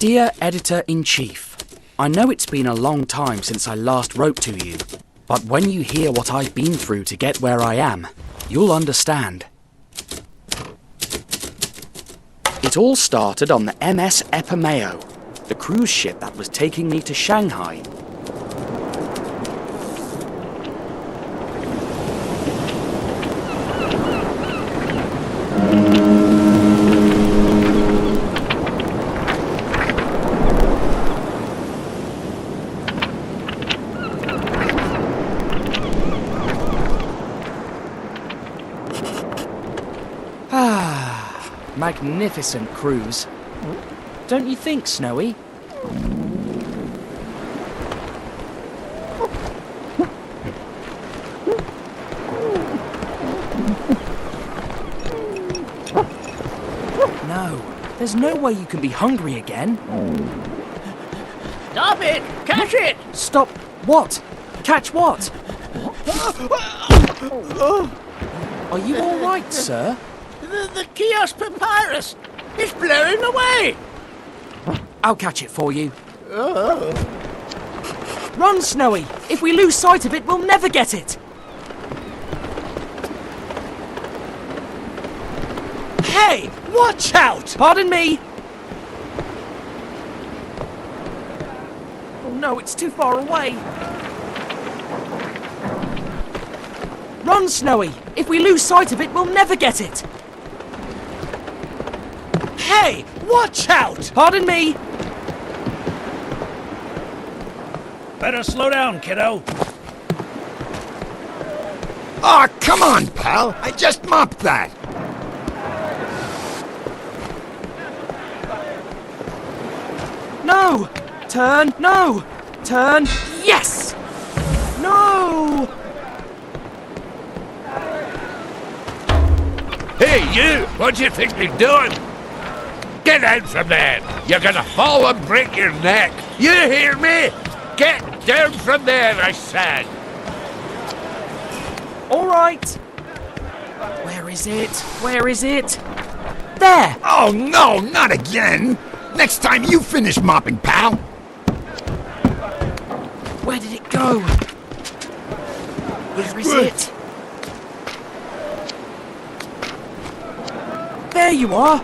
Dear Editor-in-Chief, I know it's been a long time since I last wrote to you, but when you hear what I've been through to get where I am, you'll understand. It all started on the MS Epimeo, the cruise ship that was taking me to Shanghai. Magnificent cruise. Don't you think, Snowy? No, there's no way you can be hungry again. Stop it! Catch it! Stop what? Catch what? Are you all right, sir? The Kih-Oskh papyrus! It's blowing away! I'll catch it for you. Run, Snowy! If we lose sight of it, we'll never get it! Hey! Watch out! Pardon me! Oh no, it's too far away. Run, Snowy! If we lose sight of it, we'll never get it! Hey! Watch out! Pardon me! Better slow down, kiddo. Aw, come on, pal. I just mopped that. No! Turn! No! Turn! Yes! No! Hey, you! What do you think you're doing? Get out from there! You're gonna fall and break your neck! You hear me? Get down from there, I said! All right. Where is it? Where is it? There! Oh, no, not again! Next time you finish mopping, pal! Where did it go? Where is it? There you are!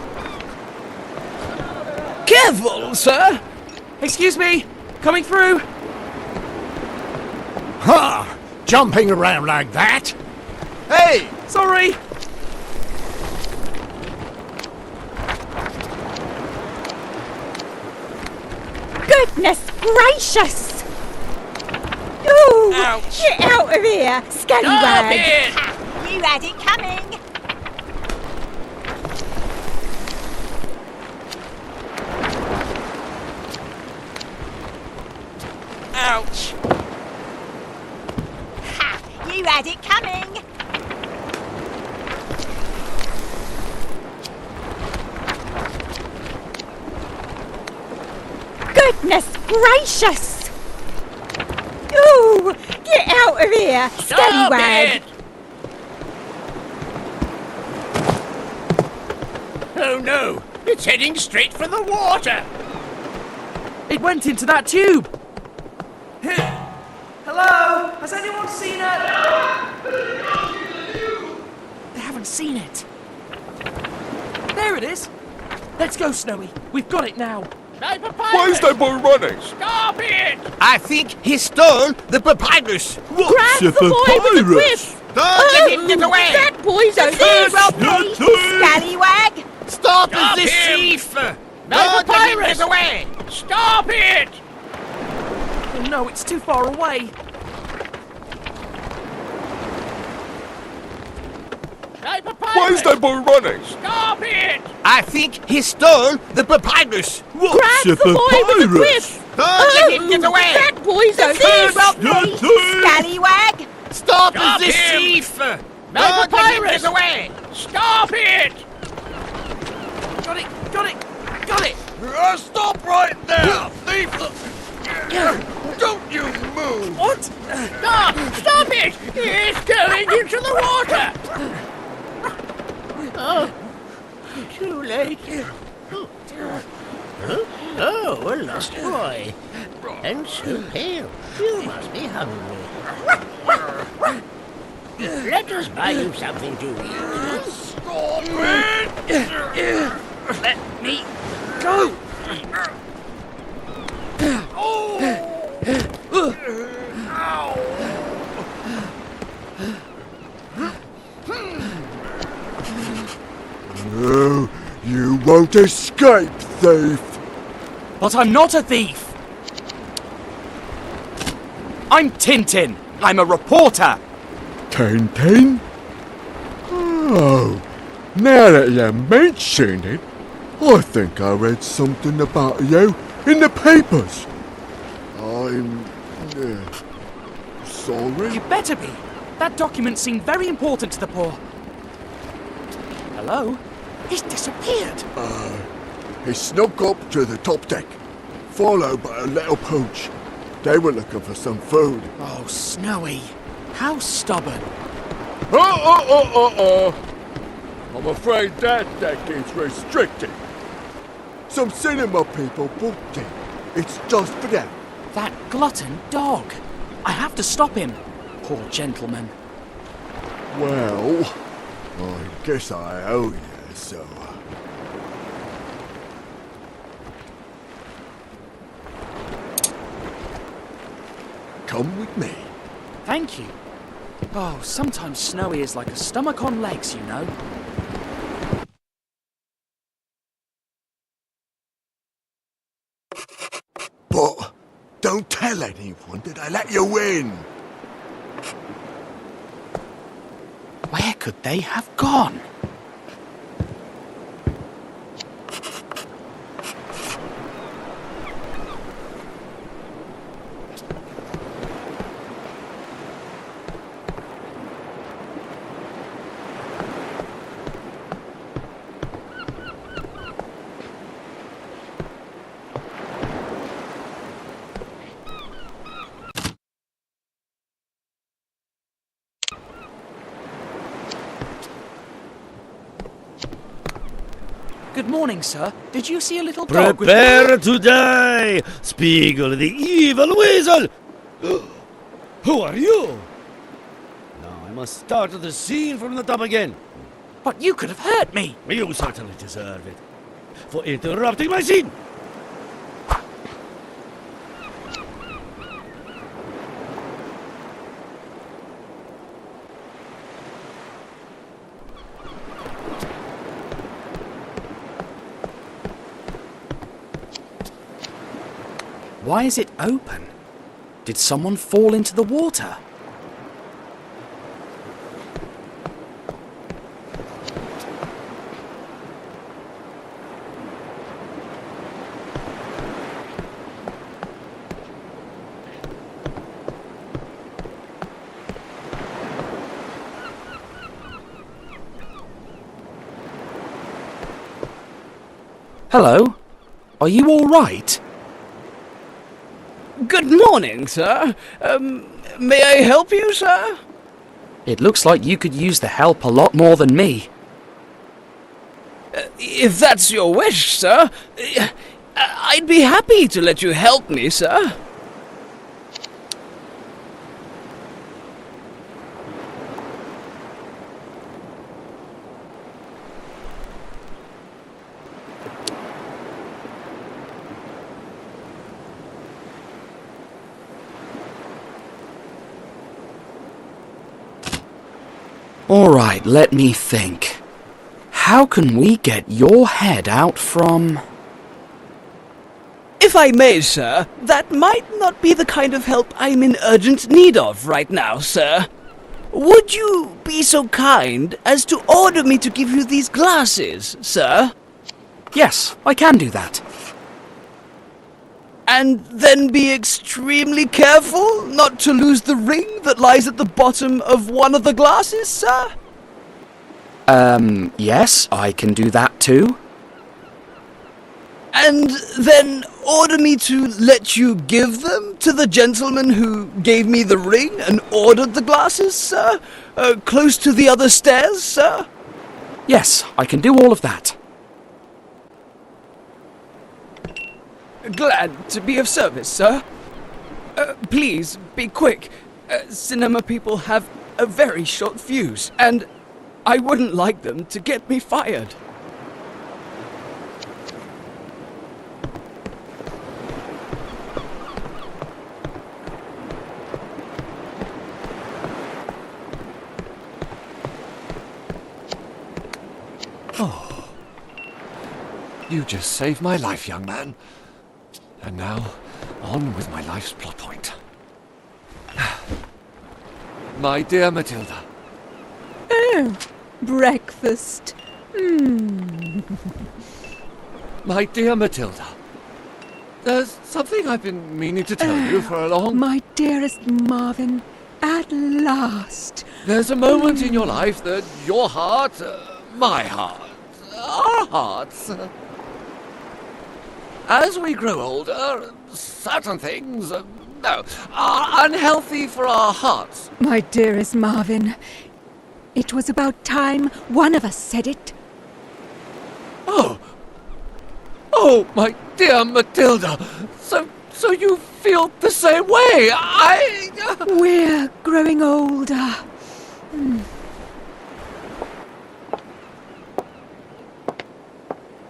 Careful, sir! Excuse me! Coming through! Huh! Jumping around like that? Hey! Sorry! Goodness gracious! Ooh! Ouch. Get out of here, Stop scallywag! it! You had it coming! Ouch! Ha! You had it coming! Goodness gracious! Ooh! Get out of here, Stop scallywag! it! Oh no! It's heading straight for the water! It went into that tube! Hello? Has anyone seen it? They haven't seen it. There it is. Let's go, Snowy. We've got it now. My papyrus! Why is that boy running? Stop it! I think he stole the papyrus! What's Grab the boy with the whip! Don't let him get away! That boy's over there, Robbie! Scallywag! Stop Stop the him! thief! My Don't let him papyrus! get away! Stop it! Oh no, it's too far away. My papyrus! Why is that boy running? Stop it! I think he stole the papyrus! What's Grab the boy with the whip! Don't let him get away! That boy's over there, Robbie! Scallywag! Stop Stop the him! thief! My Don't let him papyrus! get away! Stop it! Got it, got it, got it. Stop right there, thief! Don't you move! What? Stop! Stop it! It's going into the water! Oh, too late. Oh, a lost boy. And so pale. You must be hungry. Let us buy you something to eat. Stop it! Let me go. No, you won't escape, thief! But I'm not a thief! I'm Tintin! I'm a reporter! Tintin? Oh, now that you mention it, I think I read something about you in the papers. I'm... sorry? You better be! That document seemed very important to the poor. Hello? He's disappeared! He snuck up to the top deck, followed by a little pooch. They were looking for some food. Oh, Snowy. How stubborn. I'm afraid that deck is restricted. Some cinema people booked it. It's just for them. That glutton dog. I have to stop him. Poor gentleman. Well, I guess I owe you, so... Come with me. Thank you. Oh, sometimes Snowy is like a stomach on legs, you know. But don't tell anyone that I let you in. Where could they have gone? Good morning, sir. Did you see a little dog with... Prepare to die, Spiegel the evil weasel! Who are you? Now I must start the scene from the top again. But you could have hurt me. You certainly deserve it for interrupting my scene. Why is it open? Did someone fall into the water? Hello? Are you all right? Good morning, sir. May I help you, sir? It looks like you could use the help a lot more than me. If that's your wish, sir, I'd be happy to let you help me, sir. All right, let me think. How can we get your head out from... If I may, sir, that might not be the kind of help I'm in urgent need of right now, sir. Would you be so kind as to order me to give you these glasses, sir? Yes, I can do that. And then be extremely careful not to lose the ring that lies at the bottom of one of the glasses, sir? Yes, I can do that too. And then order me to let you give them to the gentleman who gave me the ring and ordered the glasses, sir? Close to the other stairs, sir? Yes, I can do all of that. Glad to be of service, sir. Please, be quick. Cinema people have a very short fuse, and I wouldn't like them to get me fired. You just saved my life, young man. And now, on with my life's plot point. My dear Matilda. Oh, breakfast. My dear Matilda. There's something I've been meaning to tell you for a long... My dearest Marvin, at last. There's a moment in your life that your heart, my heart, our hearts... As we grow older, certain things, are unhealthy for our hearts. My dearest Marvin, it was about time one of us said it. Oh, my dear Matilda. So you feel the same way. We're growing older.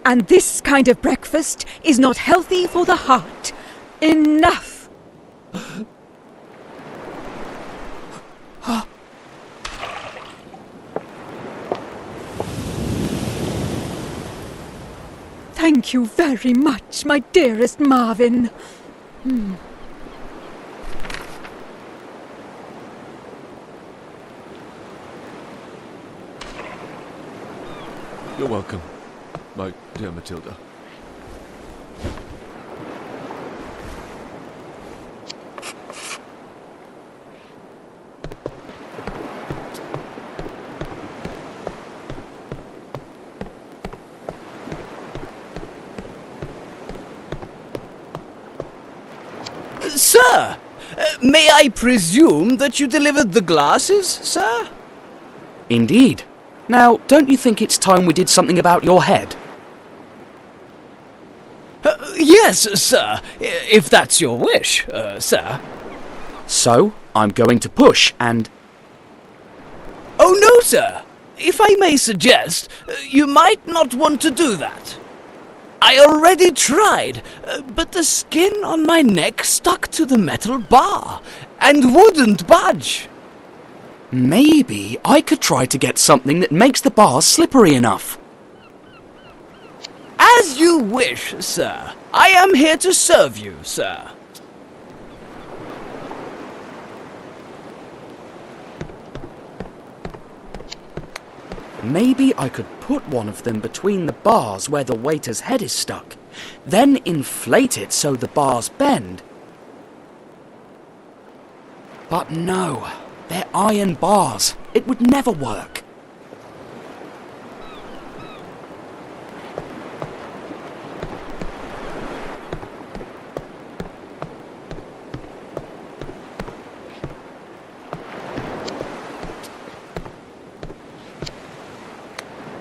And this kind of breakfast is not healthy for the heart. Enough! Thank you very much, my dearest Marvin. You're welcome, my dear Matilda. Sir, may I presume that you delivered the glasses, sir? Indeed. Now, don't you think it's time we did something about your head? Yes, sir, if that's your wish, sir. So, I'm going to push and... Oh, no, sir. If I may suggest, you might not want to do that. I already tried, but the skin on my neck stuck to the metal bar and wouldn't budge. Maybe I could try to get something that makes the bars slippery enough. As you wish, sir. I am here to serve you, sir. Maybe I could put one of them between the bars where the waiter's head is stuck, then inflate it so the bars bend. But no, they're iron bars. It would never work.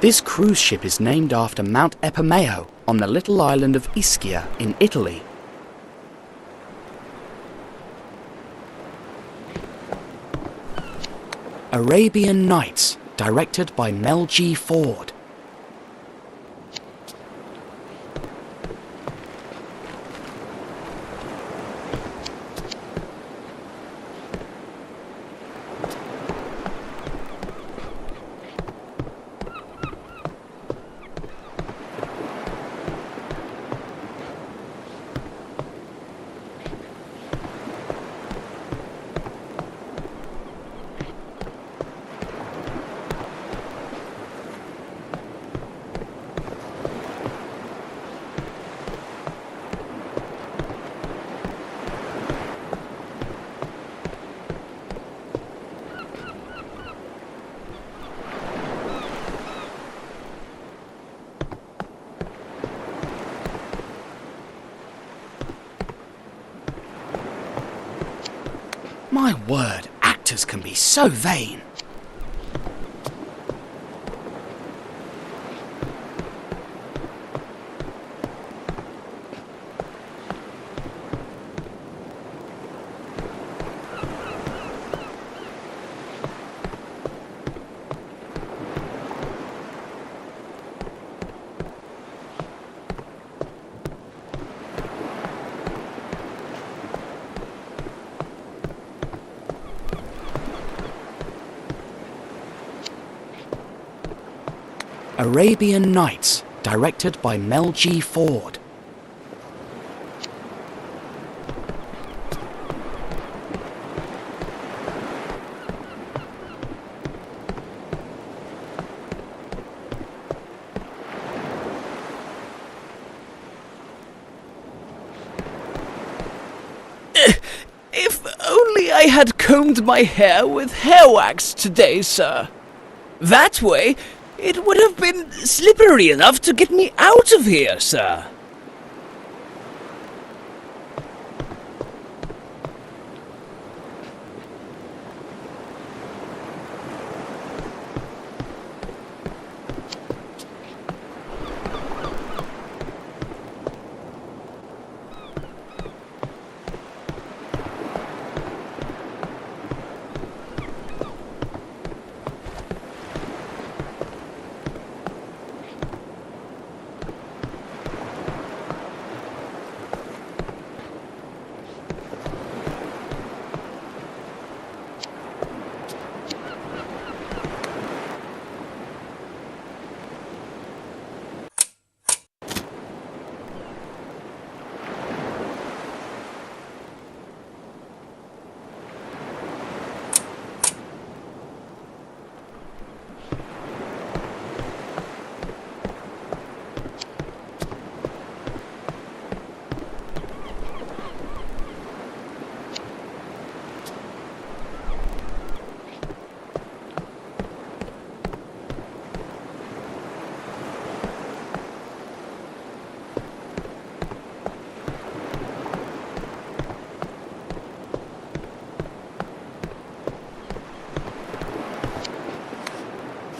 This cruise ship is named after Mount Epomeo on the little island of Ischia in Italy. Arabian Nights, directed by Mel G. Ford. My word, actors can be so vain. Arabian Nights, directed by Mel G. Ford. If only I had combed my hair with hair wax today, sir. That way, it would have been slippery enough to get me out of here, sir.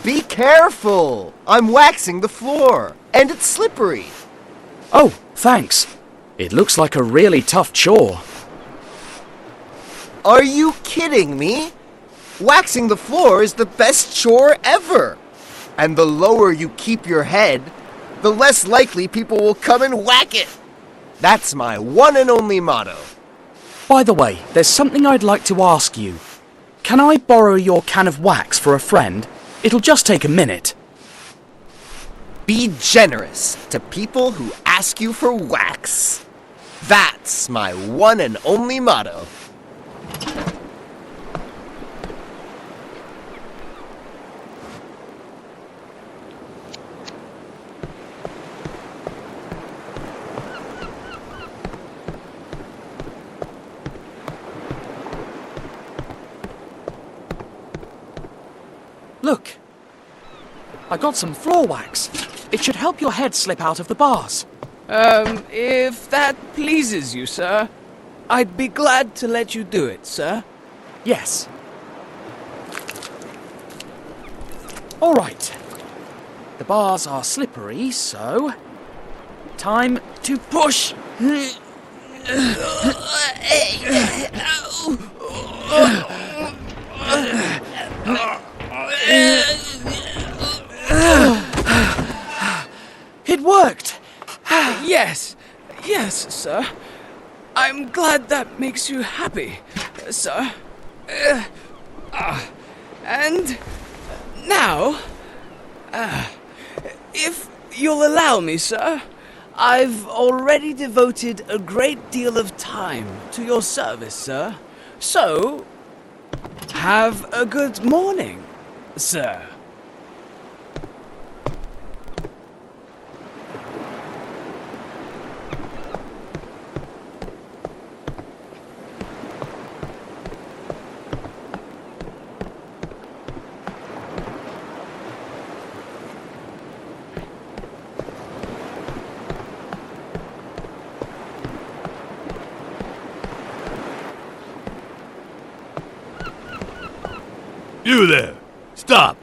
Be careful! I'm waxing the floor, and it's slippery. Oh, thanks. It looks like a really tough chore. Are you kidding me? Waxing the floor is the best chore ever. And the lower you keep your head, the less likely people will come and whack it. That's my one and only motto. By the way, there's something I'd like to ask you. Can I borrow your can of wax for a friend? It'll just take a minute. Be generous to people who ask you for wax. That's my one and only motto. Look. I got some floor wax. It should help your head slip out of the bars. If that pleases you, sir, I'd be glad to let you do it, sir. Yes. All right. The bars are slippery, so... time to push. It worked! Yes, sir. I'm glad that makes you happy, sir. And now, if you'll allow me, sir, I've already devoted a great deal of time to your service, sir. So, have a good morning, sir. You there! Stop!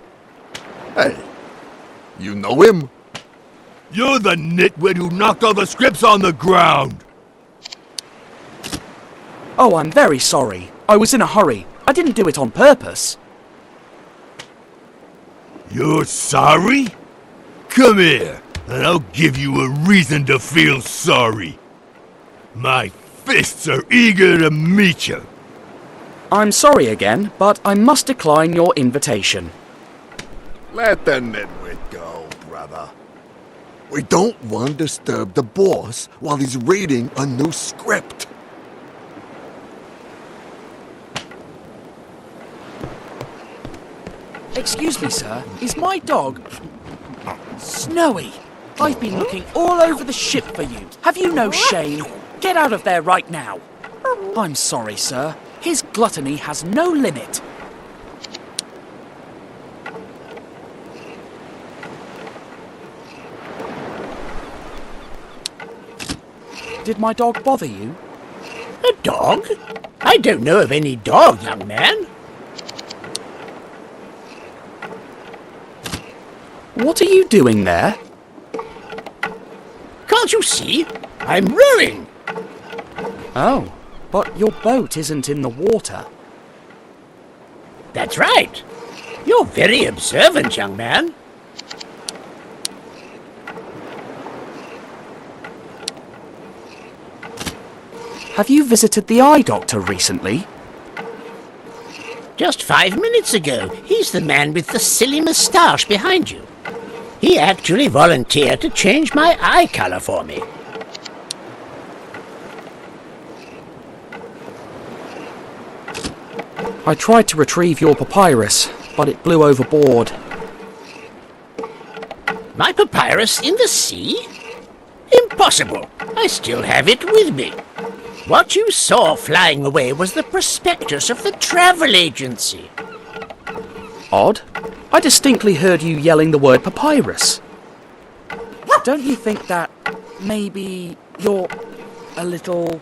Hey, you know him? You're the nitwit who knocked all the scripts on the ground! Oh, I'm very sorry. I was in a hurry. I didn't do it on purpose. You're sorry? Come here, and I'll give you a reason to feel sorry. My fists are eager to meet you. I'm sorry again, but I must decline your invitation. Let the nitwit go, rather. We don't want to disturb the boss while he's reading a new script. Excuse me, sir. Is my dog... Snowy? I've been looking all over the ship for you. Have you no shame? Get out of there right now. I'm sorry, sir. His gluttony has no limit. Did my dog bother you? A dog? I don't know of any dog, young man. What are you doing there? Can't you see? I'm rowing. Oh, but your boat isn't in the water. That's right. You're very observant, young man. Have you visited the eye doctor recently? Just 5 minutes ago. He's the man with the silly moustache behind you. He actually volunteered to change my eye color for me. I tried to retrieve your papyrus, but it blew overboard. My papyrus in the sea? Impossible. I still have it with me. What you saw flying away was the prospectus of the travel agency. Odd. I distinctly heard you yelling the word papyrus. Don't you think that maybe you're a little...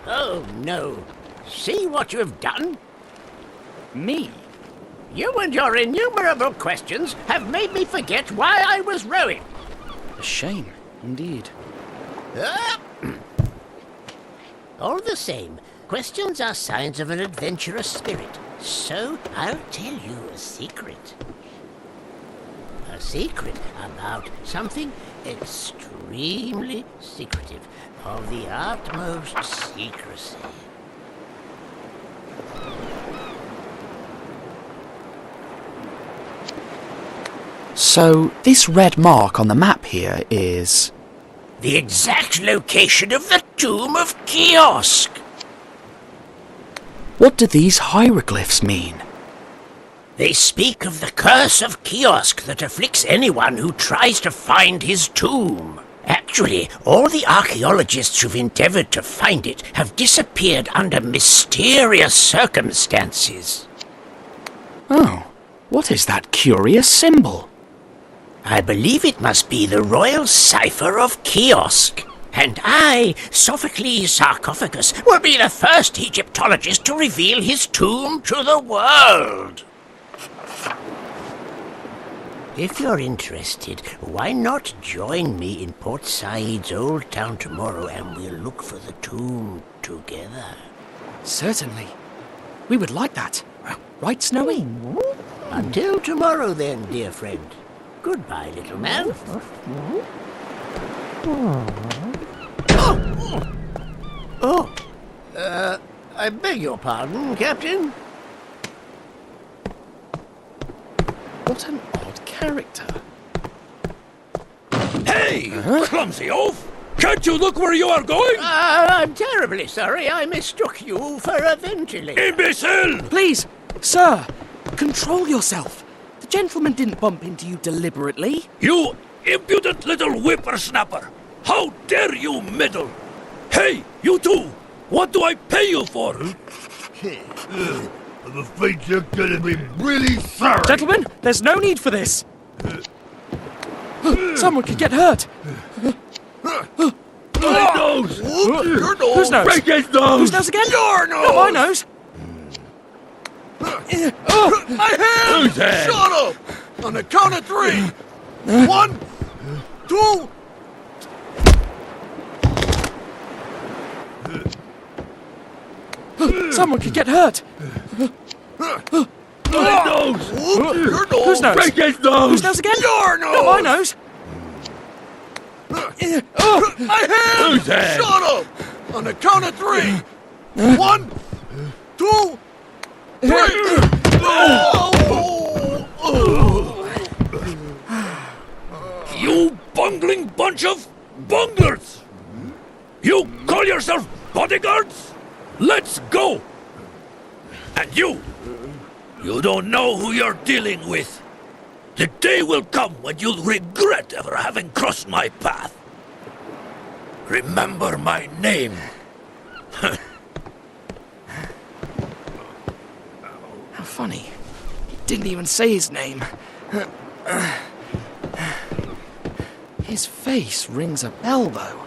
Oh, no. See what you have done? Me? You and your innumerable questions have made me forget why I was rowing. A shame, indeed. All the same, questions are signs of an adventurous spirit. So I'll tell you a secret. A secret about something extremely secretive, of the utmost secrecy. So, this red mark on the map here is... The exact location of the tomb of Kih-Oskh. What do these hieroglyphs mean? They speak of the curse of Kih-Oskh that afflicts anyone who tries to find his tomb. Actually, all the archaeologists who've endeavored to find it have disappeared under mysterious circumstances. Oh, what is that curious symbol? I believe it must be the royal cipher of Kih-Oskh. And I, Sophocles Sarcophagus, will be the first Egyptologist to reveal his tomb to the world. If you're interested, why not join me in Port Said's old town tomorrow and we'll look for the tomb together? Certainly. We would like that. Right, Snowy? Until tomorrow then, dear friend. Goodbye, little man. I beg your pardon, Captain. What an odd character. Hey, clumsy oaf! Can't you look where you are going? I'm terribly sorry. I mistook you for a ventilator. Imbecile! Please, sir, control yourself. The gentleman didn't bump into you deliberately. You impudent little whippersnapper! How dare you meddle? Hey, you two! What do I pay you for? I'm afraid you're gonna be really sorry. Gentlemen, there's no need for this. Someone could get hurt. My nose! Your nose! Whose nose? Break his nose! Whose nose again? Your nose! Not my nose. My hand! Whose hand? Shut up! On the count of 3. 1, 2... Someone could get hurt. My nose! Your nose! Whose nose? Break his nose! Whose nose again? Your nose! Not my nose. My hand! Whose hand? Shut up! On the count of 3. 1, 2, 3. bunch of bunglers! You call yourself bodyguards? Let's go! And you don't know who you're dealing with. The day will come when you'll regret ever having crossed my path. Remember my name. How funny. He didn't even say his name. His face rings a bell, though.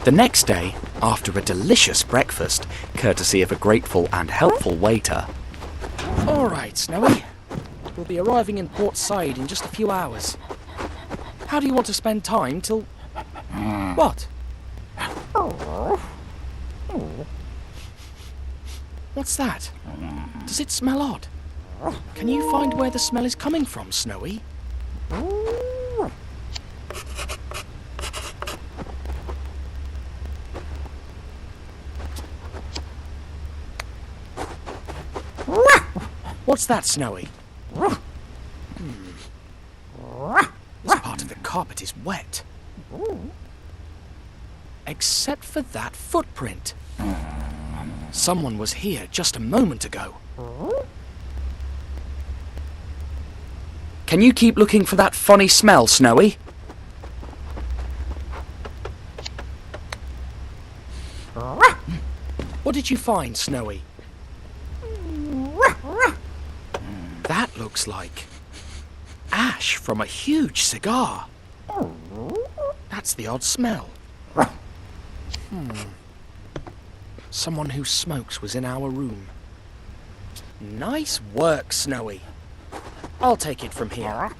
The next day, after a delicious breakfast, courtesy of a grateful and helpful waiter. All right, Snowy. We'll be arriving in Port Said in just a few hours. How do you want to spend time till... What? What's that? Does it smell odd? Can you find where the smell is coming from, Snowy? What's that, Snowy? This part of the carpet is wet. Except for that footprint. Someone was here just a moment ago. Can you keep looking for that funny smell, Snowy? What did you find, Snowy? That looks like ash from a huge cigar. That's the odd smell. Someone who smokes was in our room. Nice work, Snowy. I'll take it from here.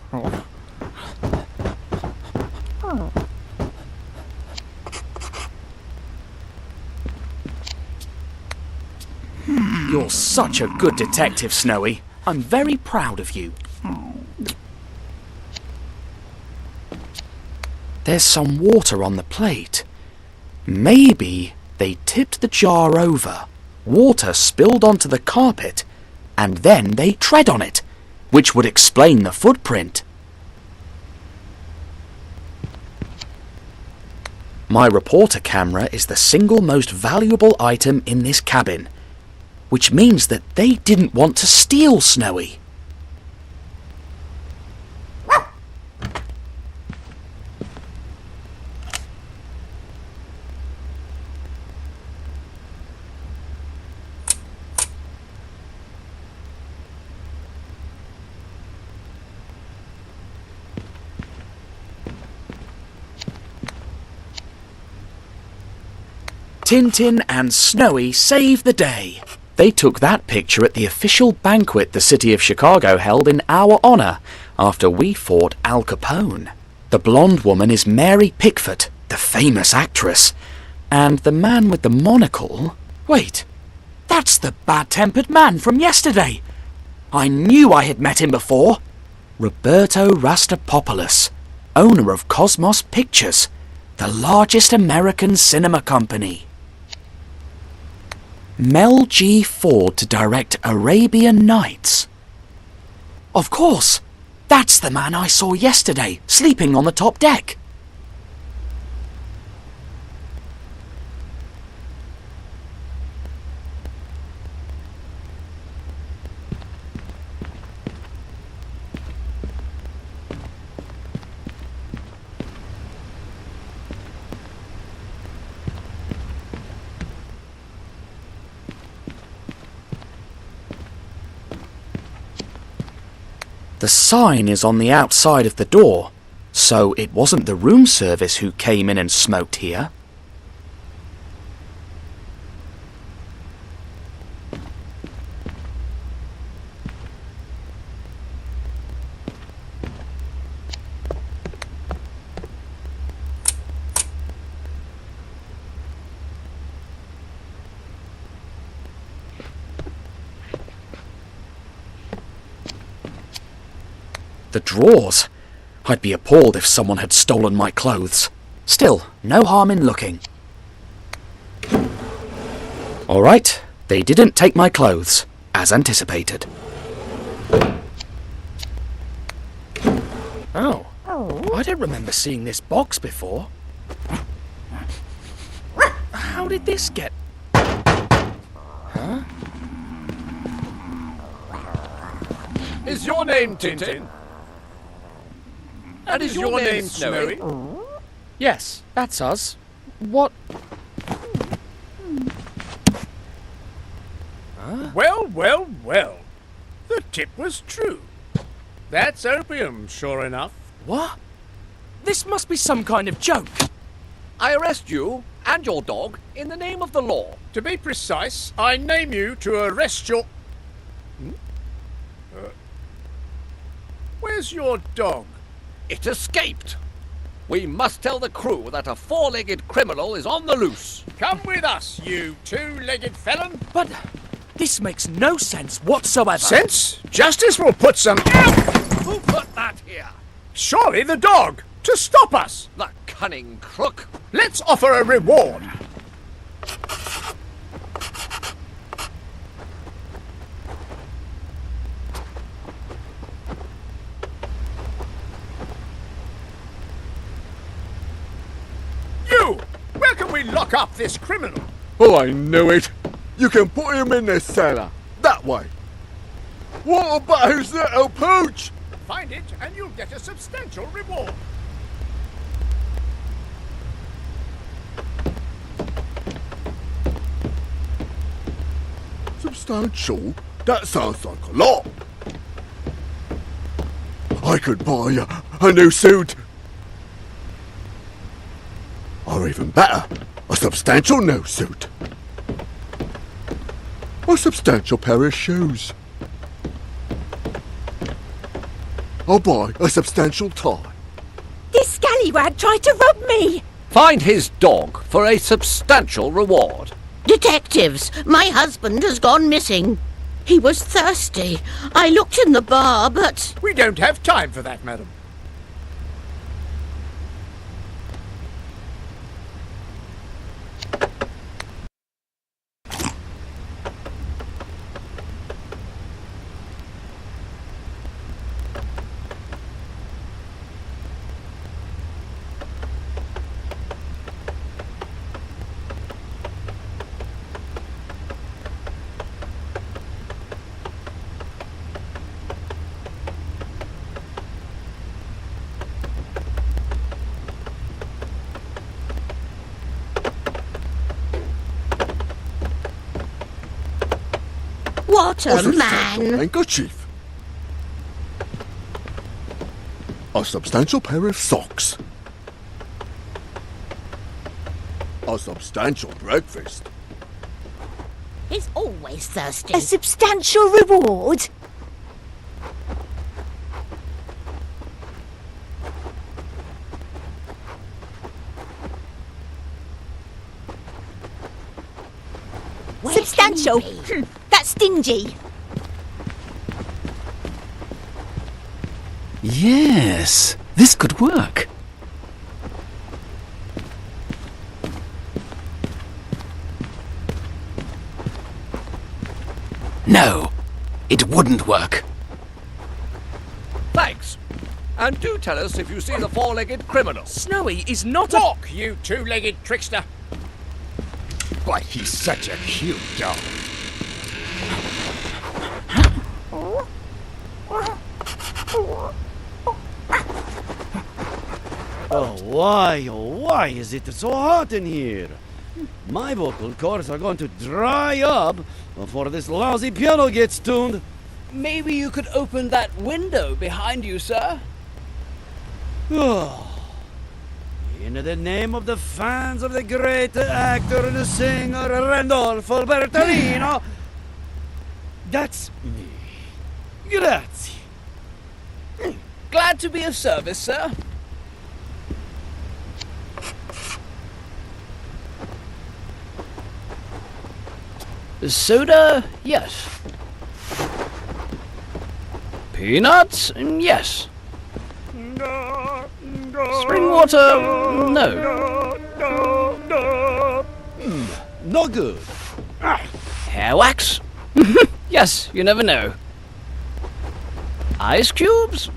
You're such a good detective, Snowy. I'm very proud of you. There's some water on the plate. Maybe they tipped the jar over, water spilled onto the carpet, and then they tread on it, which would explain the footprint. My reporter camera is the single most valuable item in this cabin, which means that they didn't want to steal Snowy. Tintin and Snowy save the day. They took that picture at the official banquet the city of Chicago held in our honour after we fought Al Capone. The blonde woman is Mary Pickford, the famous actress. And the man with the monocle... Wait, that's the bad-tempered man from yesterday. I knew I had met him before. Roberto Rastapopoulos, owner of Cosmos Pictures, the largest American cinema company. Mel G. Ford to direct Arabian Nights. Of course! That's the man I saw yesterday, sleeping on the top deck. The sign is on the outside of the door, so it wasn't the room service who came in and smoked here. The drawers. I'd be appalled if someone had stolen my clothes. Still, no harm in looking. All right, they didn't take my clothes, as anticipated. Oh, I don't remember seeing this box before. How did this get... Huh? Is your name Tintin? And is your name Snowy? Yes, that's us. What... Well, well, well. The tip was true. That's opium, sure enough. What? This must be some kind of joke. I arrest you and your dog in the name of the law. To be precise, I name you to arrest your... Where's your dog? It escaped. We must tell the crew that a four-legged criminal is on the loose. Come with us, you two-legged felon. But this makes no sense whatsoever. Sense? Justice will put some... Who put that here? Surely the dog, to stop us. The cunning crook. Let's offer a reward. You! Where can we lock up this criminal? Oh, I knew it. You can put him in the cellar. That way. What about his little pooch? Find it and you'll get a substantial reward. Substantial? That sounds like a lot. I could buy a new suit. Or even better, a substantial new suit. A substantial pair of shoes. I'll buy a substantial tie. This scallywag tried to rob me! Find his dog for a substantial reward. Detectives, my husband has gone missing. He was thirsty. I looked in the bar, but... We don't have time for that, madam. What A a substantial man! handkerchief. A substantial pair of socks. A substantial breakfast. He's always thirsty. A substantial reward? Where Substantial. can he be? That's stingy. Yes, this could work. No, it wouldn't work. Thanks. And do tell us if you see the four-legged criminal. Snowy is not a... Walk, you two-legged trickster. Why, he's such a cute dog. Oh, why is it so hot in here? My vocal cords are going to dry up before this lousy piano gets tuned. Maybe you could open that window behind you, sir? In the name of the fans of the great actor and singer Randolfo Bertolino, that's me. Grazie. Glad to be of service, sir. Soda? Yes. Peanuts? Yes. Spring water? No. No good. Hair wax? Yes, you never know. Ice cubes?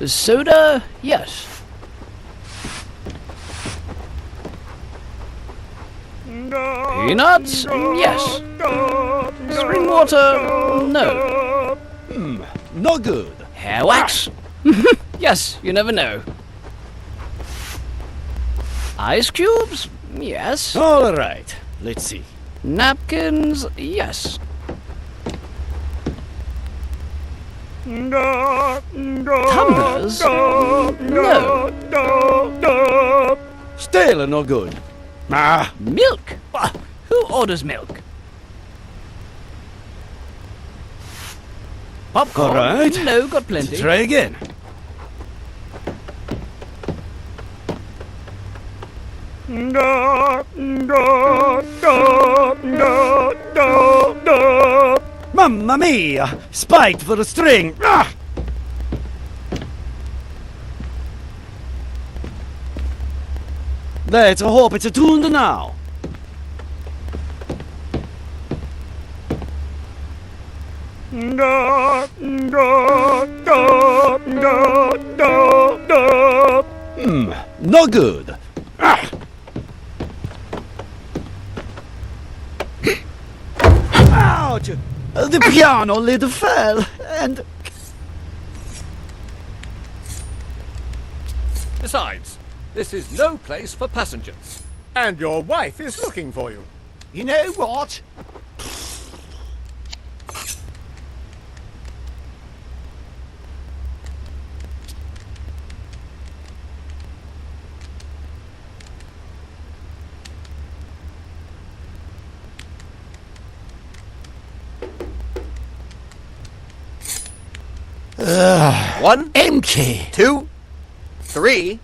Soda? Yes. Peanuts? Yes. Spring water? No. No good. Hair wax? Yes, you never know. Ice cubes? Yes. All right. Let's see. Napkins? Yes. Tumblers? No. Still no good. Ah, Milk? Who orders milk? Popcorn? all right. No, got plenty. Try again. Mamma mia! Spiked for the string! Ah! Let's hope it's tuned now. No good. Ah! Ouch! The piano lid fell, and... Besides, this is no place for passengers. And your wife is looking for you. You know what? One, Empty. 2, 3.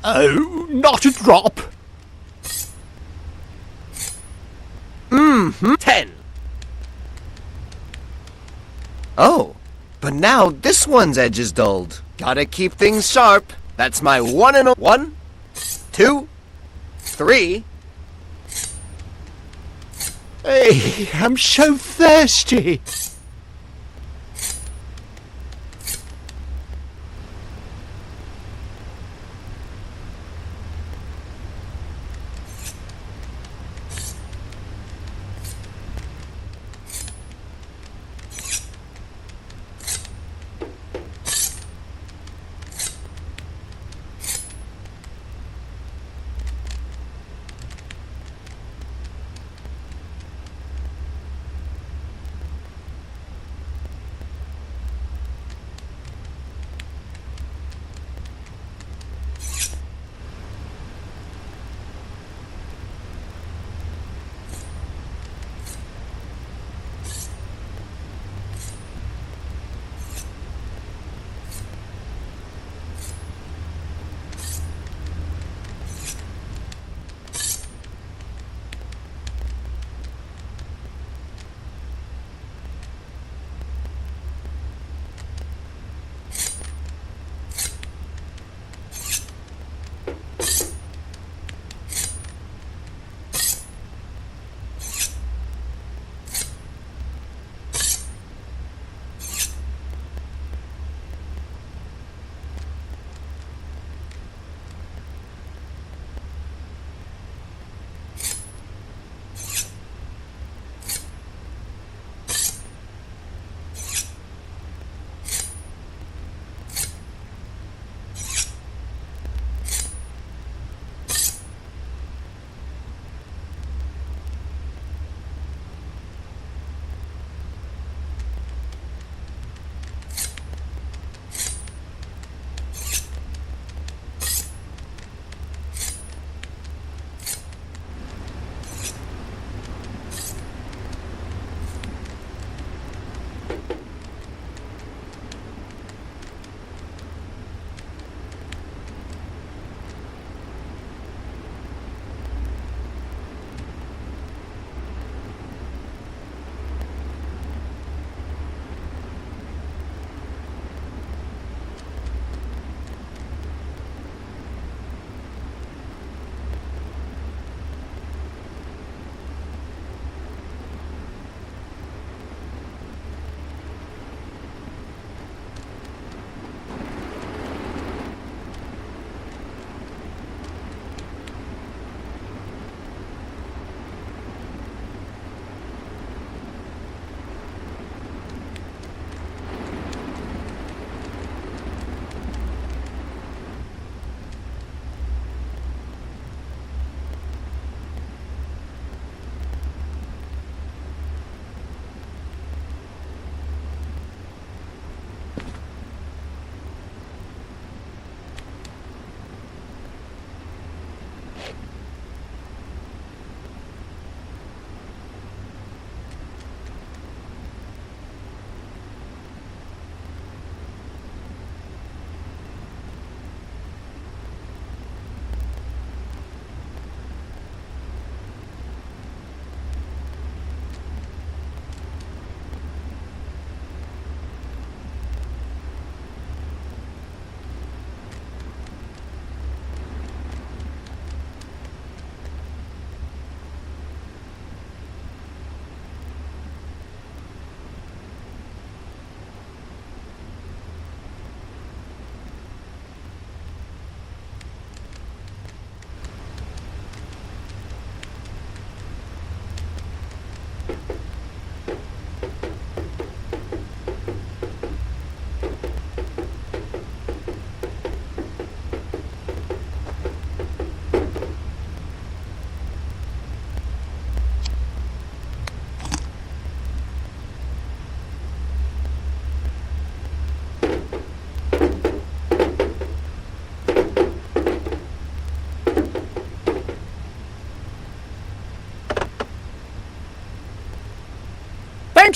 Oh, not a drop. 10. Oh, but now this one's edge is dulled. Gotta keep things sharp. That's my one and a 1, 2, 3. Hey, I'm so thirsty.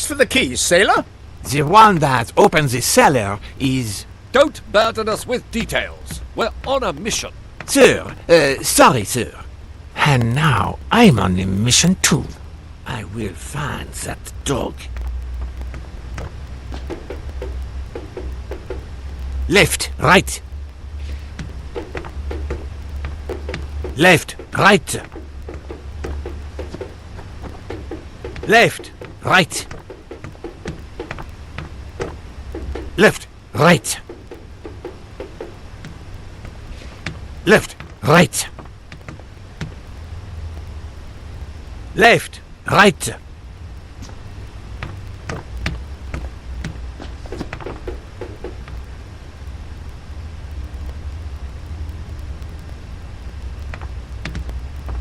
for the keys, sailor? The one that opens the cellar is... Don't burden us with details. We're on a mission. Sir, sorry, sir. And now I'm on a mission too. I will find that dog. Left, right. Left, right. Left, right. Left, right. Left, right. Left, right.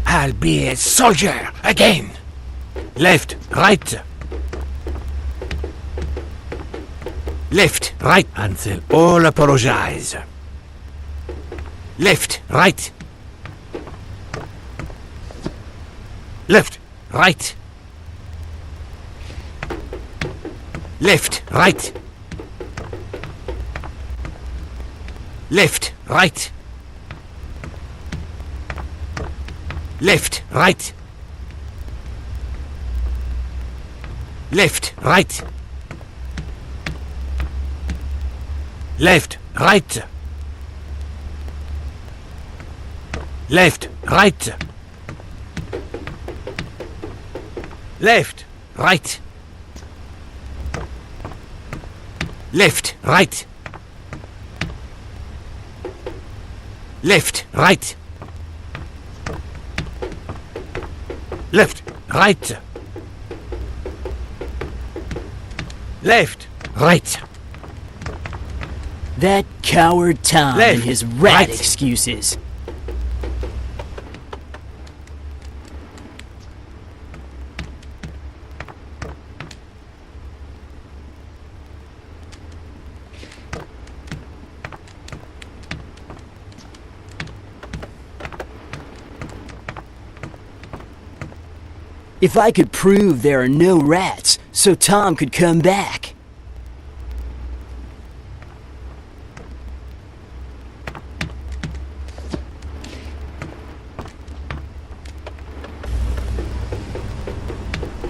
I'll be a soldier again. Left, right. Left, right, and they'll all apologize. Left, right. Left, right. Left, right. Left, right. Left, right. Left, right. Left, right. Left, right. Left, right. Left, right. Left, right. Left, right. Left, right. That coward Tom Left, and his rat right. excuses. If I could prove there are no rats, so Tom could come back.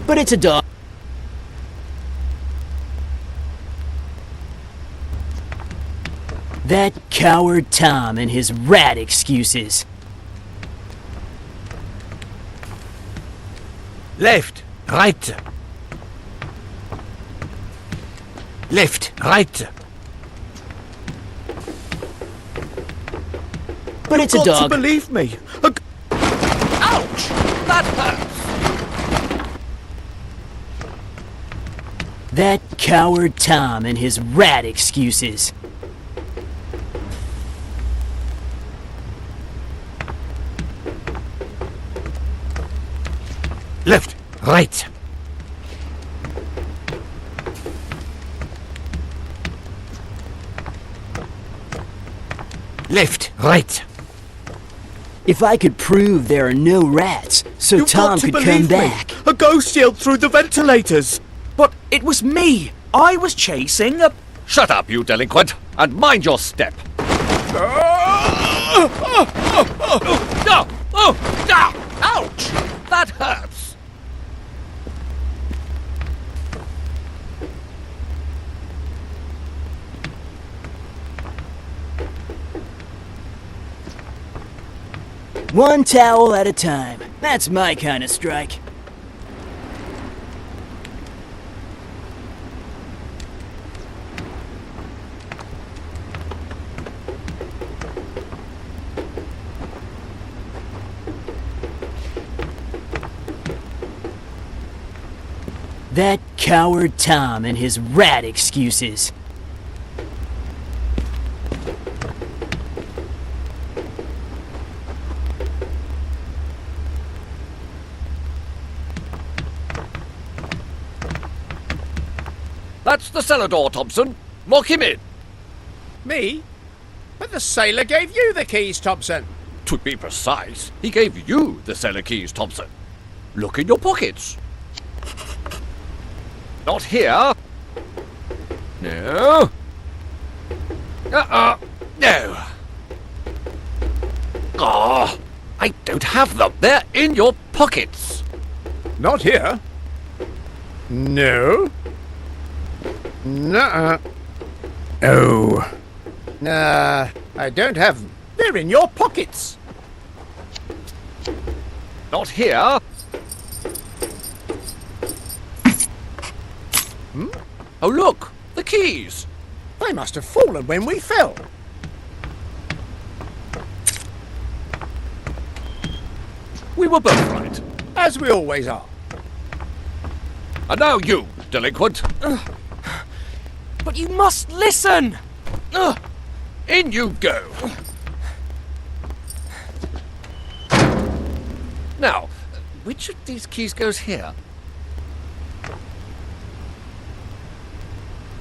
But it's a dog. That coward Tom and his rat excuses. Left, right. Left, right. But it's a Got to dog. believe me. Ouch! That hurts! That coward Tom and his rat excuses. Left, right. Left, right. If I could prove there are no rats, so You've Tom got to could come believe me. back. A ghost yelled through the ventilators. But it was me. I was chasing a... Shut up, you delinquent, and mind your step. No! Oh! Ouch! That hurts! One towel at a time. That's my kind of strike. That coward Tom and his rat excuses. That's the cellar door, Thompson. Lock him in. Me? But the sailor gave you the keys, Thompson. To be precise, he gave you the cellar keys, Thompson. Look in your pockets. Not here. No. No. Oh, I don't have them. They're in your pockets. Not here. No. Nuh-uh. Oh. Nah, I don't have them. They're in your pockets. Not here. Oh, look! The keys! They must have fallen when we fell. We were both right. As we always are. And now you, delinquent. But you must listen! In you go. Now, which of these keys goes here?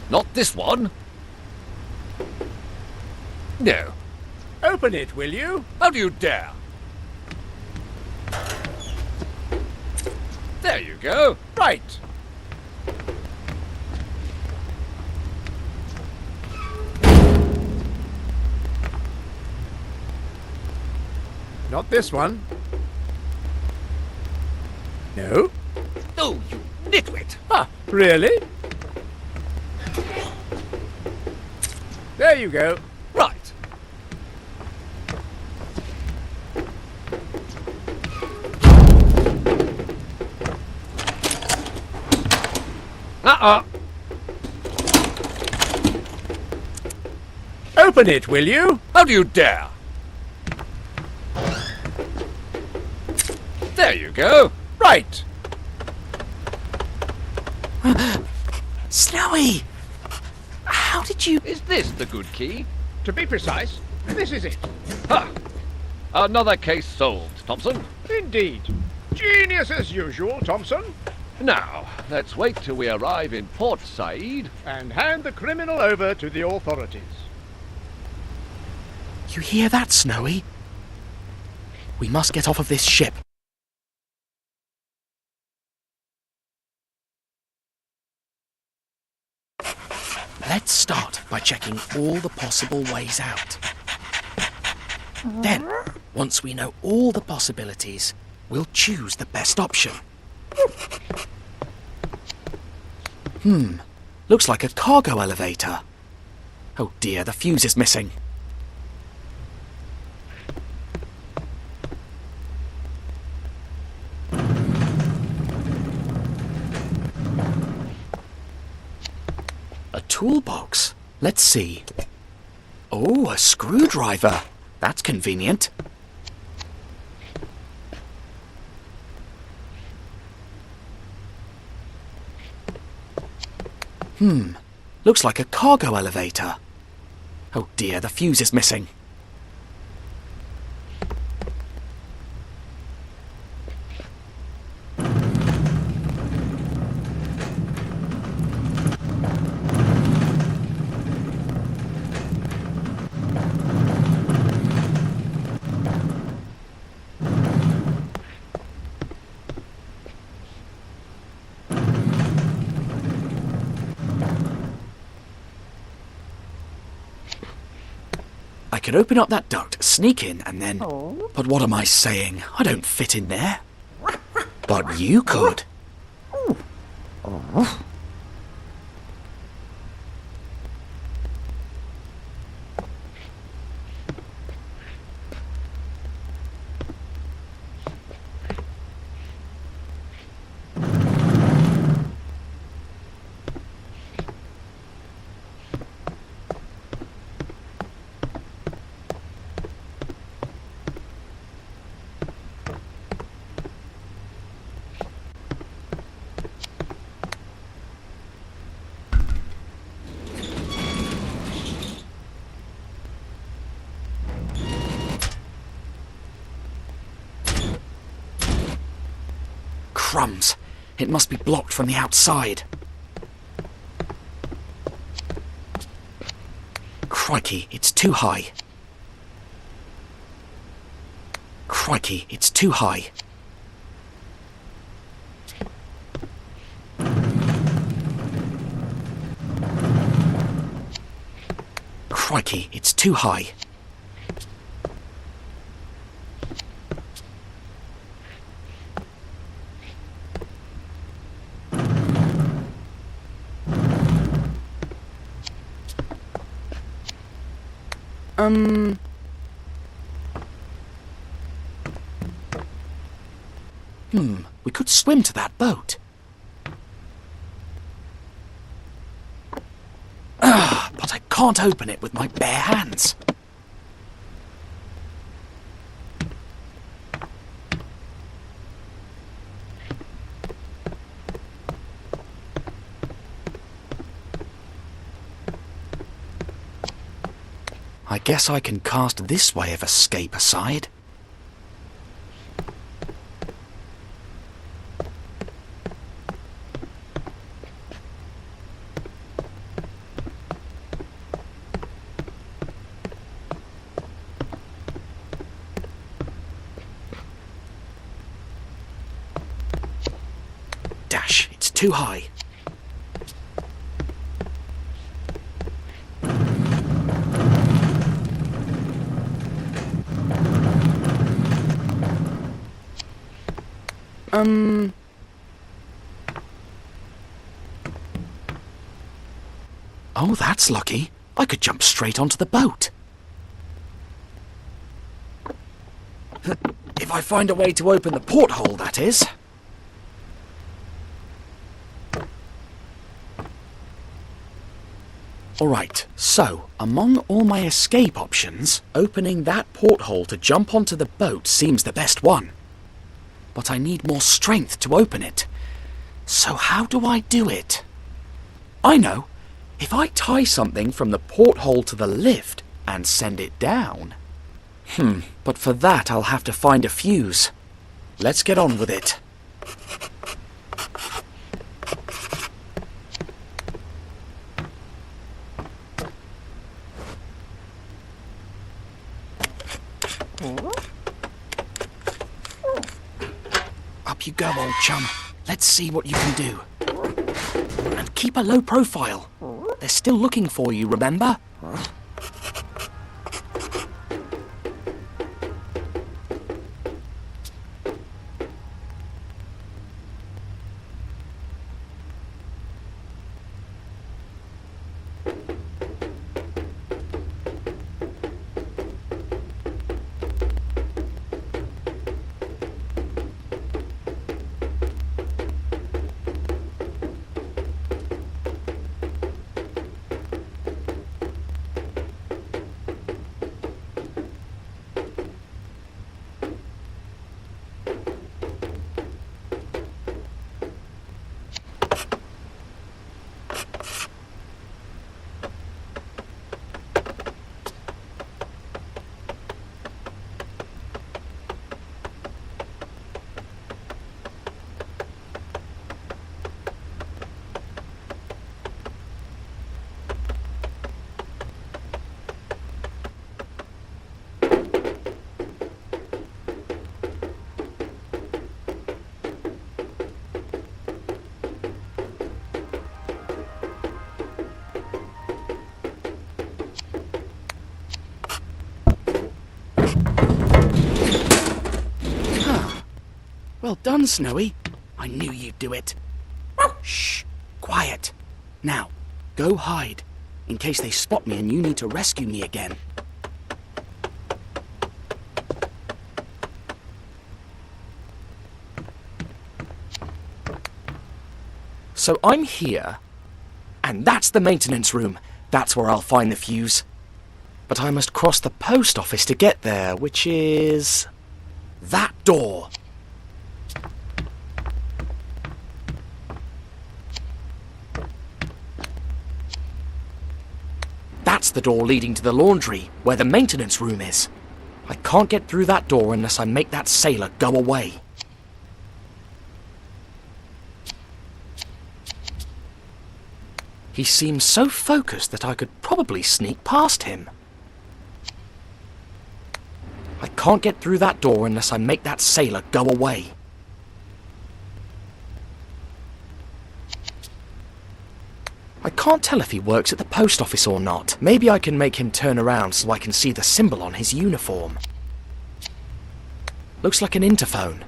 Not this one. No. Open it, will you? How do you dare? There you go. Right. Not this one. No. Oh, you nitwit. Ah, really? There you go. Right. Open it, will you? How do you dare? There you go. Right. Snowy! How did you... Is this the good key? To be precise, this is it. Ha! Another case solved, Thompson. Indeed. Genius as usual, Thompson. Now, let's wait till we arrive in Port Said. And hand the criminal over to the authorities. You hear that, Snowy? We must get off of this ship. Let's start by checking all the possible ways out. Then, once we know all the possibilities, we'll choose the best option. Looks like a cargo elevator. Oh dear, the fuse is missing. A toolbox. Let's see. Oh, a screwdriver. That's convenient. Looks like a cargo elevator. Oh dear, the fuse is missing. I could open up that duct, sneak in, and then... But what am I saying? I don't fit in there. But you could. Crumbs. It must be blocked from the outside. Crikey, it's too high. Crikey, it's too high. Crikey, it's too high. We could swim to that boat. But I can't open it with my bare hands. I guess I can cast this way of escape aside. Dash, it's too high. Oh, that's lucky. I could jump straight onto the boat. If I find a way to open the porthole, that is. Alright, so, among all my escape options, opening that porthole to jump onto the boat seems the best one. But I need more strength to open it. So how do I do it? I know! If I tie something from the porthole to the lift and send it down... but for that I'll have to find a fuse. Let's get on with it. Up you go, old chum. Let's see what you can do. And keep a low profile. They're still looking for you, remember? Well done, Snowy. I knew you'd do it. Shh! Quiet. Now, go hide, in case they spot me and you need to rescue me again. So I'm here, and that's the maintenance room. That's where I'll find the fuse. But I must cross the post office to get there, which is... that door. That's the door leading to the laundry, where the maintenance room is. I can't get through that door unless I make that sailor go away. He seems so focused that I could probably sneak past him. I can't get through that door unless I make that sailor go away. I can't tell if he works at the post office or not. Maybe I can make him turn around so I can see the symbol on his uniform. Looks like an interphone.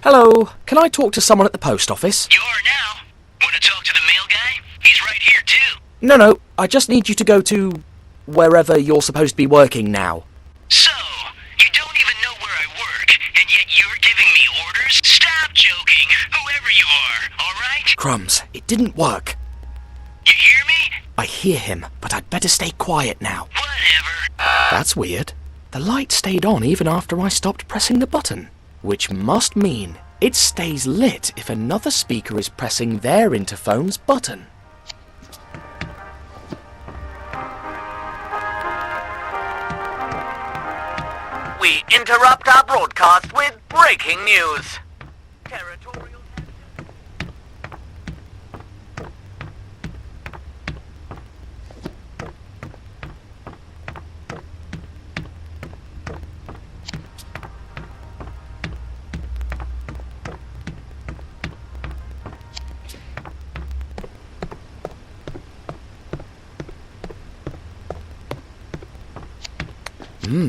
Hello, can I talk to someone at the post office? You are now. Want to talk to the mail guy? He's right here, too. No, I just need you to go to wherever you're supposed to be working now. So, you don't even know where I work, and yet you're giving me orders? Stop joking, whoever you are, alright? Crumbs, it didn't work. You hear me? I hear him, but I'd better stay quiet now. Whatever. That's weird. The light stayed on even after I stopped pressing the button. Which must mean it stays lit if another speaker is pressing their interphone's button. We interrupt our broadcast with breaking news. Territorial...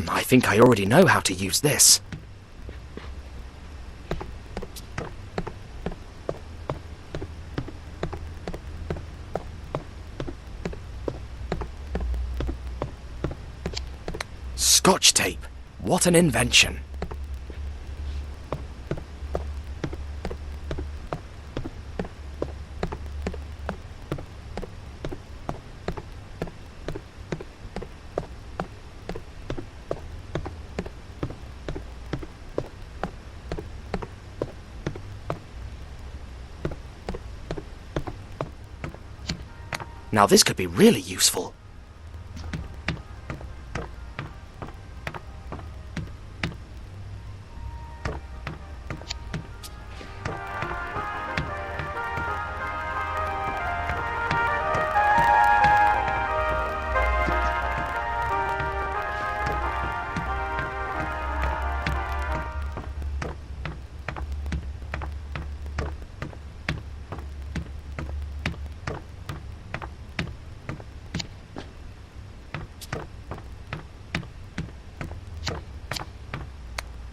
I think I already know how to use this. Scotch tape. What an invention. Now this could be really useful.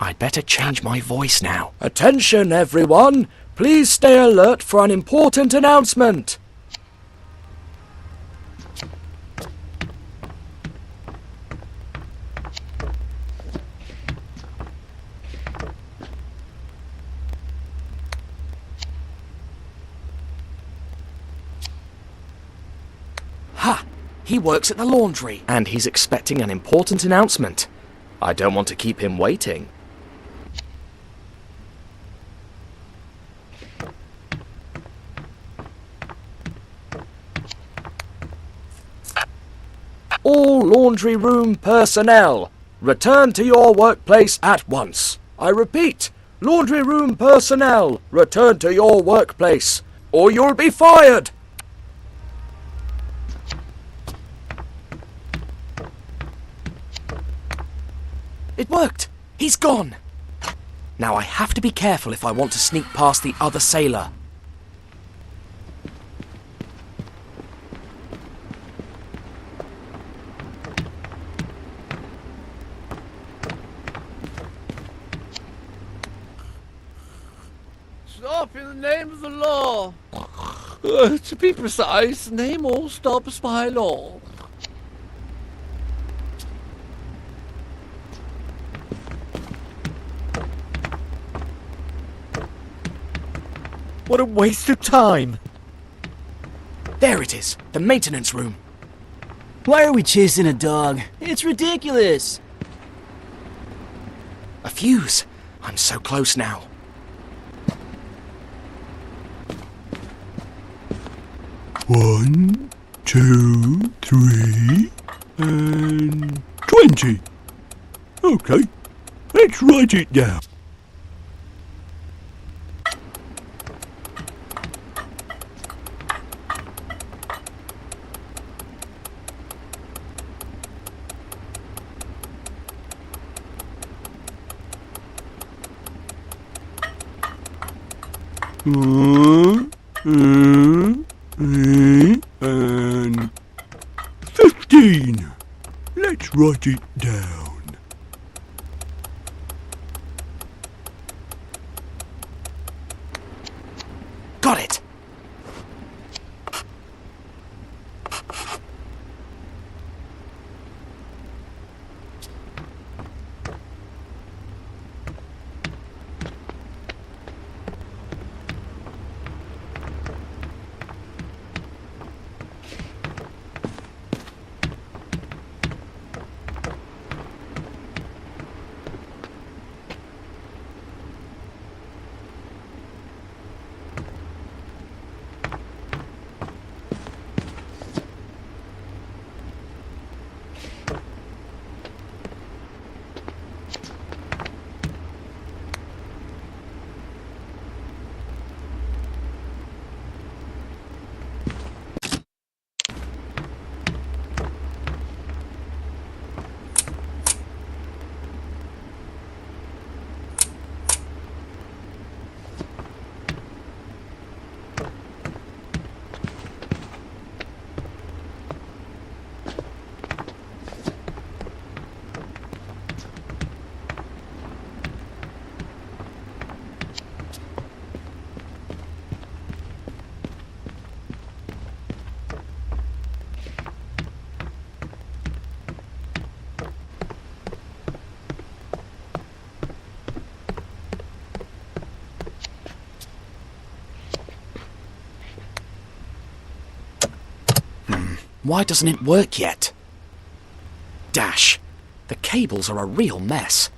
I'd better change my voice now. Attention, everyone! Please stay alert for an important announcement. Ha! He works at the laundry, and he's expecting an important announcement. I don't want to keep him waiting. All laundry room personnel, return to your workplace at once. I repeat, laundry room personnel, return to your workplace, or you'll be fired. It worked. He's gone. Now I have to be careful if I want to sneak past the other sailor. Stop in the name of the law. To be precise, name all stops by law. What a waste of time! There it is, the maintenance room. Why are we chasing a dog? It's ridiculous. A fuse. I'm so close now. One, 2, 3, and 20. Okay, let's write it down. And 15. Let's write it down. Got it! Why doesn't it work yet? Dash. The cables are a real mess.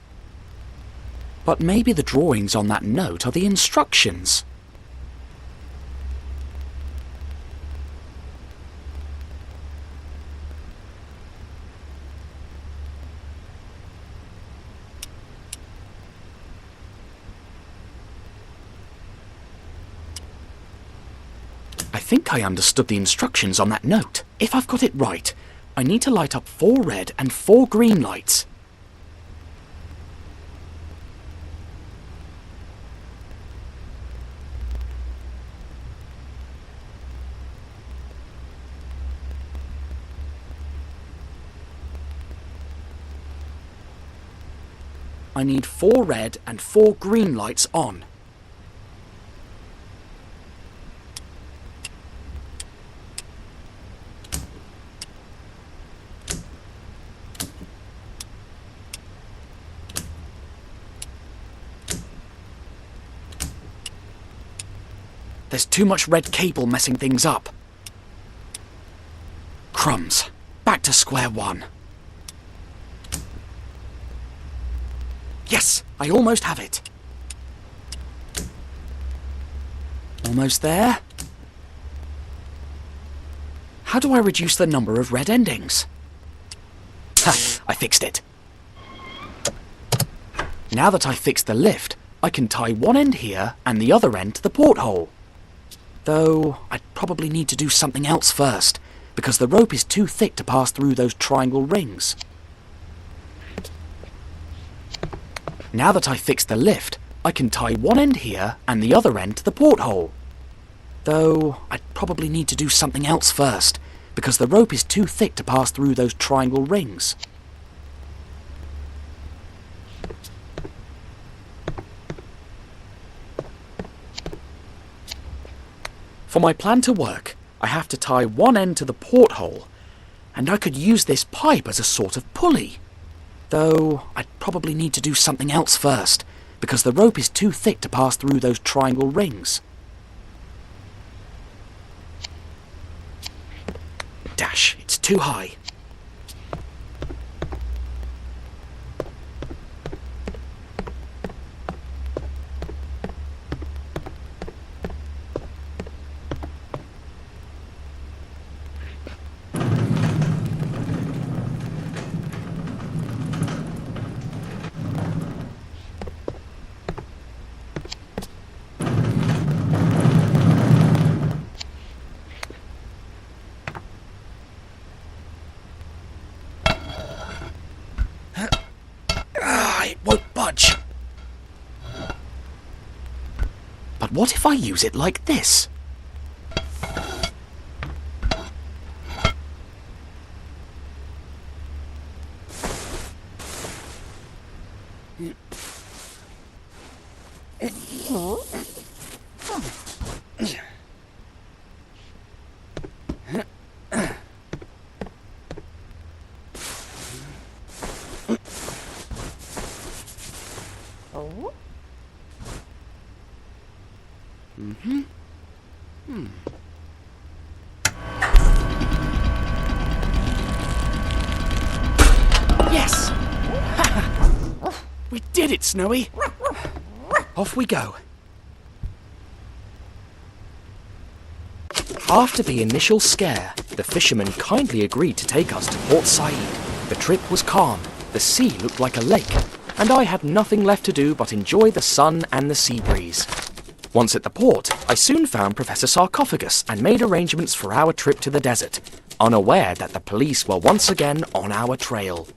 But maybe the drawings on that note are the instructions. I think I understood the instructions on that note. If I've got it right, I need to light up 4 red and 4 green lights. I need 4 red and 4 green lights on. There's too much red cable messing things up. Crumbs. Back to square one. Yes, I almost have it. Almost there. How do I reduce the number of red endings? Ha! I fixed it. Now that I've fixed the lift, I can tie one end here and the other end to the porthole. Though, I'd probably need to do something else first, because the rope is too thick to pass through those triangle rings. Now that I've fixed the lift, I can tie one end here and the other end to the porthole. Though, I'd probably need to do something else first, because the rope is too thick to pass through those triangle rings. For my plan to work, I have to tie one end to the porthole, and I could use this pipe as a sort of pulley. Though, I'd probably need to do something else first, because the rope is too thick to pass through those triangle rings. Dash, it's too high. what if I use it like this? Yes! We did it, Snowy! Off we go. After the initial scare, the fishermen kindly agreed to take us to Port Said. The trip was calm, the sea looked like a lake, and I had nothing left to do but enjoy the sun and the sea breeze. Once at the port, I soon found Professor Sarcophagus and made arrangements for our trip to the desert, unaware that the police were once again on our trail.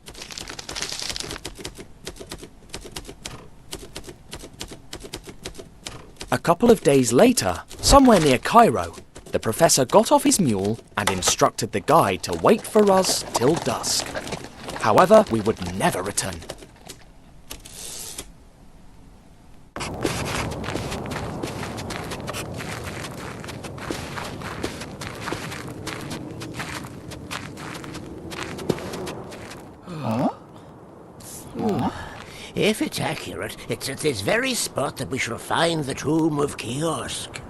A couple of days later, somewhere near Cairo, the professor got off his mule and instructed the guide to wait for us till dusk. However, we would never return. If it's accurate, it's at this very spot that we shall find the tomb of Kih-Oskh.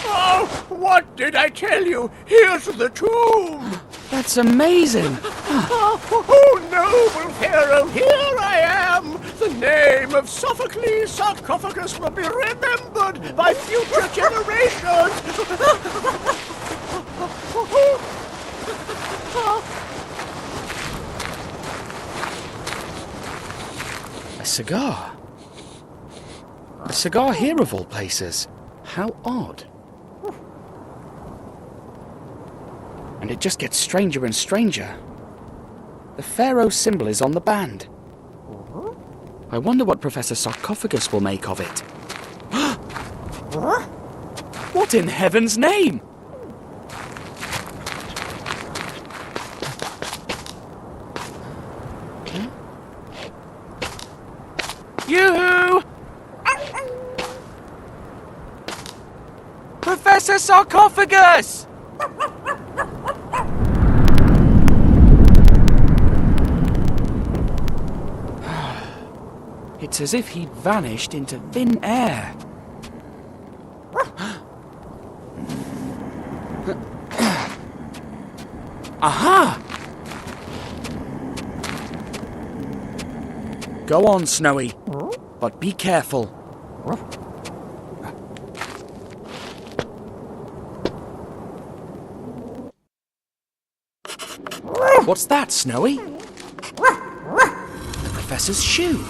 Oh, what did I tell you? Here's the tomb! That's amazing! Oh, noble Pharaoh, here I am! The name of Sophocles Sarcophagus will be remembered by future generations! A cigar? A cigar here of all places. How odd. And it just gets stranger and stranger. The Pharaoh symbol is on the band. I wonder what Professor Sarcophagus will make of it. What in heaven's name? You! Professor Sarcophagus! It's as if he'd vanished into thin air. Aha! Go on, Snowy, but be careful. What's that, Snowy? The professor's shoe.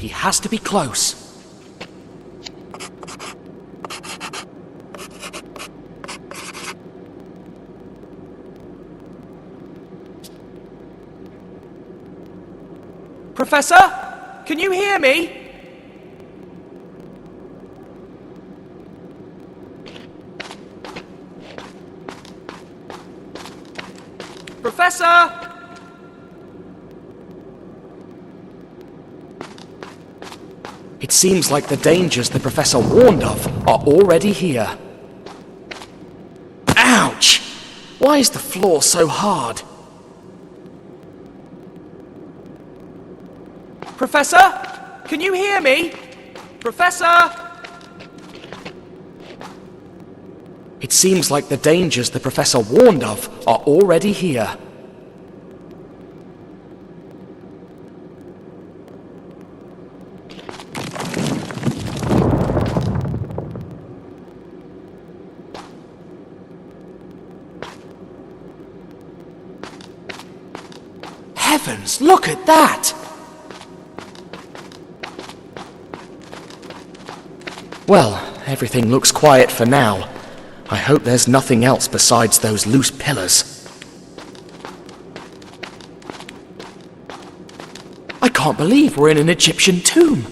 He has to be close. Professor, can you hear me? Professor! It seems like the dangers the professor warned of are already here. Ouch! Why is the floor so hard? Professor? Can you hear me? Professor? It seems like the dangers the professor warned of are already here. Heavens, look at that! Well, everything looks quiet for now. I hope there's nothing else besides those loose pillars. can't believe we're in an Egyptian tomb.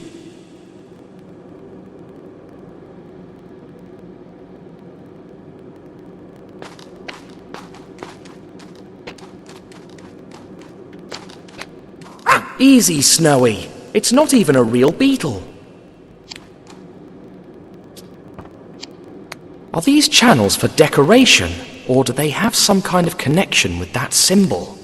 Easy, Snowy. It's not even a real beetle. Are these channels for decoration, or do they have some kind of connection with that symbol?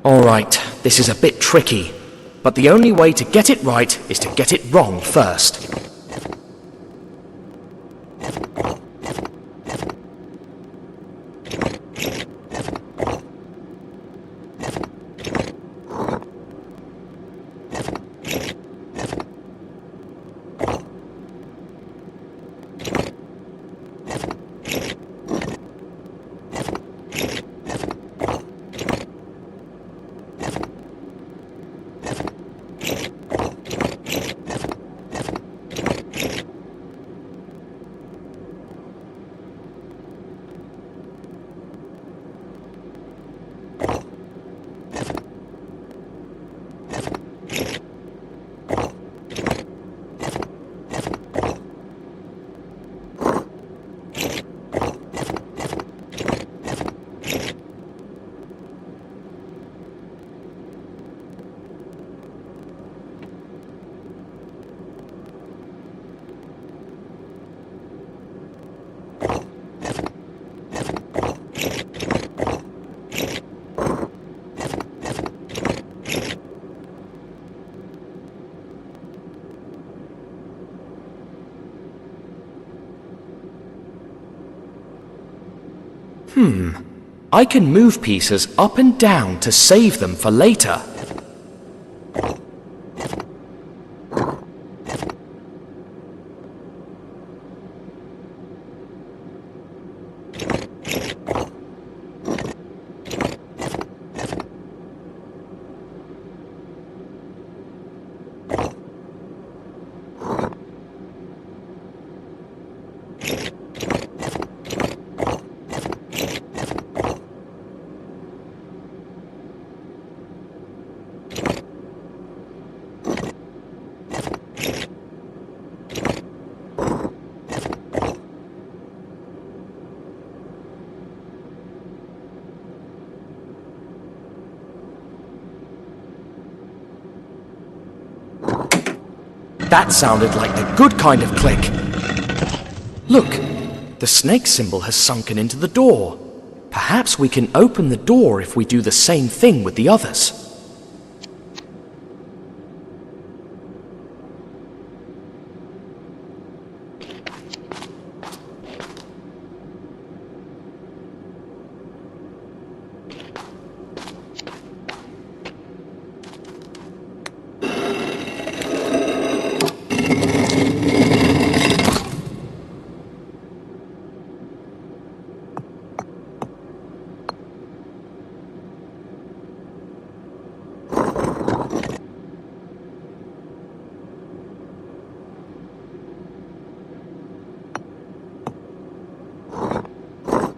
Alright, this is a bit tricky, but the only way to get it right is to get it wrong first. I can move pieces up and down to save them for later. That sounded like the good kind of click. Look, the snake symbol has sunken into the door. Perhaps we can open the door if we do the same thing with the others.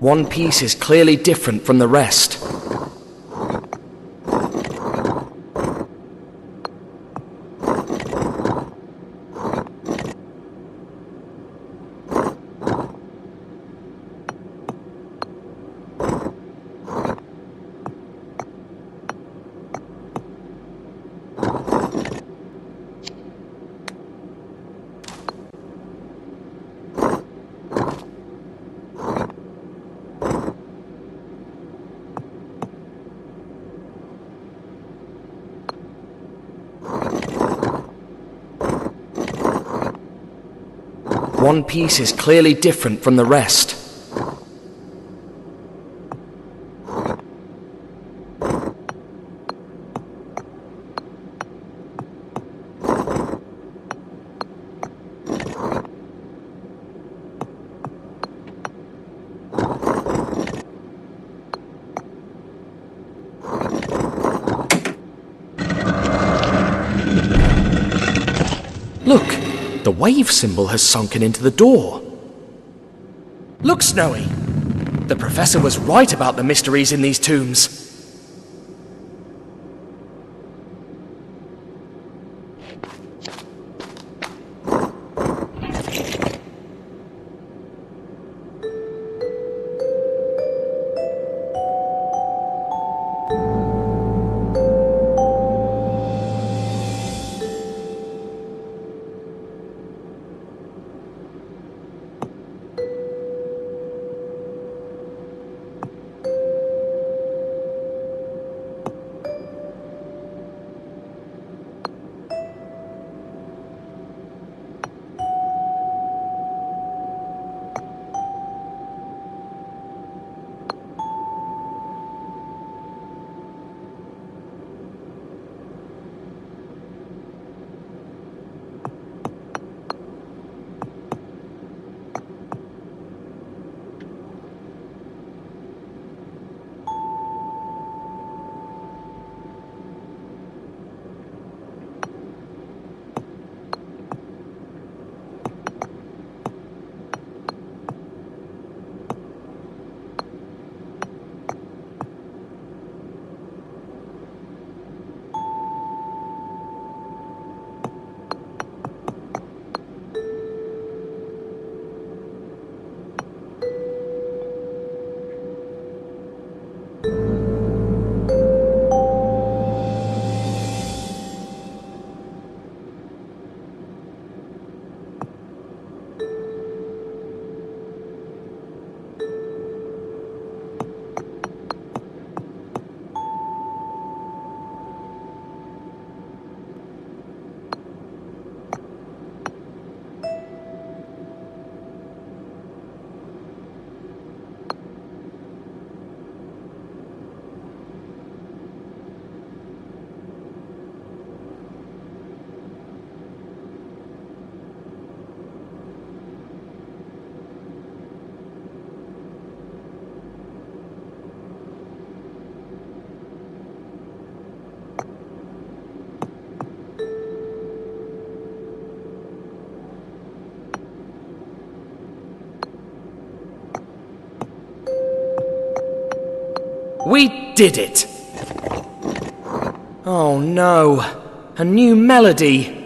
One piece is clearly different from the rest. One piece is clearly different from the rest. The wave symbol has sunken into the door. Look, Snowy. The Professor was right about the mysteries in these tombs. We did it! Oh no, a new melody.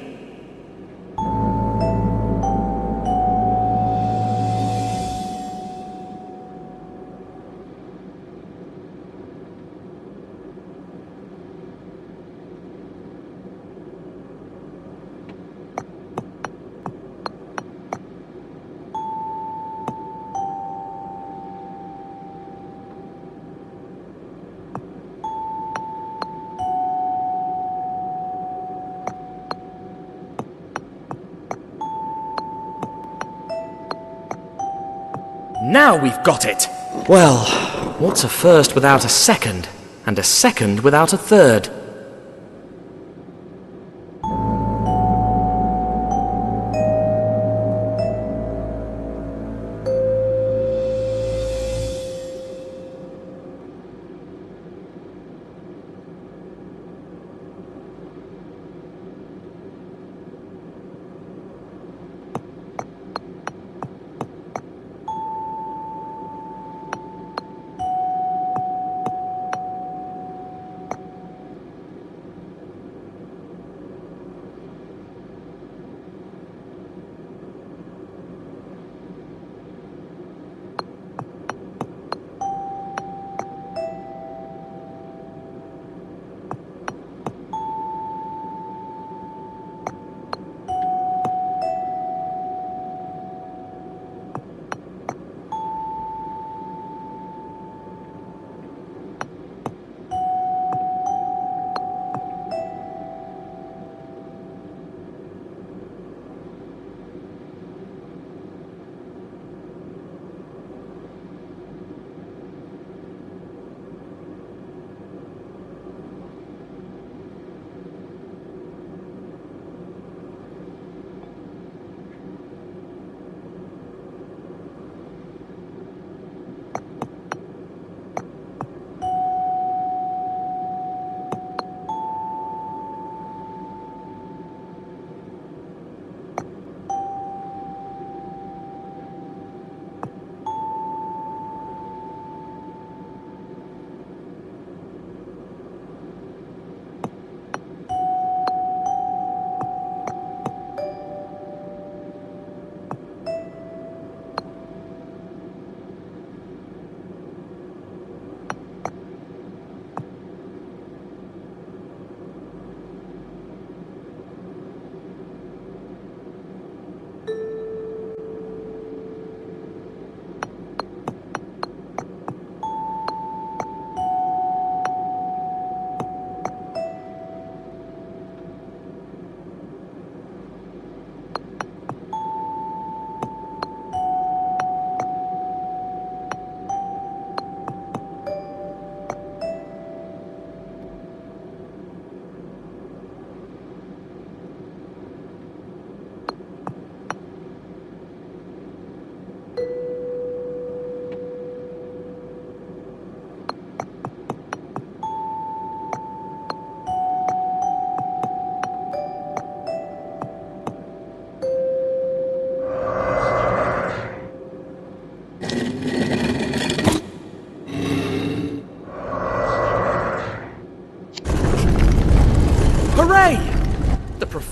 Now we've got it! Well, what's a first without a second? And a second without a third?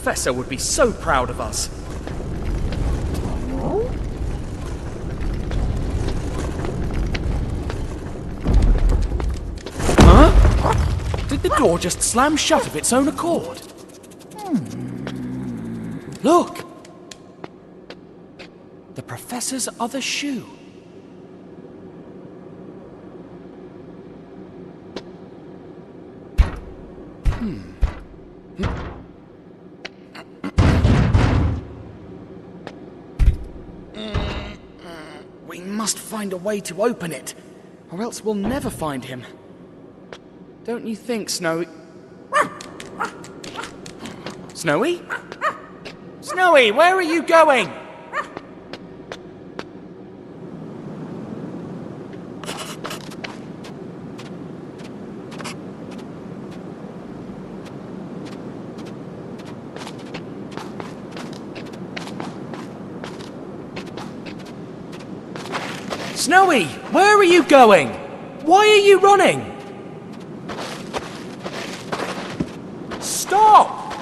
Professor would be so proud of us. Huh? Did the door just slam shut of its own accord? Look! The Professor's other shoe. We must find a way to open it, or else we'll never find him. Don't you think, Snowy? Snowy? Snowy, where are you going? Snowy, where are you going? Why are you running? Stop!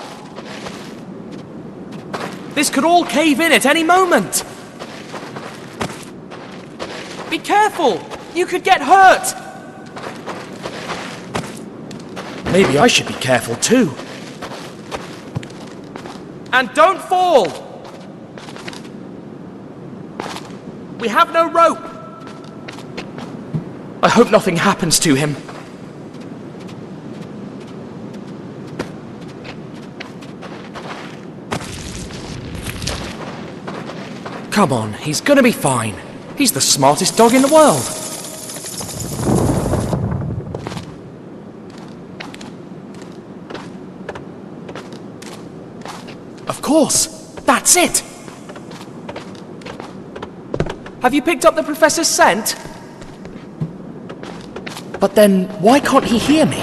This could all cave in at any moment. Be careful! You could get hurt! Maybe I should be careful too. And don't fall! We have no rope! I hope nothing happens to him. Come on, he's gonna be fine. He's the smartest dog in the world. Of course, that's it. Have you picked up the Professor's scent? But then, why can't he hear me?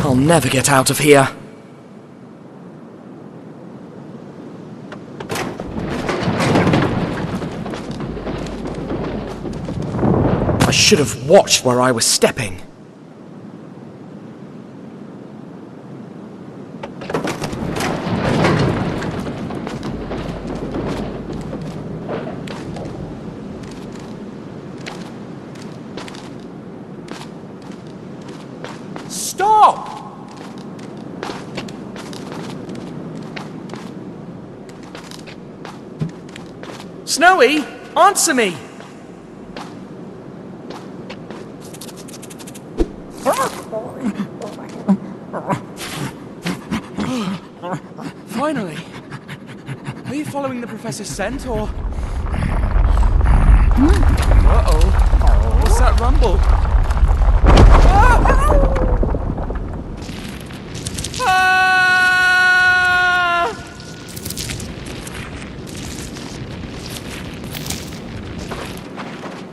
I'll never get out of here. I should have watched where I was stepping. Stop! Snowy, answer me! Finally! Are you following the Professor's scent, or...? Uh-oh. What's that rumble?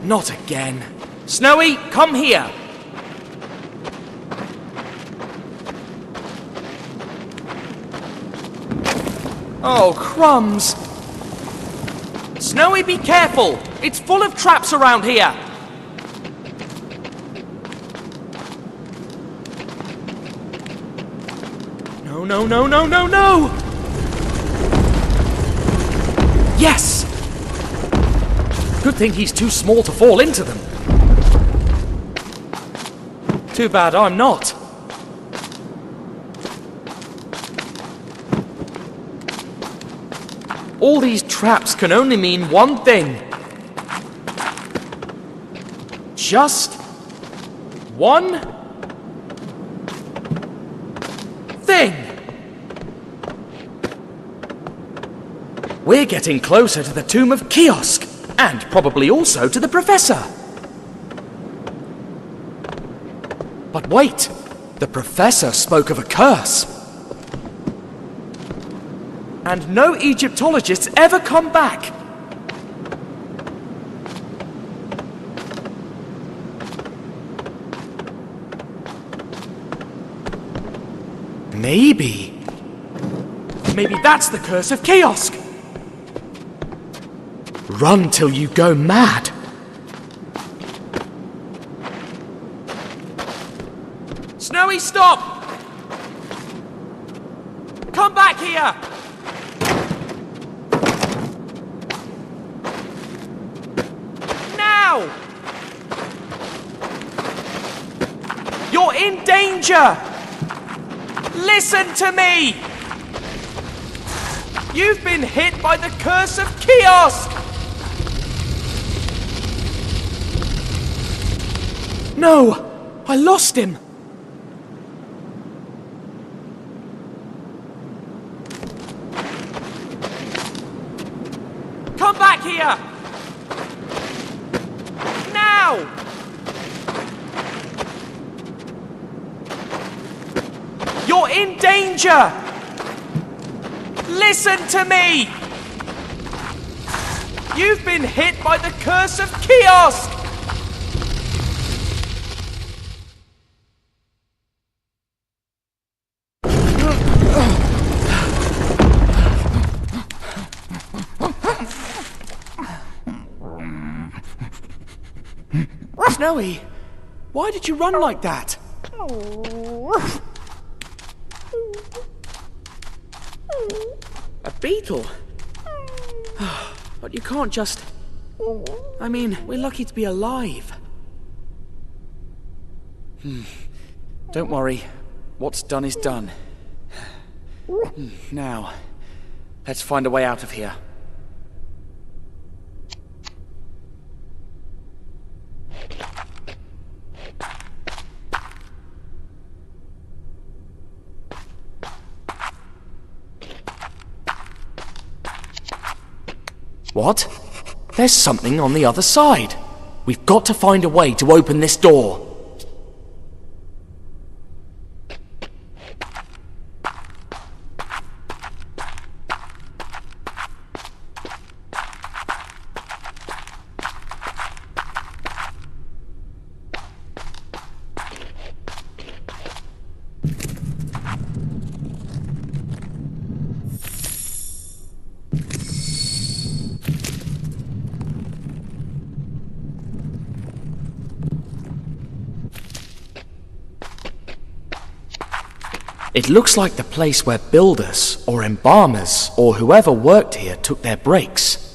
Not again. Snowy, come here! Oh, crumbs! Snowy, be careful! It's full of traps around here! No, no, no, no, no, no! Yes! Good thing he's too small to fall into them. Too bad I'm not. All these traps can only mean one thing. Just one thing. We're getting closer to the tomb of Kih-Oskh, and probably also to the Professor. But wait, the Professor spoke of a curse. And no Egyptologists ever come back. Maybe that's the curse of Kih-Oskh. Run till you go mad. Snowy, stop! Come back here! Now! You're in danger! Listen to me! You've been hit by the curse of Kih-Oskh! No! I lost him! Come back here! Now! You're in danger! Listen to me! You've been hit by the curse of Kih-Oskh! Snowy, why did you run like that? A beetle? But you can't just... I mean, we're lucky to be alive. Don't worry. What's done is done. Now, let's find a way out of here. What? There's something on the other side. We've got to find a way to open this door. It looks like the place where builders, or embalmers, or whoever worked here took their breaks.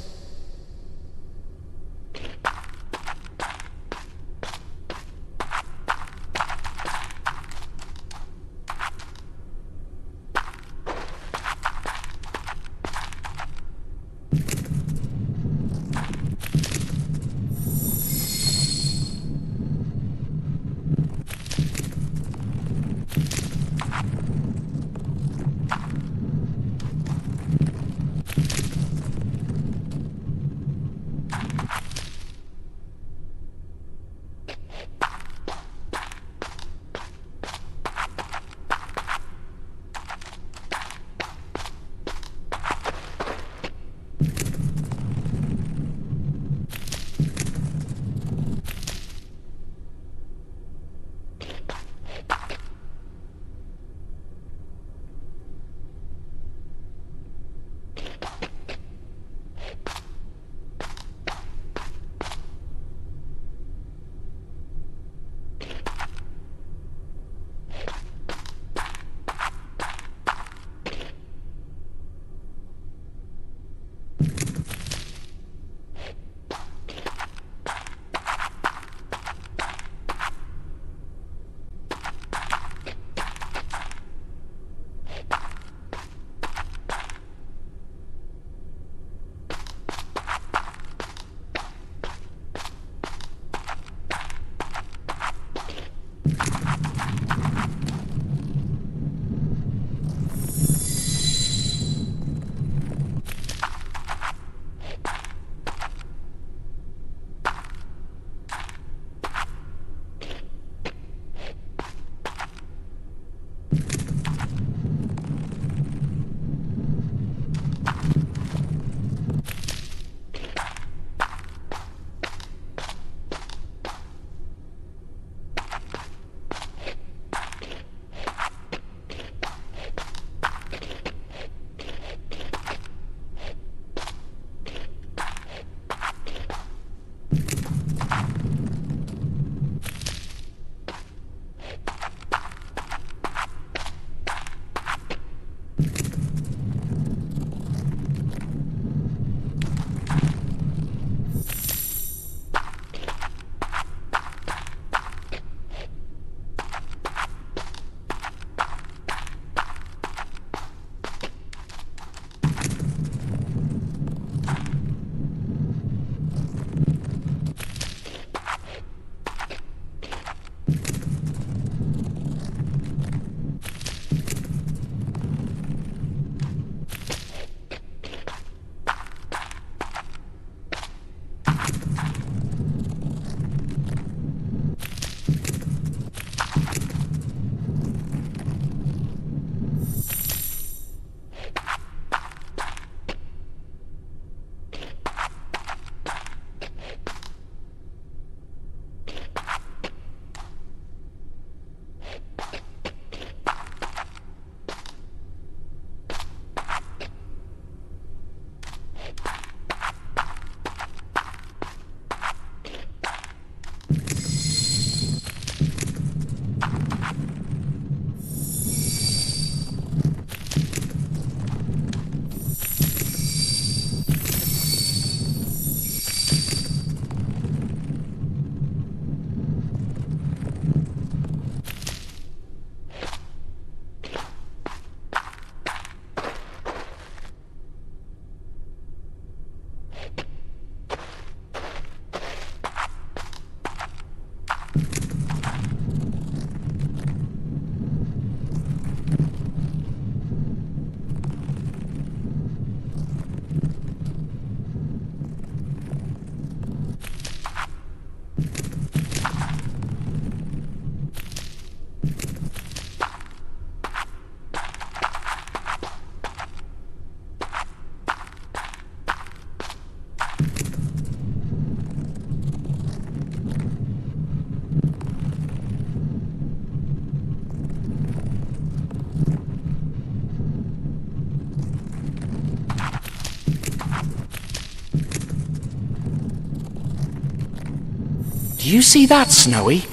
You see that, Snowy?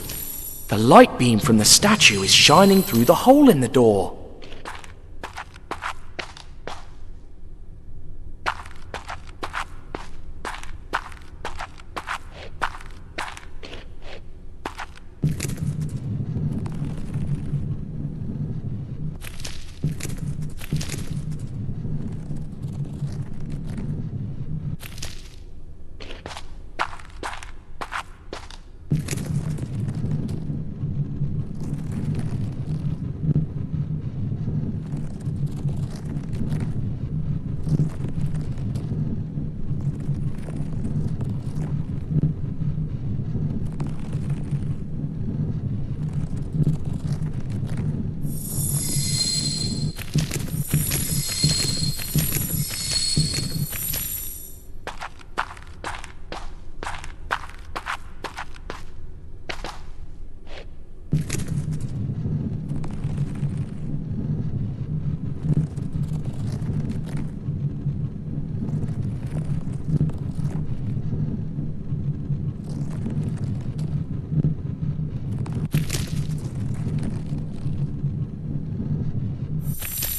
The light beam from the statue is shining through the hole in the door.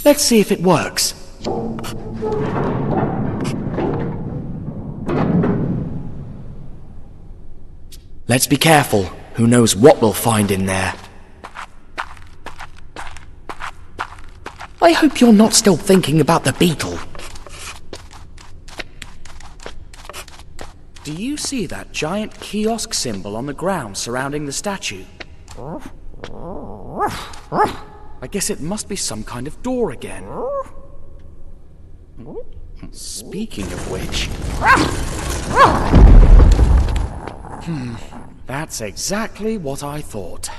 Let's see if it works. Let's be careful. Who knows what we'll find in there. I hope you're not still thinking about the beetle. Do you see that giant Kih-Oskh symbol on the ground surrounding the statue? I guess it must be some kind of door again. Speaking of which... that's exactly what I thought.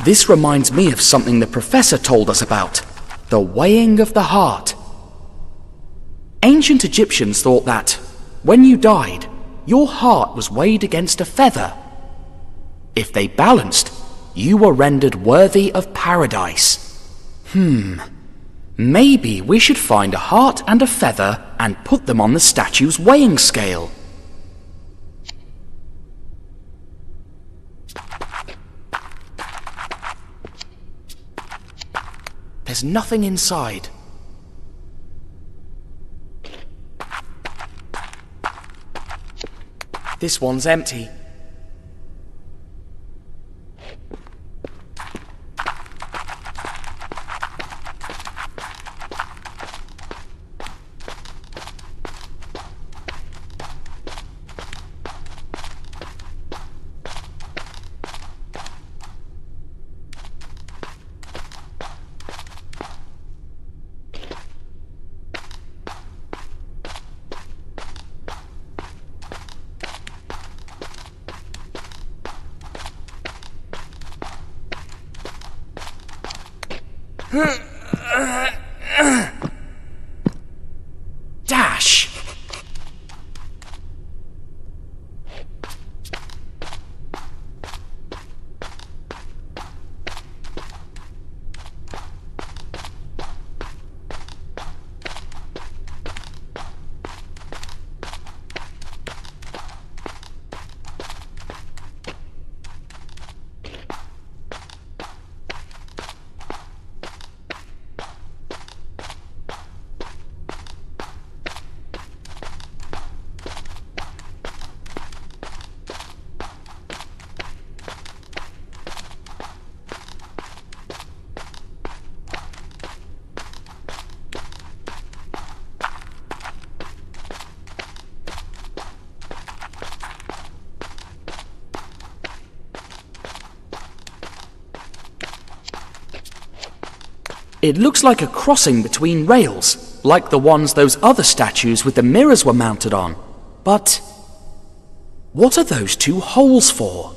This reminds me of something the professor told us about. The weighing of the heart. Ancient Egyptians thought that, when you died, your heart was weighed against a feather. If they balanced, you were rendered worthy of paradise. Maybe we should find a heart and a feather and put them on the statue's weighing scale. There's nothing inside. This one's empty. Dash! It looks like a crossing between rails, like the ones those other statues with the mirrors were mounted on. But what are those two holes for?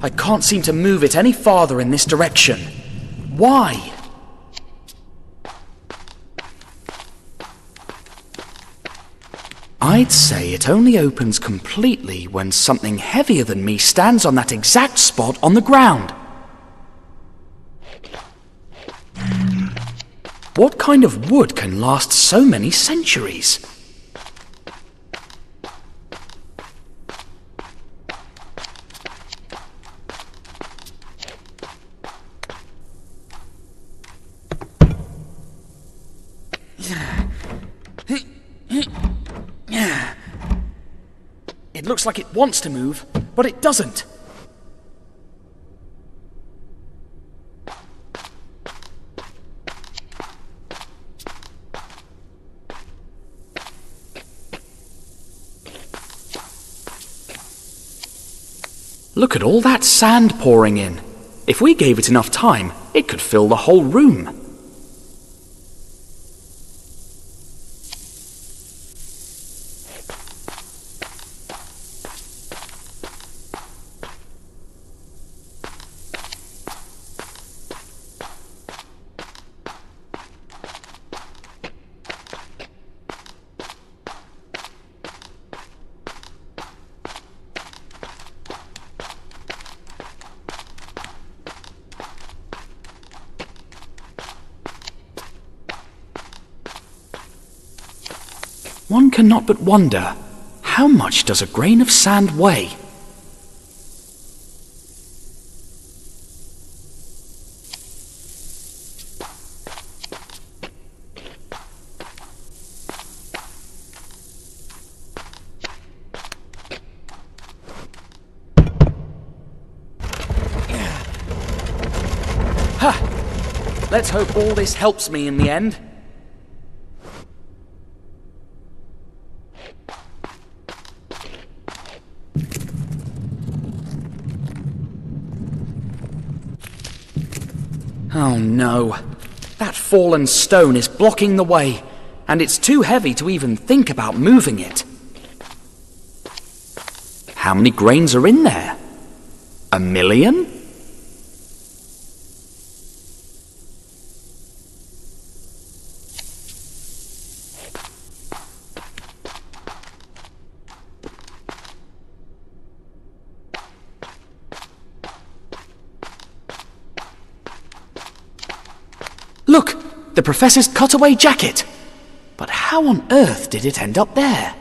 I can't seem to move it any farther in this direction. Why? I'd say it only opens completely when something heavier than me stands on that exact spot on the ground. What kind of wood can last so many centuries? It looks like it wants to move, but it doesn't. Look at all that sand pouring in. If we gave it enough time, it could fill the whole room. One cannot but wonder, how much does a grain of sand weigh? Ha! Let's hope all this helps me in the end. Oh no, that fallen stone is blocking the way, and it's too heavy to even think about moving it. How many grains are in there? 1 million? Look! The Professor's cutaway jacket! But how on earth did it end up there?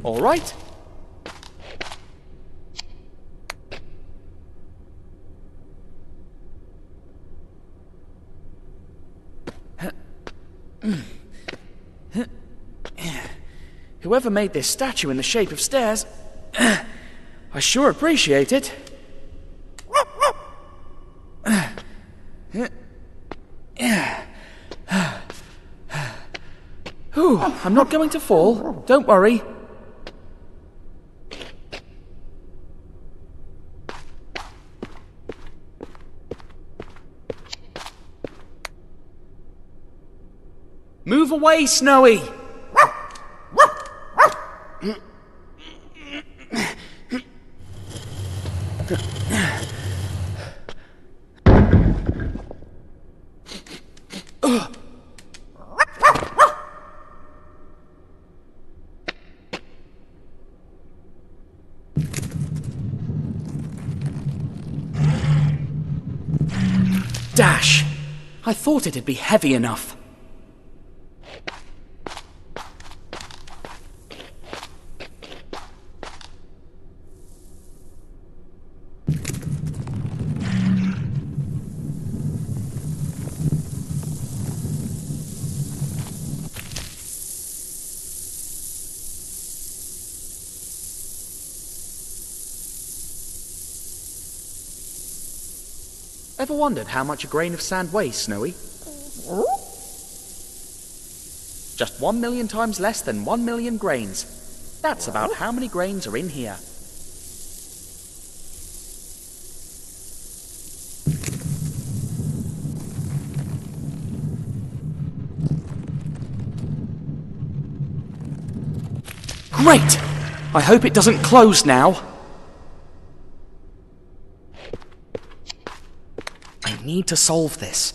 All right. Whoever made this statue in the shape of stairs, I sure appreciate it. Ooh, I'm not going to fall. Don't worry. Move away, Snowy! stash. I thought it'd be heavy enough. Ever wondered how much a grain of sand weighs, Snowy? Just 1 million times less than 1 million grains. That's about how many grains are in here. Great! I hope it doesn't close now. I need to solve this.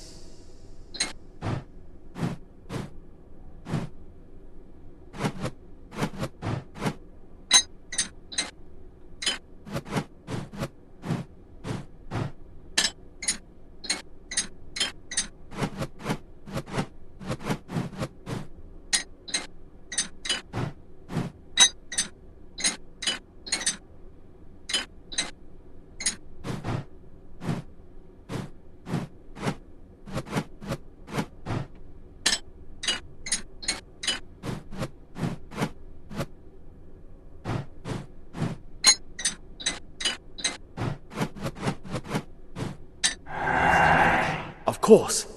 Of course.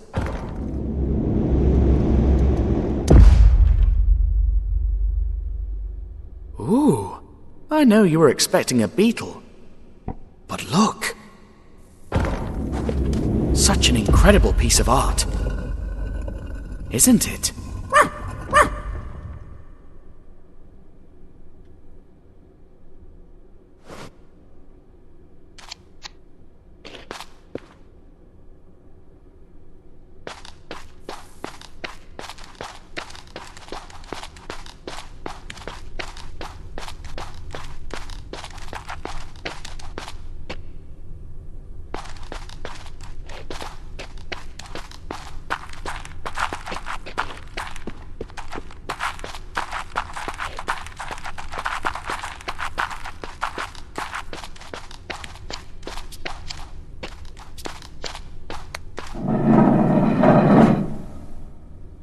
Ooh, I know you were expecting a beetle. But look. Such an incredible piece of art. Isn't it?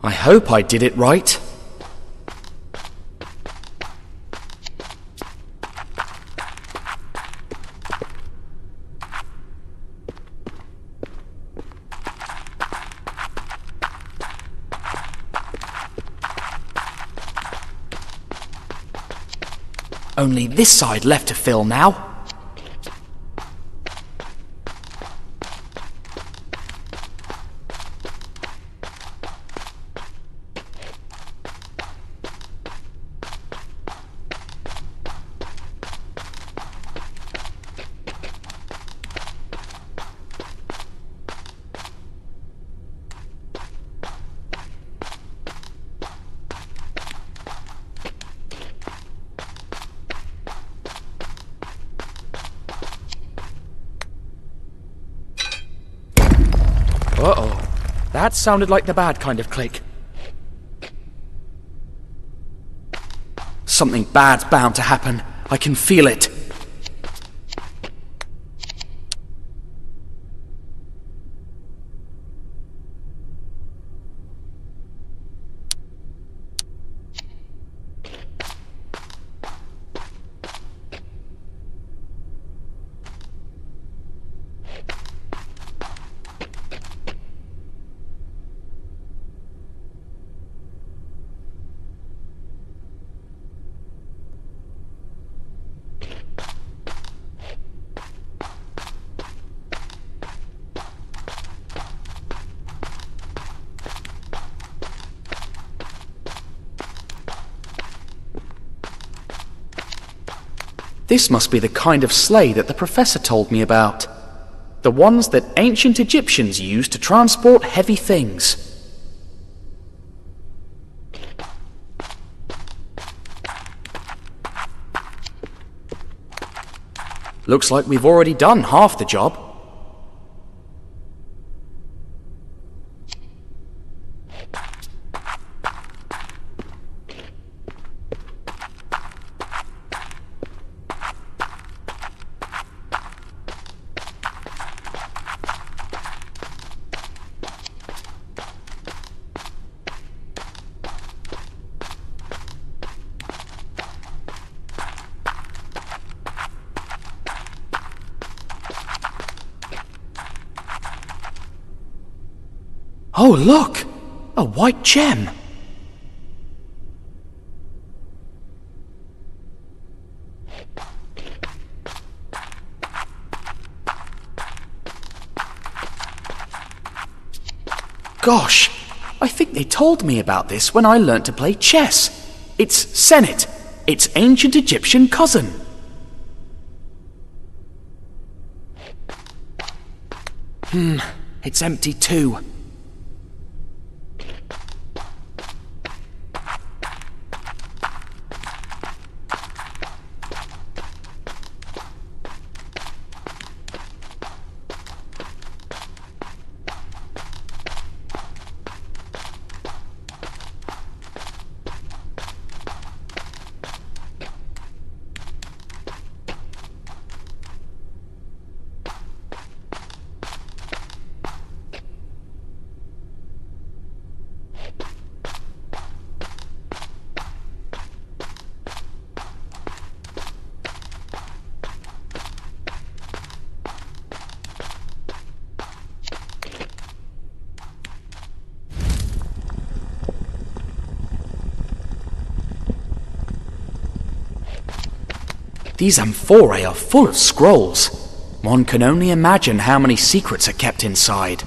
I hope I did it right. Only this side left to fill now. Uh-oh. That sounded like the bad kind of click. Something bad's bound to happen. I can feel it. This must be the kind of sleigh that the professor told me about. The ones that ancient Egyptians used to transport heavy things. Looks like we've already done half the job. Oh, look! A white gem! Gosh, I think they told me about this when I learnt to play chess. It's Senet, its ancient Egyptian cousin. It's empty too. These amphorae are full of scrolls. One can only imagine how many secrets are kept inside.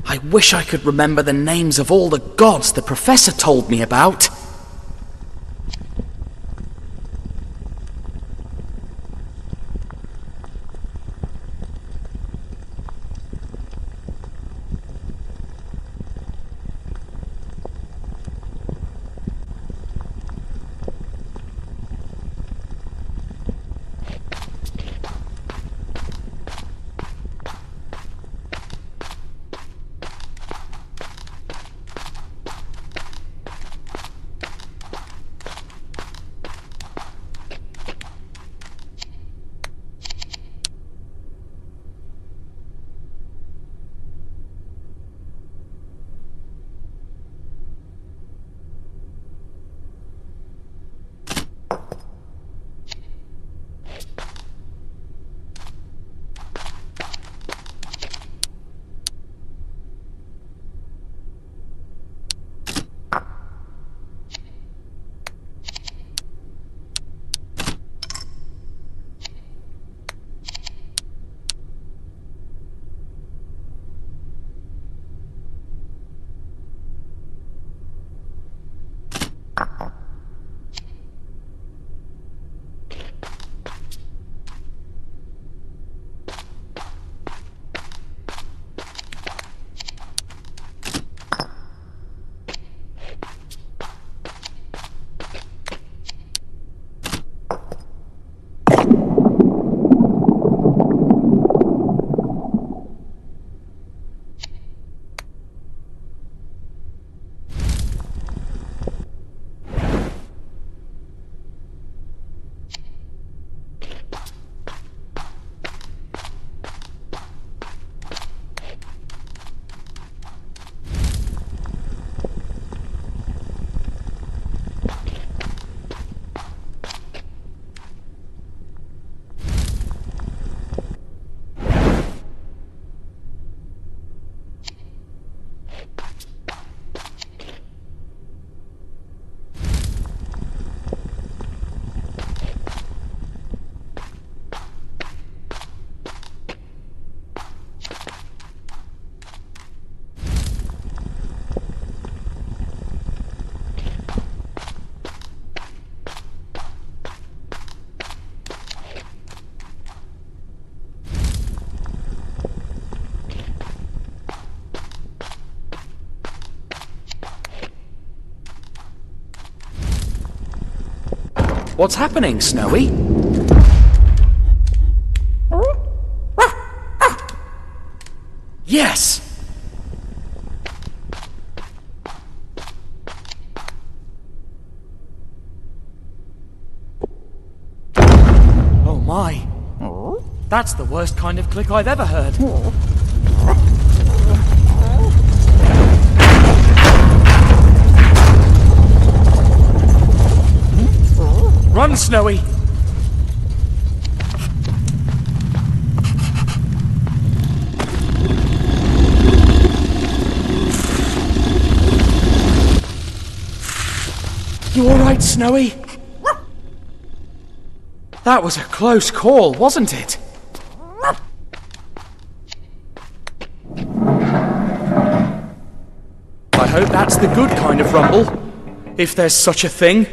I wish I could remember the names of all the gods the Professor told me about. What's happening, Snowy? Yes! Oh my. That's the worst kind of click I've ever heard. Run, Snowy! right, Snowy? That was a close call, wasn't it? I hope that's the good kind of rumble, if there's such a thing.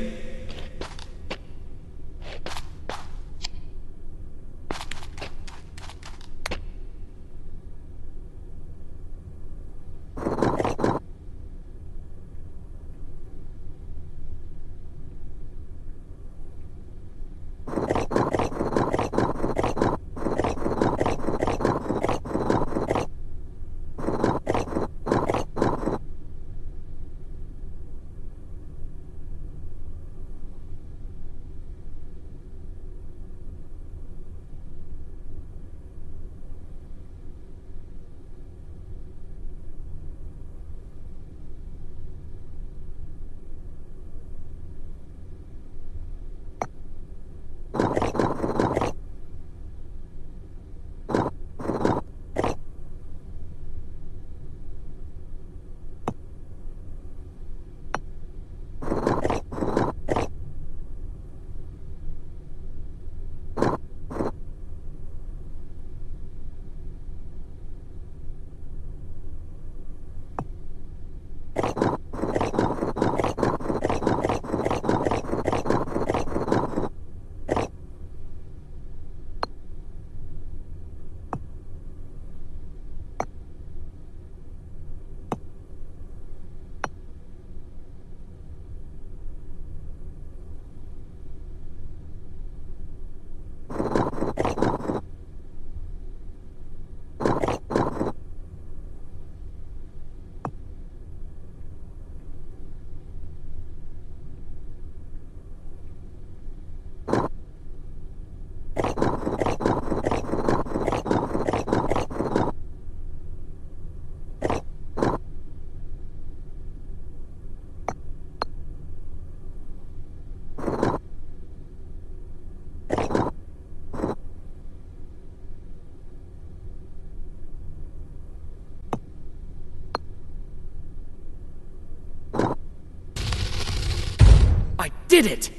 I did it!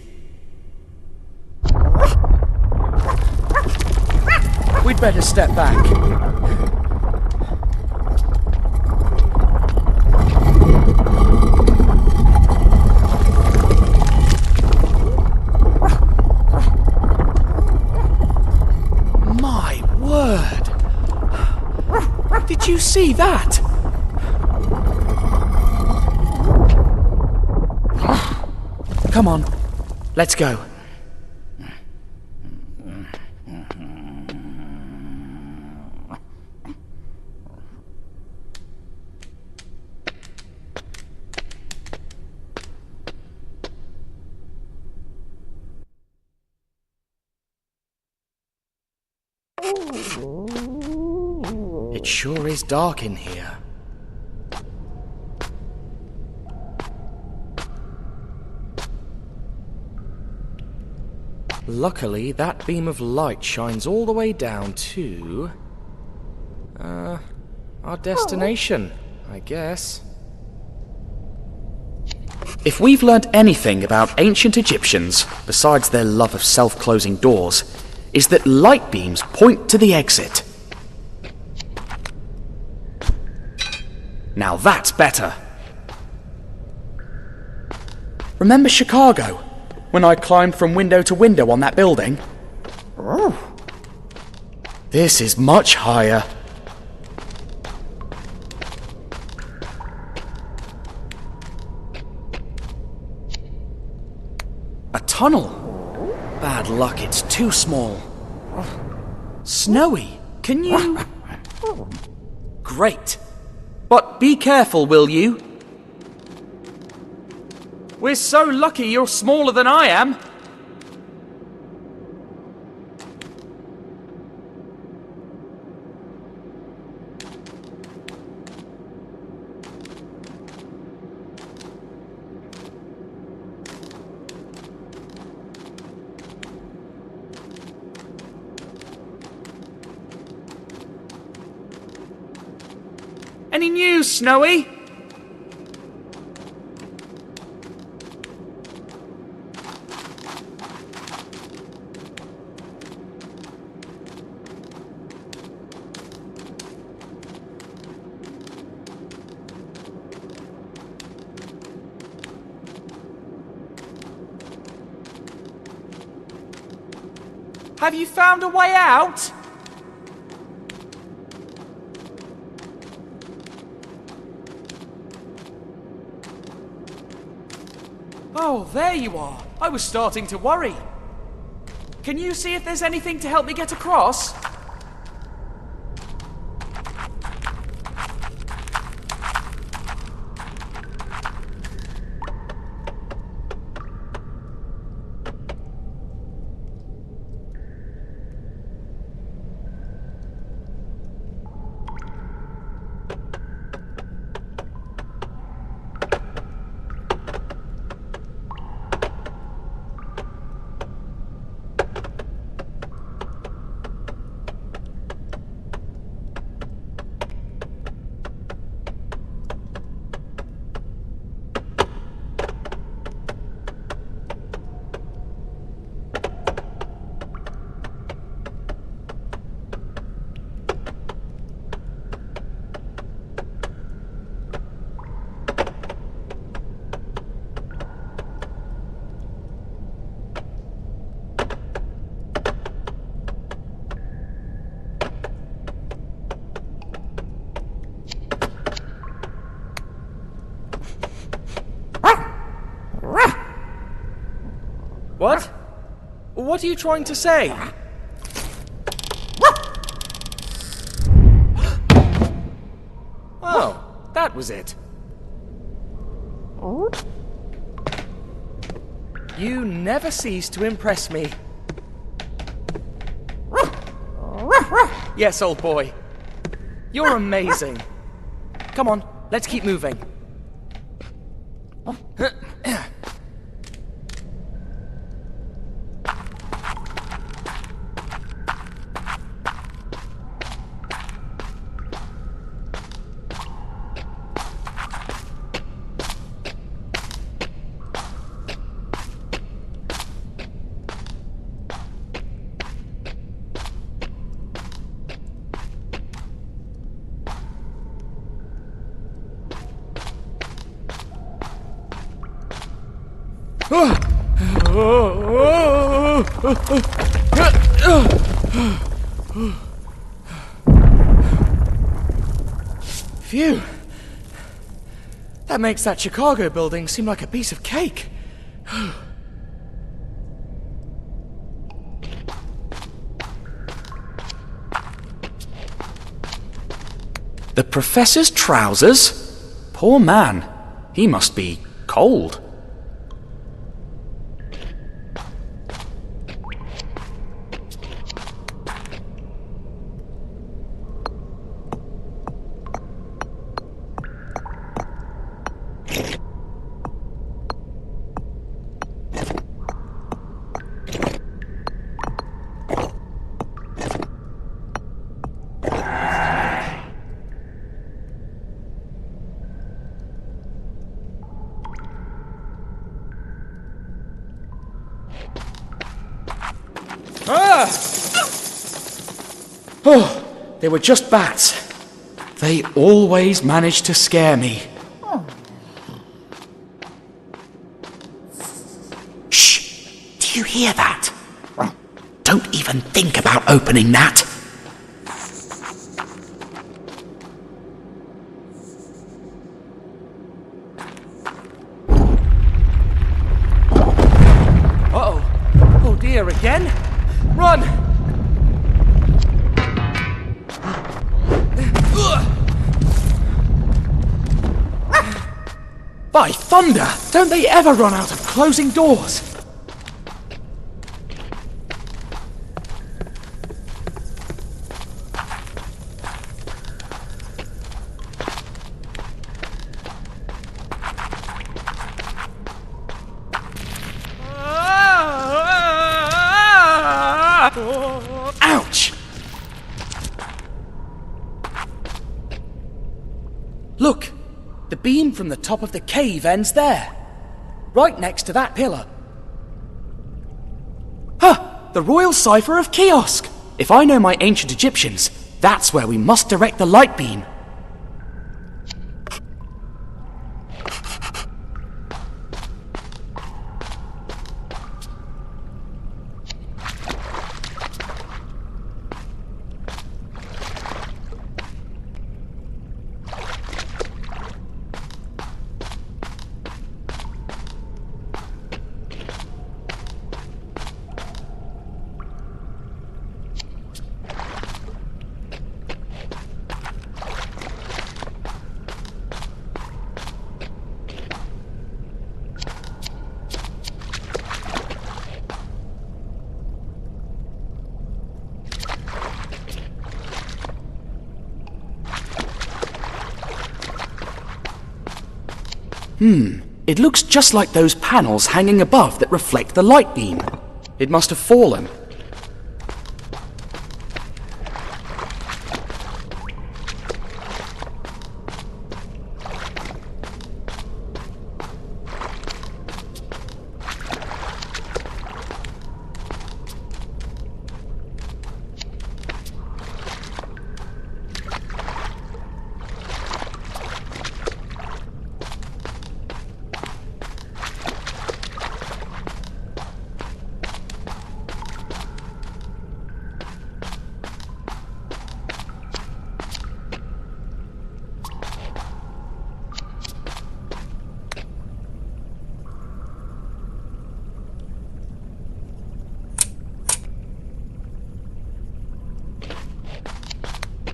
We'd better step back. My word! Did you see that? Come on, let's go. It sure is dark in here. Luckily, that beam of light shines all the way down to... our destination, I guess. If we've learnt anything about ancient Egyptians, besides their love of self-closing doors, is that light beams point to the exit. Now that's better. Remember Chicago? When I climbed from window to window on that building? This is much higher. A tunnel? Bad luck, it's too small. Snowy, can you... Great. But be careful, will you? We're so lucky you're smaller than I am. Any news, Snowy? Have you found a way out? Oh, there you are. I was starting to worry. Can you see if there's anything to help me get across? What? What are you trying to say? Oh, that was it. You never cease to impress me. Yes, old boy. You're amazing. Come on, let's keep moving. Phew. That makes that Chicago building seem like a piece of cake. The professor's trousers? Poor man. He must be cold. Oh, they were just bats. They always managed to scare me. Shh! Do you hear that? Don't even think about opening that. Uh-oh. Oh dear, again? Run! By thunder! Don't they ever run out of closing doors? Ouch! Look! The beam from the top of the cave ends there. Right next to that pillar. Huh! The royal cipher of Kih-Oskh! If I know my ancient Egyptians, that's where we must direct the light beam. It looks just like those panels hanging above that reflect the light beam. It must have fallen.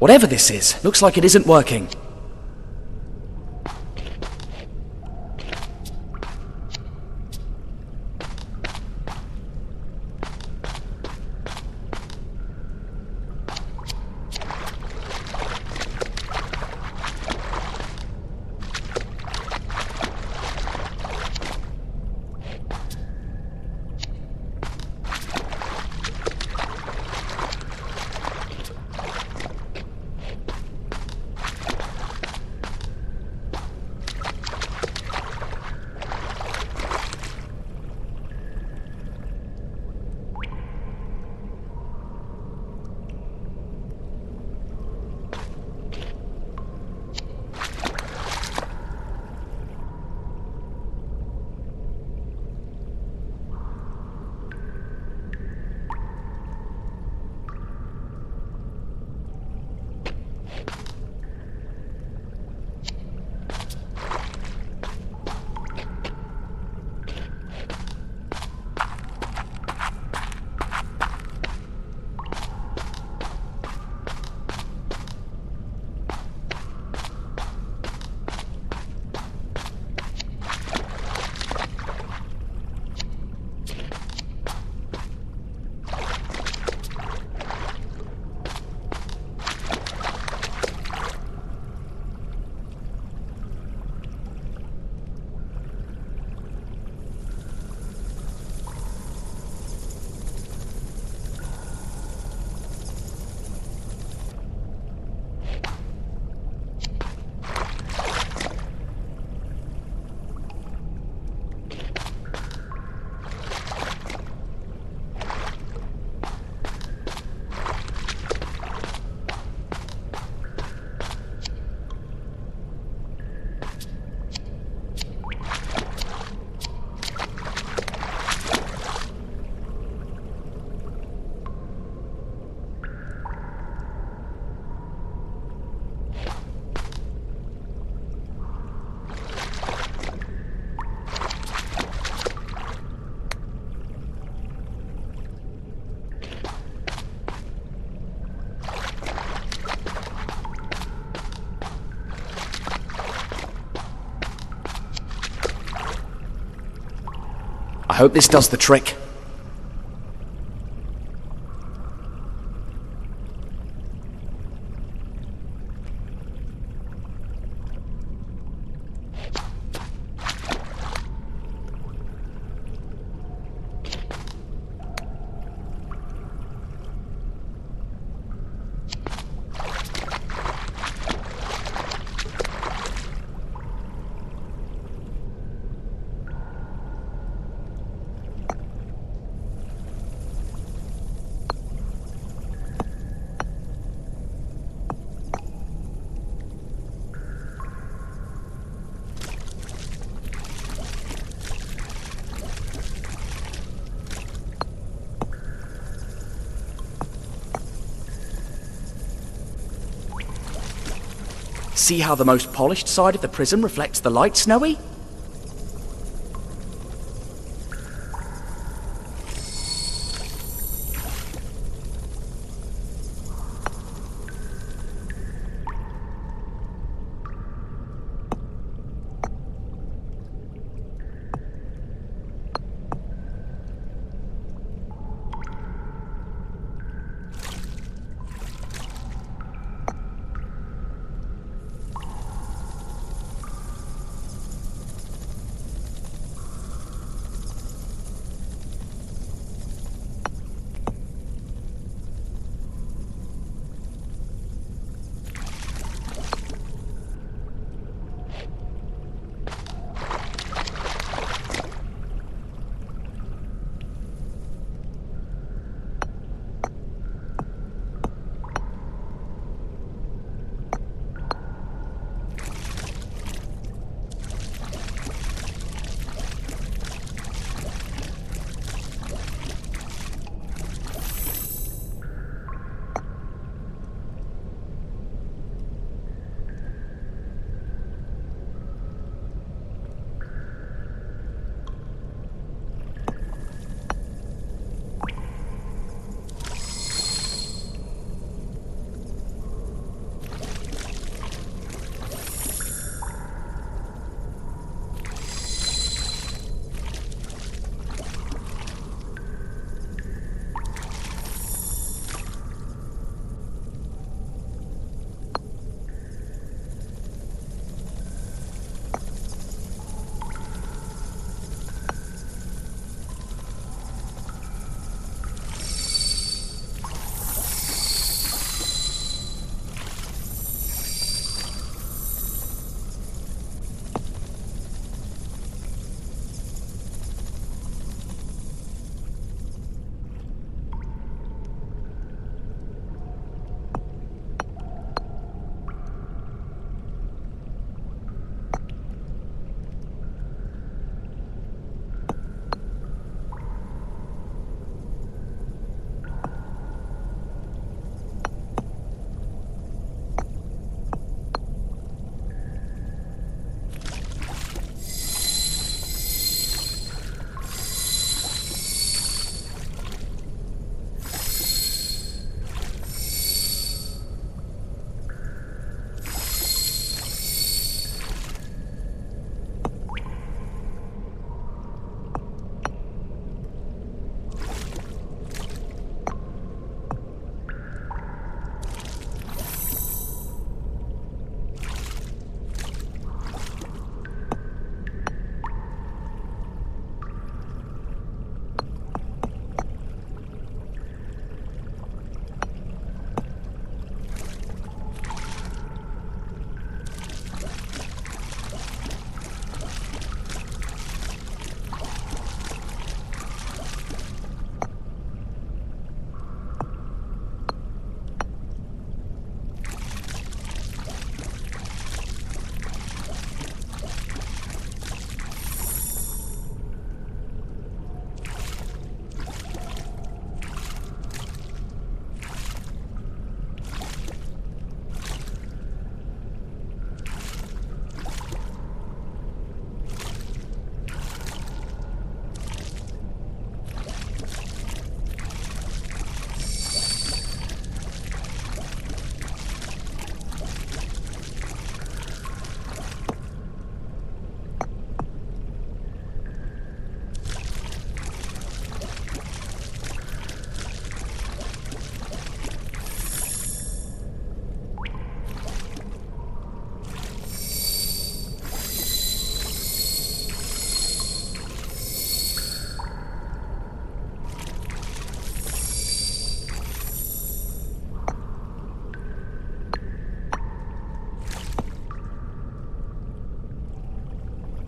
Whatever this is, looks like it isn't working. I hope this does the trick. See how the most polished side of the prism reflects the light, Snowy?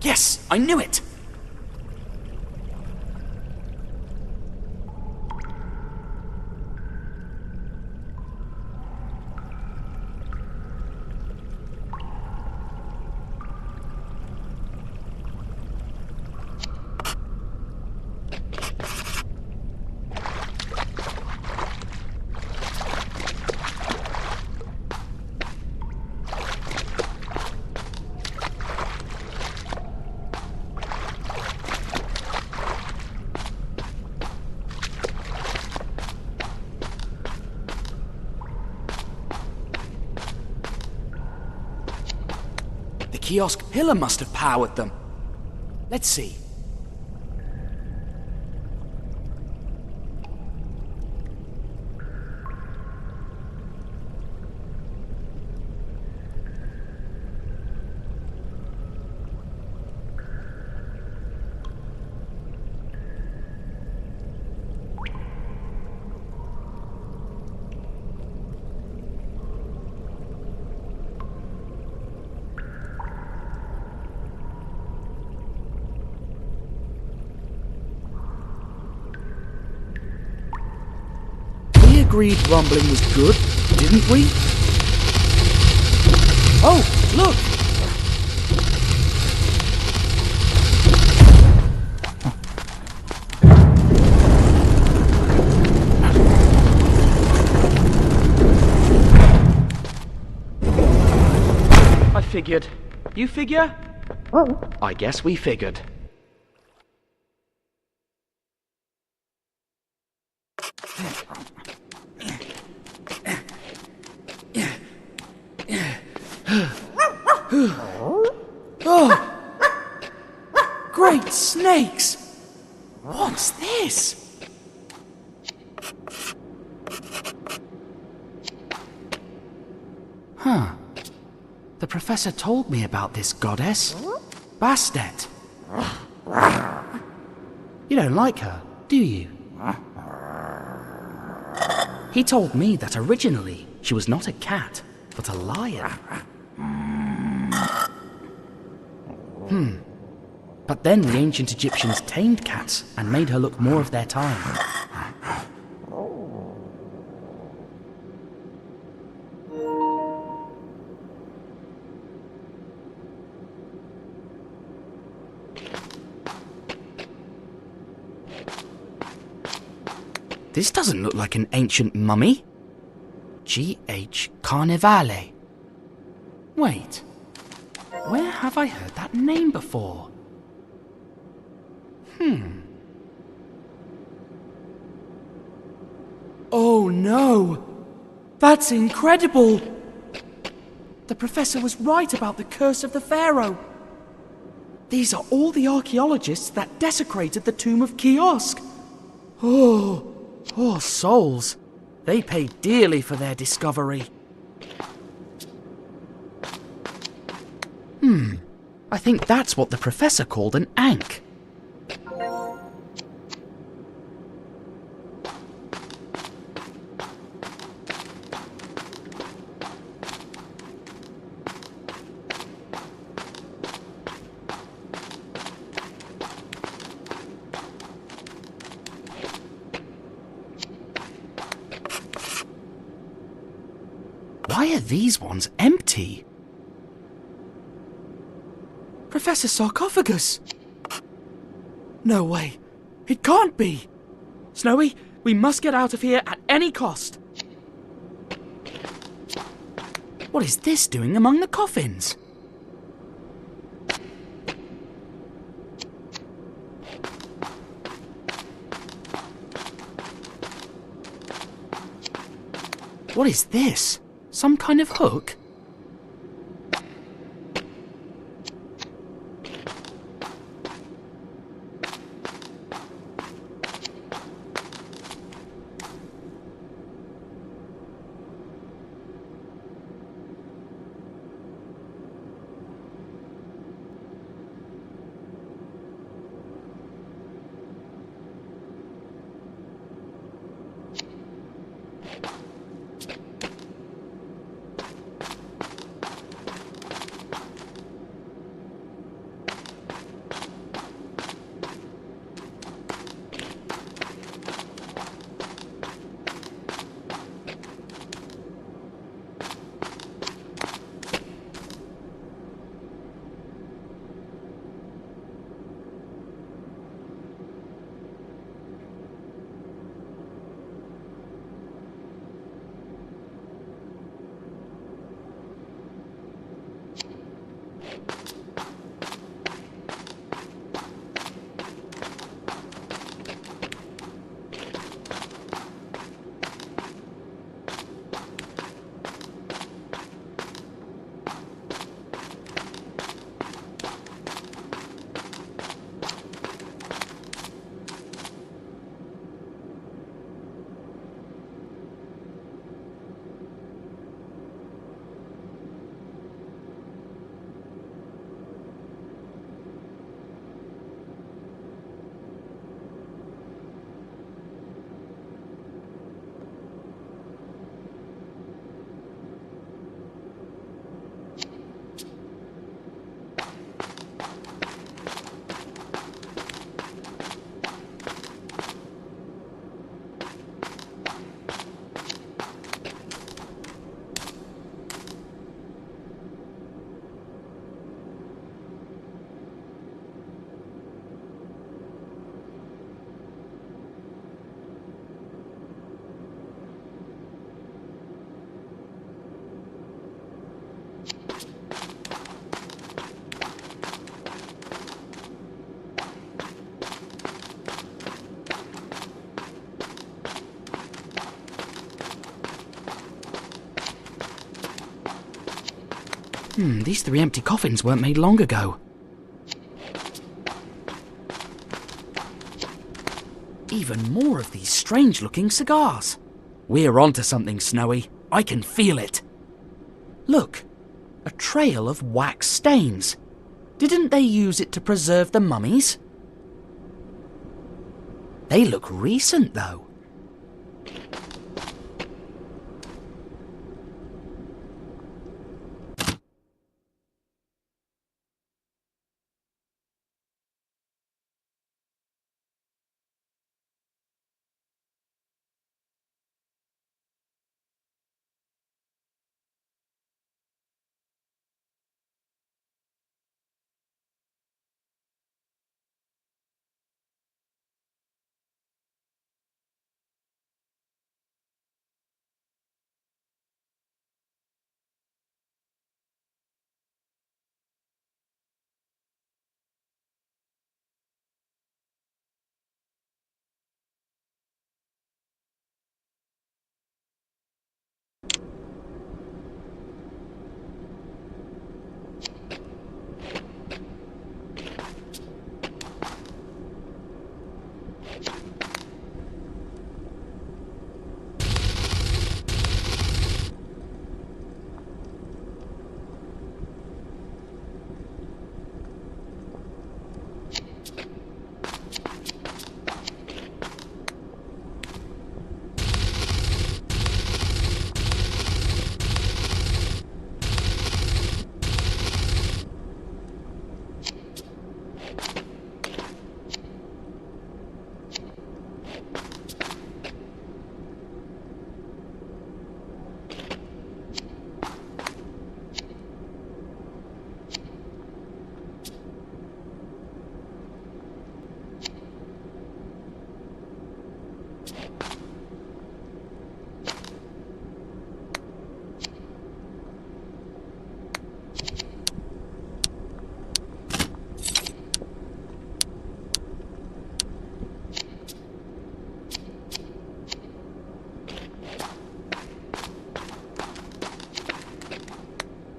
Yes, I knew it! The Kih-Oskh pillar must have powered them. Let's see. We agreed rumbling was good, didn't we? Oh, look! I figured. You figure? I guess we figured. Oh! Great snakes! What's this? Huh. The professor told me about this goddess. Bastet. You don't like her, do you? He told me that originally she was not a cat, but a lion. But then the ancient Egyptians tamed cats and made her look more of their time. This doesn't look like an ancient mummy. G.H. Carnevale. Wait. Where have I heard that name before? Oh no! That's incredible! The professor was right about the curse of the Pharaoh. These are all the archaeologists that desecrated the tomb of Kih-Oskh. Oh, poor souls. They paid dearly for their discovery. I think that's what the professor called an ankh. Why are these ones empty? Professor Sarcophagus! No way. It can't be. Snowy, we must get out of here at any cost. What is this doing among the coffins? What is this? Some kind of hook? These 3 empty coffins weren't made long ago. Even more of these strange-looking cigars. We're onto something, Snowy. I can feel it. Look, a trail of wax stains. Didn't they use it to preserve the mummies? They look recent, though.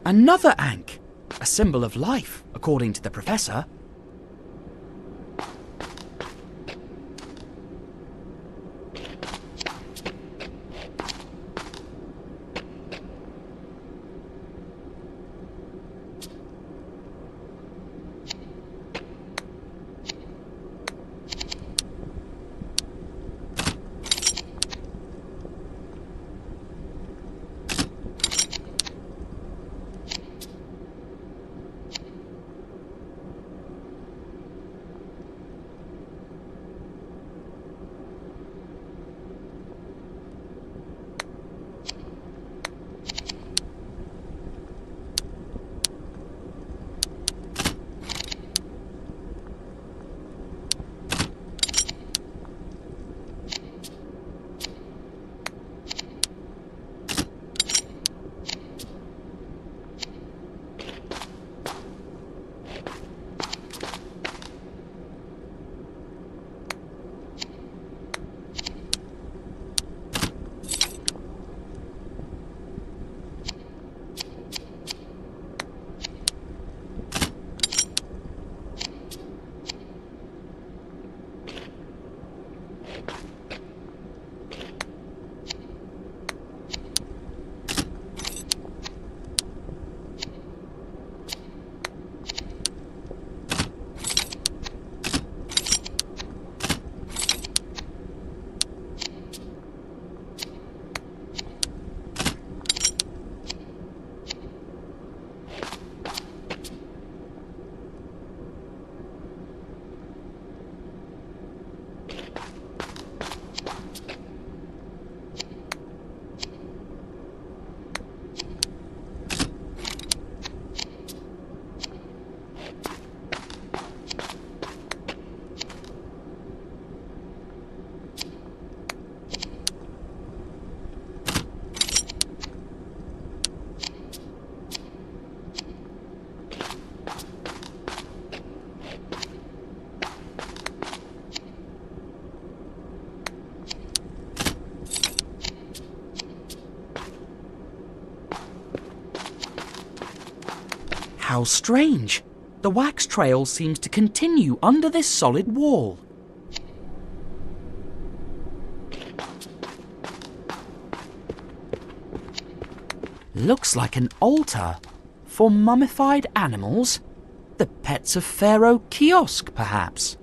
Another ankh, a symbol of life, according to the Professor. How strange. The wax trail seems to continue under this solid wall. Looks like an altar for mummified animals. The pets of Pharaoh Kih-Oskh, perhaps.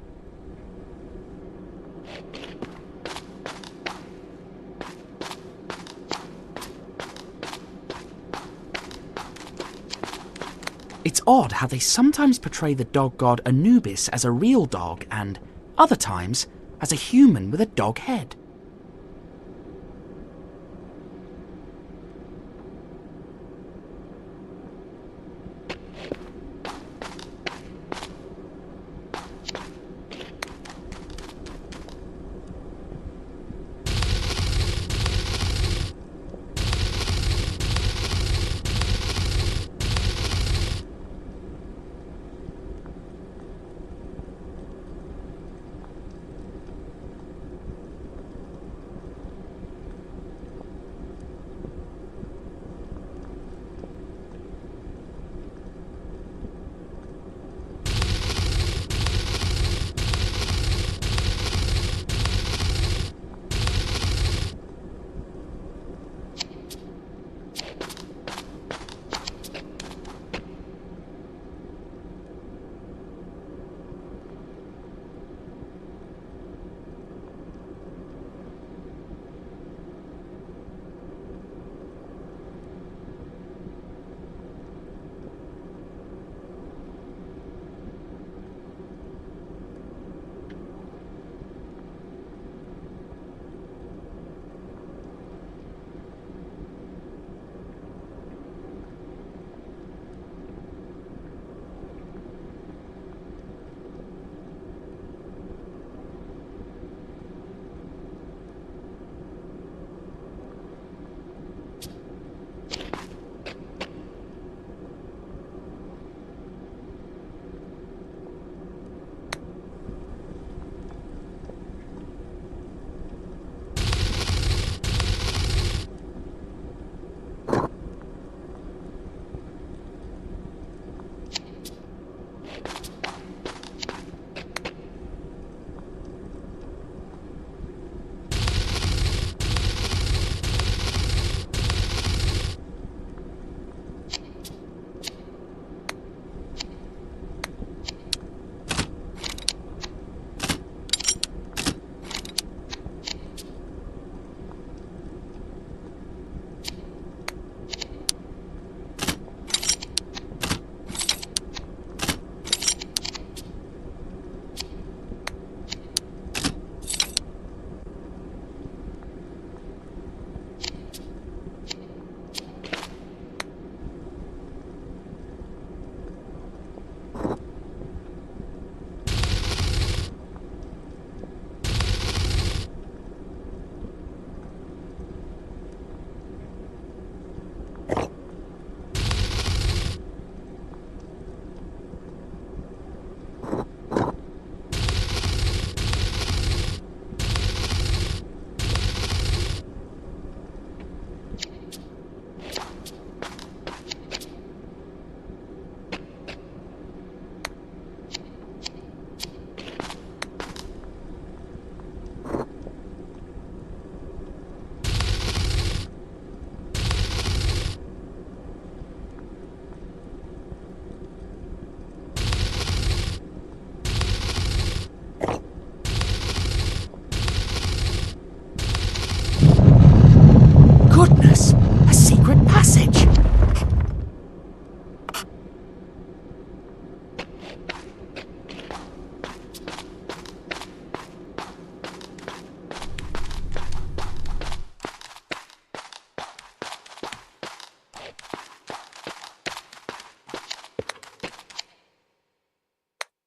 It's odd how they sometimes portray the dog god Anubis as a real dog and, other times, as a human with a dog head.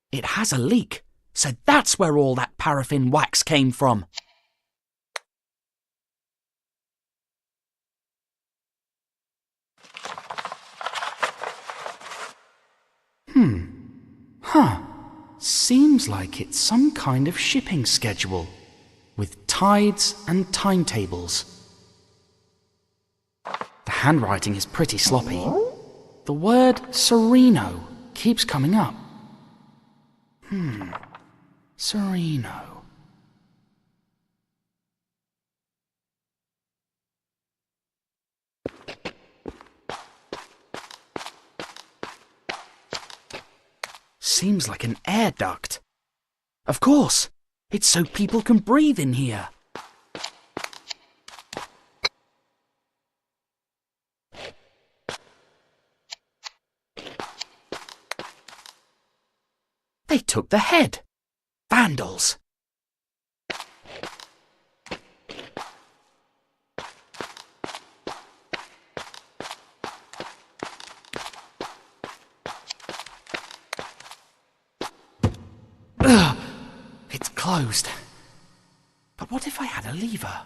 It has a leak, so that's where all that paraffin wax came from. Seems like it's some kind of shipping schedule, with tides and timetables. The handwriting is pretty sloppy. The word Sereno keeps coming up. Sereno. Seems like an air duct. Of course, it's so people can breathe in here. They took the head. Vandals. Ugh, it's closed. But what if I had a lever?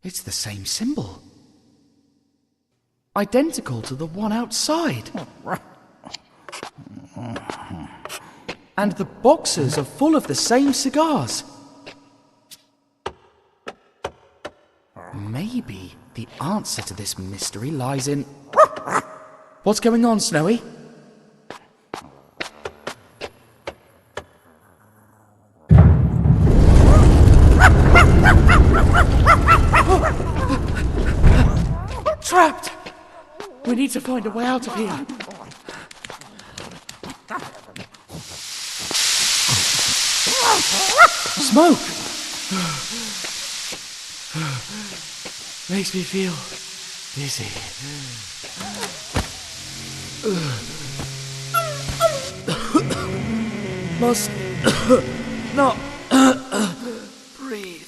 It's the same symbol. Identical to the one outside. And the boxes are full of the same cigars. Maybe the answer to this mystery lies in... What's going on, Snowy? Trapped! We need to find a way out of here. Smoke! Makes me feel dizzy. Must not breathe.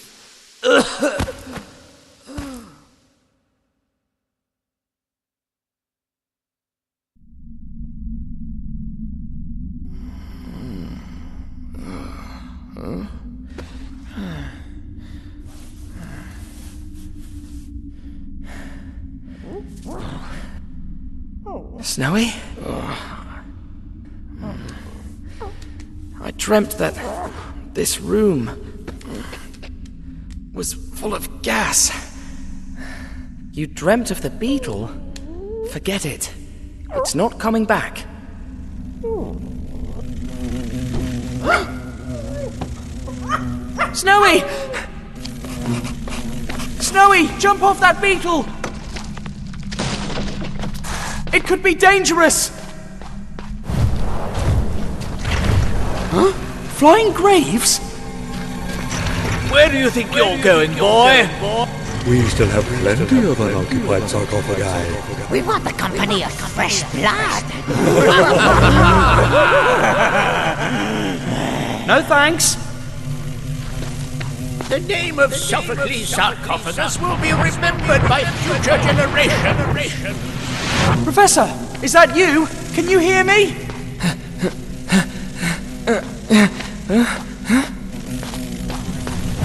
Snowy? I dreamt that this room was full of gas. You dreamt of the beetle? Forget it. It's not coming back. Snowy! Snowy, jump off that beetle! It could be dangerous! Huh? Flying graves? Where do you think you're going, boy? We still have plenty of unoccupied sarcophagi. We want the company of fresh blood. No thanks. The name of Sophocles Sarcophagus will be remembered by future generations. Professor, is that you? Can you hear me?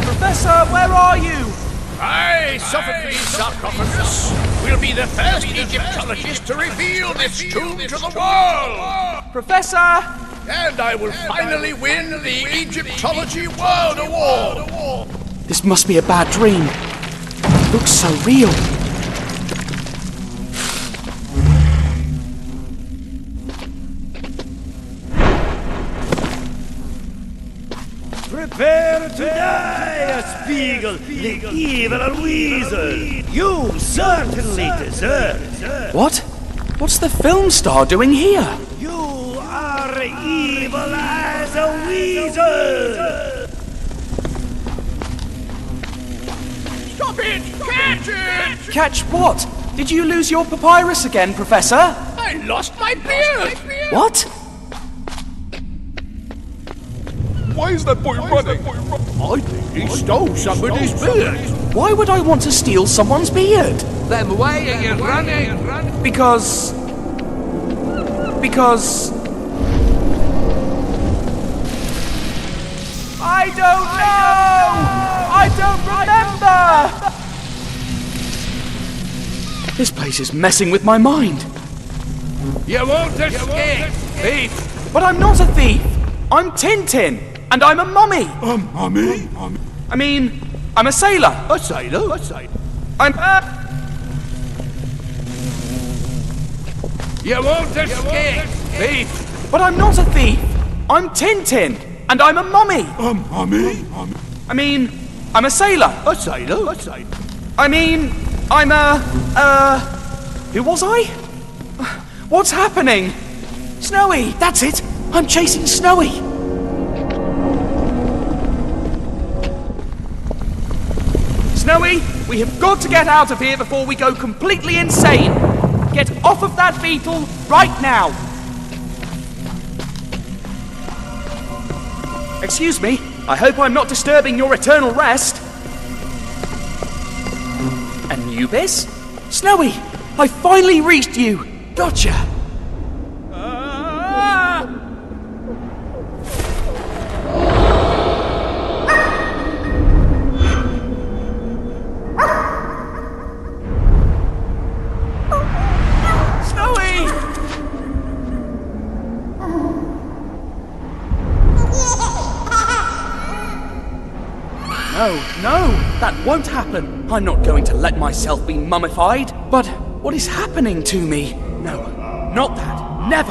Professor, where are you? I, Sophocles Sarcophagus, will be the first Egyptologist to reveal this tomb to the world! Professor! And I will finally win the Egyptology World Award! This must be a bad dream. It looks so real. Prepare to die, Spiegel, the evil weasel! You certainly deserve it! What? What's the film star doing here? You are evil as a weasel! Stop it! Catch it! Catch what? Did you lose your papyrus again, Professor? I lost my beard! What? Why is that boy running? I think he stole somebody's beard. Why would I want to steal someone's beard? Then why are you running? Because Because... I don't know! I don't remember! This place is messing with my mind. You won't escape, thief! But I'm not a thief! I'm Tintin, and I'm a mummy! A mummy? I mean, I'm a sailor. A sailor? A sailor? I'm You won't escape, thief! But I'm not a thief! I'm Tintin, and I'm a mummy! A mummy? I mean, I'm a sailor. A sailor? A sailor? I mean, I'm who was I? What's happening? Snowy, that's it! I'm chasing Snowy! Snowy, we have got to get out of here before we go completely insane! Get off of that beetle right now! Excuse me, I hope I'm not disturbing your eternal rest. Anubis? Snowy, I finally reached you! Gotcha! Snowy! No, that won't happen. I'm not going to let myself be mummified. But what is happening to me? No, not that. Never.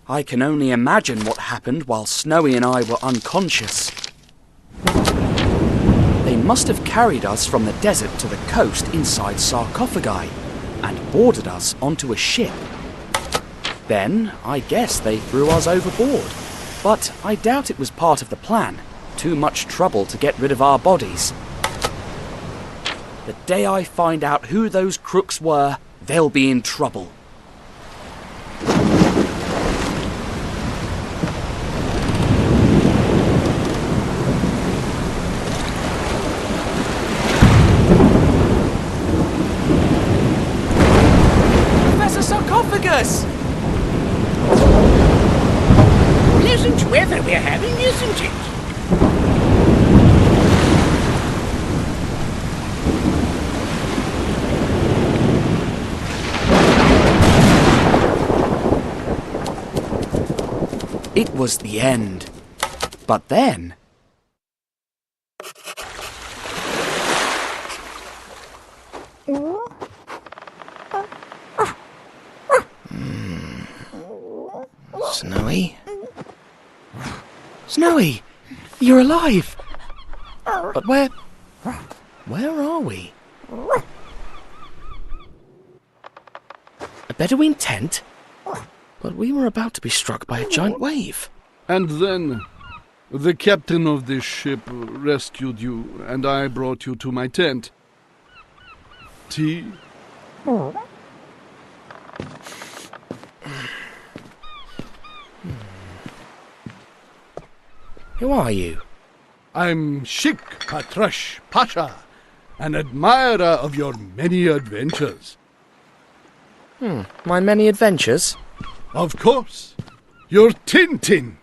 I can only imagine what happened while Snowy and I were unconscious. They must have carried us from the desert to the coast inside sarcophagi and boarded us onto a ship. Then, I guess they threw us overboard. But I doubt it was part of the plan. Too much trouble to get rid of our bodies. The day I find out who those crooks were, they'll be in trouble. Professor Sarcophagus! Pleasant weather we're having, isn't it? It was the end. But then... Snowy? Snowy! You're alive! But where are we? A Bedouin tent? But we were about to be struck by a giant wave. And then the captain of this ship rescued you, and I brought you to my tent. Tea? Who are you? I'm Sheikh Patrash Pasha, an admirer of your many adventures. My many adventures? Of course. You're Tintin,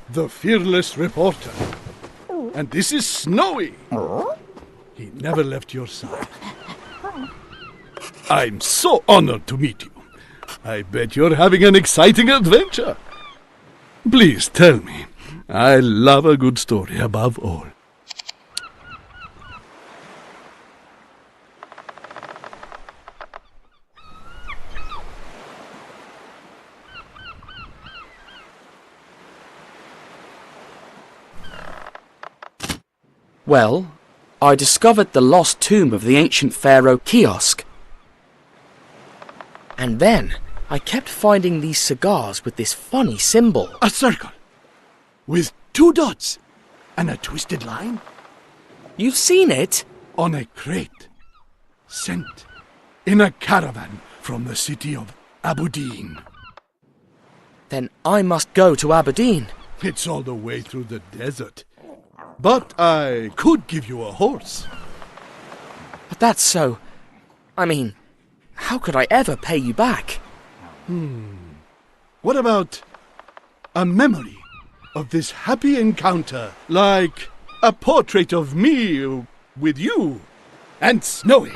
the fearless reporter. And this is Snowy. He never left your side. I'm so honored to meet you. I bet you're having an exciting adventure. Please tell me. I love a good story above all. Well, I discovered the lost tomb of the ancient Pharaoh Kih-Oskh. And then I kept finding these cigars with this funny symbol. A circle with 2 dots and a twisted line. You've seen it? On a crate, sent in a caravan from the city of Abudin. Then I must go to Aberdeen. It's all the way through the desert. But I could give you a horse. But that's so... I mean, how could I ever pay you back? What about a memory of this happy encounter? Like a portrait of me with you and Snowy.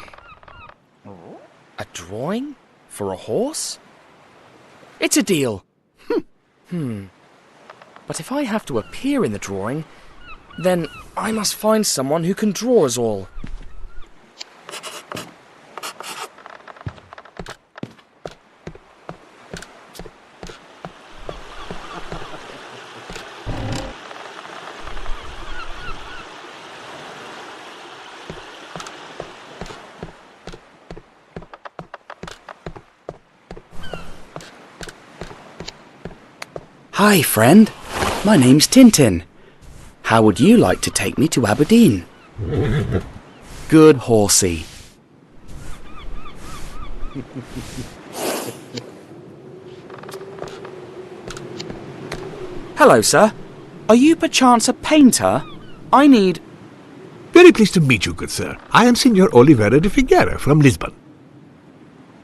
A drawing? For a horse? It's a deal. But if I have to appear in the drawing, then I must find someone who can draw us all. Hi, friend. My name's Tintin. How would you like to take me to Aberdeen? Good horsey. Hello, sir. Are you perchance a painter? I need... Very pleased to meet you, good sir. I am Signor Oliveira de Figueira from Lisbon.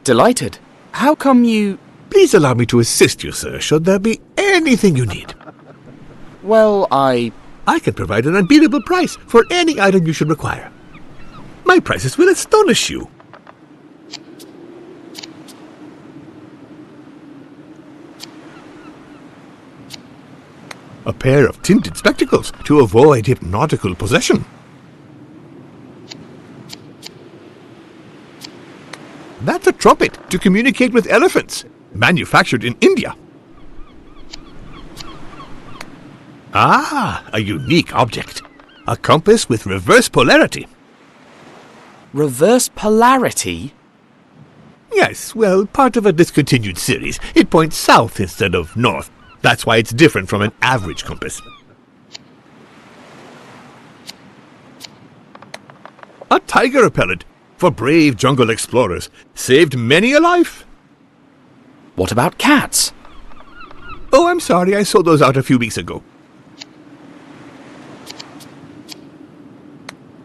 Delighted. How come you... Please allow me to assist you, sir, should there be anything you need. Well, I can provide an unbeatable price for any item you should require. My prices will astonish you. A pair of tinted spectacles to avoid hypnotical possession. That's a trumpet to communicate with elephants, manufactured in India. Ah, a unique object. A compass with reverse polarity. Reverse polarity? Yes, well, part of a discontinued series. It points south instead of north. That's why it's different from an average compass. A tiger repellent for brave jungle explorers. Saved many a life. What about cats? Oh, I'm sorry, I sold those out a few weeks ago.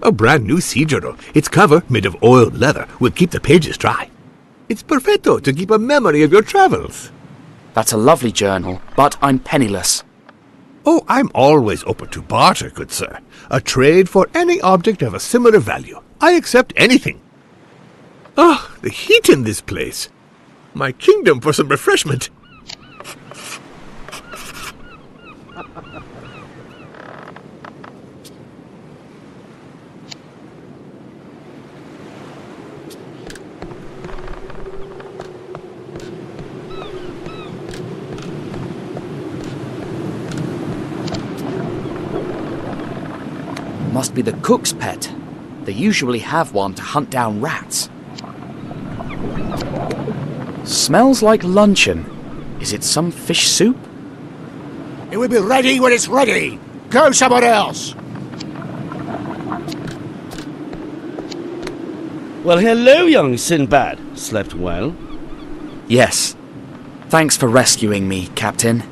A brand new sea journal. Its cover, made of oiled leather, will keep the pages dry. It's perfecto to keep a memory of your travels. That's a lovely journal, but I'm penniless. Oh, I'm always open to barter, good sir. A trade for any object of a similar value. I accept anything. Ah, the heat in this place. My kingdom for some refreshment. Must be the cook's pet. They usually have one to hunt down rats. Smells like luncheon. Is it some fish soup? It will be ready when it's ready. Go somewhere else. Well, hello, young Sinbad. Slept well? Yes. Thanks for rescuing me, Captain.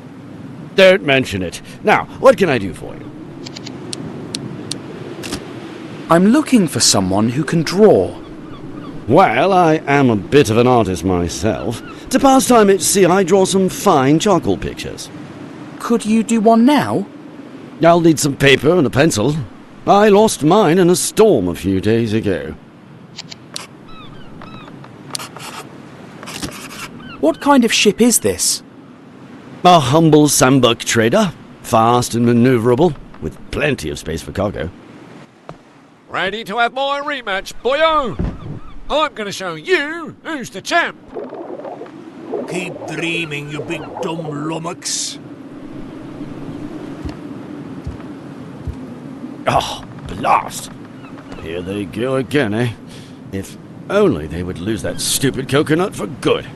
Don't mention it. Now, what can I do for you? I'm looking for someone who can draw. Well, I am a bit of an artist myself. To pass time at sea, I draw some fine charcoal pictures. Could you do one now? I'll need some paper and a pencil. I lost mine in a storm a few days ago. What kind of ship is this? A humble sambuck trader. Fast and maneuverable, with plenty of space for cargo. Ready to have my rematch, boyo? I'm going to show you who's the champ. Keep dreaming, you big dumb lummox. Oh, blast! Here they go again, eh? If only they would lose that stupid coconut for good.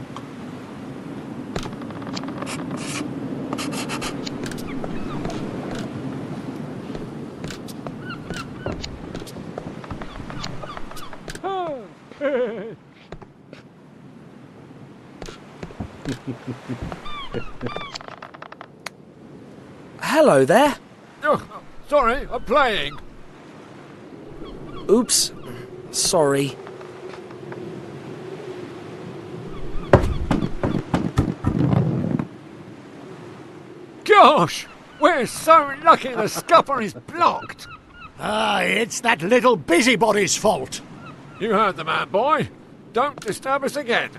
hello there. Oh, sorry, I'm playing. Oops. Sorry. Gosh, we're so lucky the scupper is blocked. It's that little busybody's fault. You heard the man, boy. Don't disturb us again.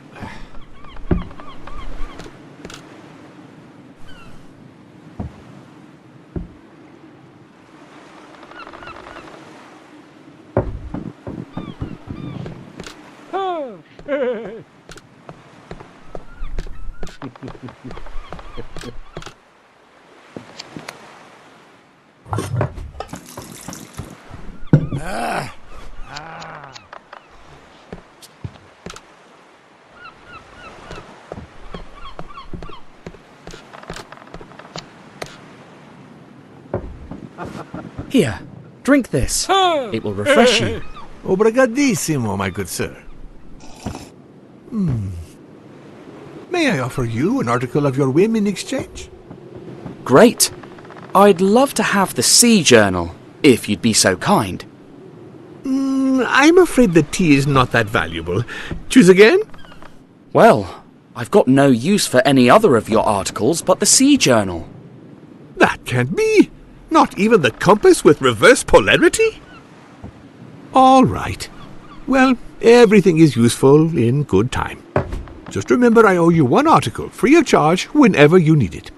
Here, drink this. It will refresh you. Obrigadissimo, my good sir. May I offer you an article of your whim in exchange? Great. I'd love to have the Sea Journal, if you'd be so kind. I'm afraid the tea is not that valuable. Choose again? Well, I've got no use for any other of your articles but the Sea Journal. That can't be. Not even the compass with reverse polarity? All right. Well, everything is useful in good time. Just remember I owe you one article, free of charge, whenever you need it.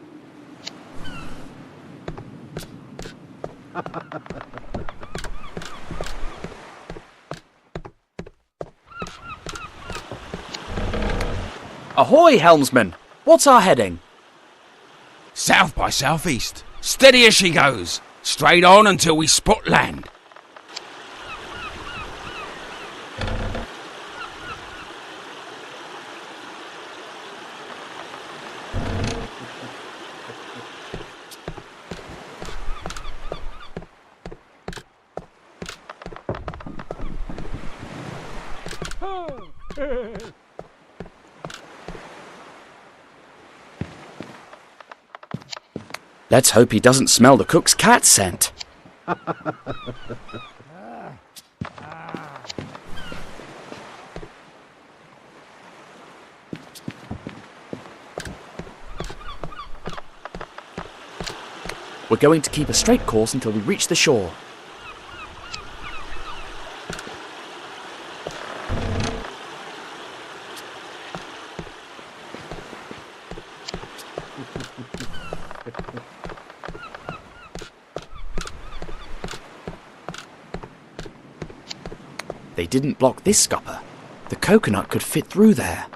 Ahoy, helmsman! What's our heading? South by southeast. Steady as she goes. Straight on until we spot land. Let's hope he doesn't smell the cook's cat scent. We're going to keep a straight course until we reach the shore. They didn't block this scupper. The coconut could fit through there.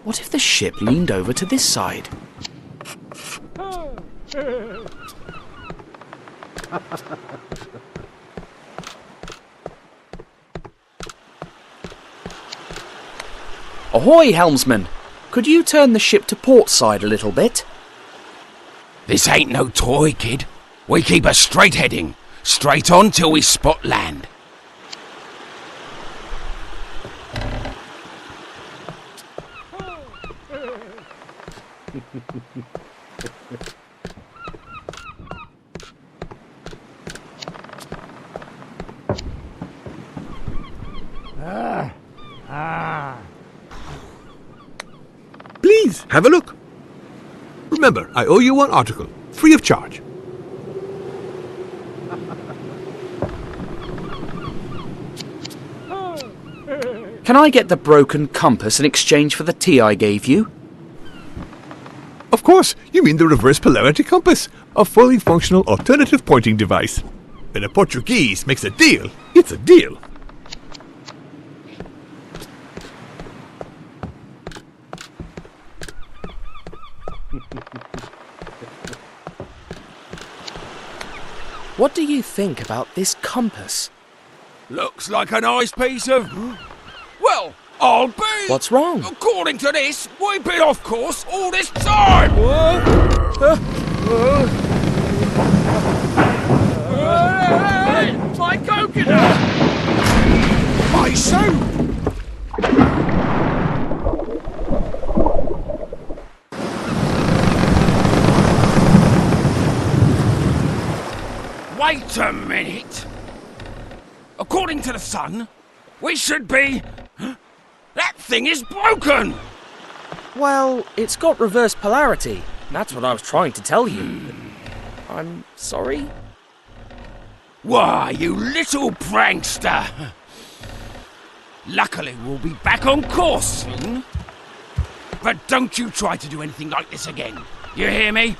What if the ship leaned over to this side? Ahoy, helmsman! Could you turn the ship to port side a little bit? This ain't no toy, kid. We keep a straight heading. Straight on till we spot land. Please, have a look. Remember, I owe you one article, free of charge. Can I get the broken compass in exchange for the tea I gave you? Of course, you mean the reverse polarity compass, a fully functional alternative pointing device. When a Portuguese makes a deal, it's a deal. What do you think about this compass? Looks like a nice piece of... Well, I'll be... What's wrong? According to this, we've been off course all this time! My coconut! My soup! Wait a minute. According to the sun, we should be... That thing is broken! Well, it's got reverse polarity. That's what I was trying to tell you. I'm sorry? Why, you little prankster! Luckily, we'll be back on course soon. But don't you try to do anything like this again. You hear me?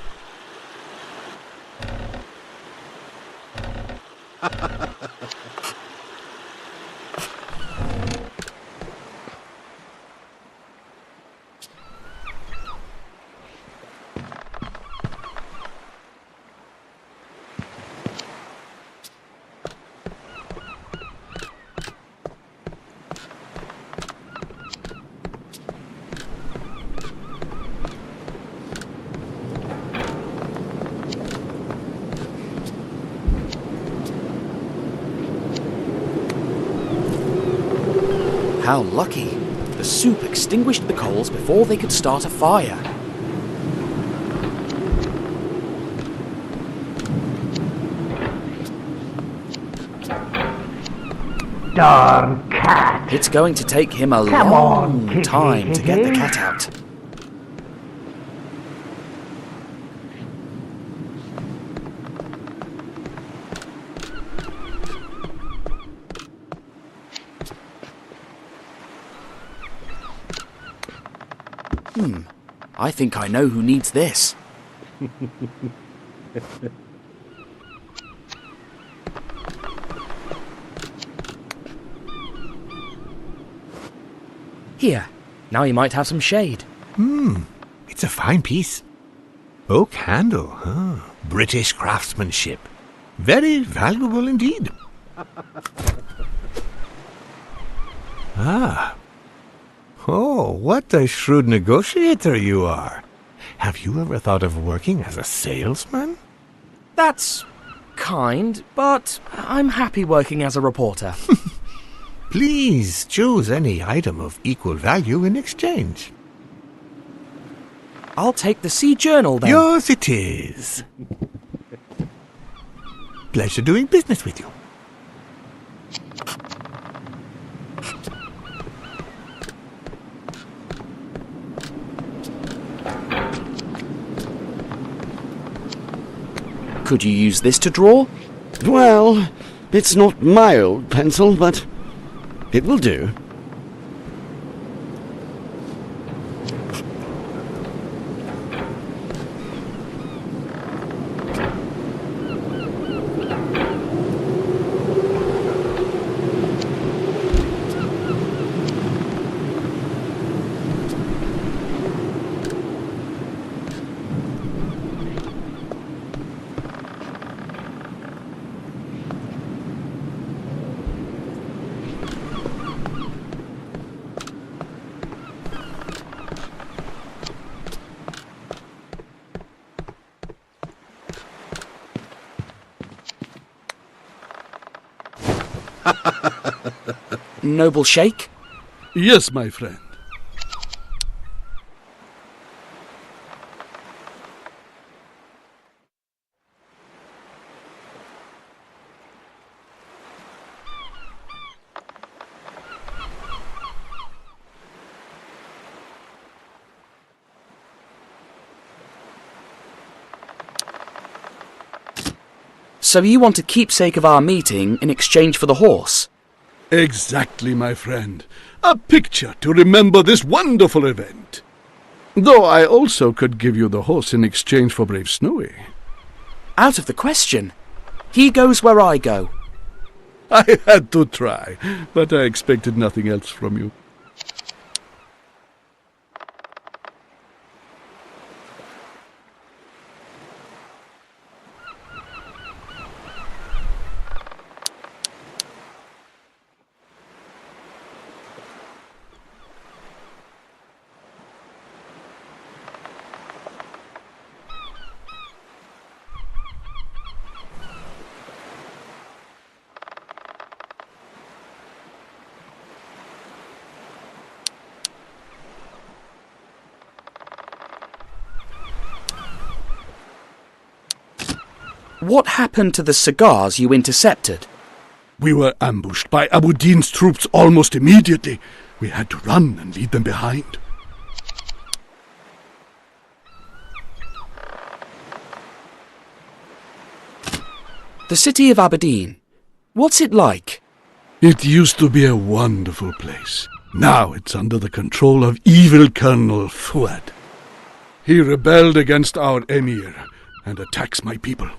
How lucky. The soup extinguished the coals before they could start a fire. Darn cat! It's going to take him a Come long on, time to get the kitty. cat out. I think I know who needs this. Here, now you might have some shade. It's a fine piece. Oak handle, huh? British craftsmanship. Very valuable indeed. Ah. Oh, what a shrewd negotiator you are. Have you ever thought of working as a salesman? That's kind, but I'm happy working as a reporter. Please choose any item of equal value in exchange. I'll take the Sea Journal then. Yours it is. Pleasure doing business with you. Could you use this to draw? Well, it's not my old pencil, but it will do. Noble Sheikh? Yes, my friend. So you want a keepsake of our meeting in exchange for the horse? Exactly, my friend. A picture to remember this wonderful event. Though I also could give you the horse in exchange for brave Snowy. Out of the question. He goes where I go. I had to try, but I expected nothing else from you. What happened to the cigars you intercepted? We were ambushed by Abu Din's troops almost immediately. We had to run and leave them behind. The city of Aberdeen. What's it like? It used to be a wonderful place. Now it's under the control of evil Colonel Fuad. He rebelled against our emir and attacks my people.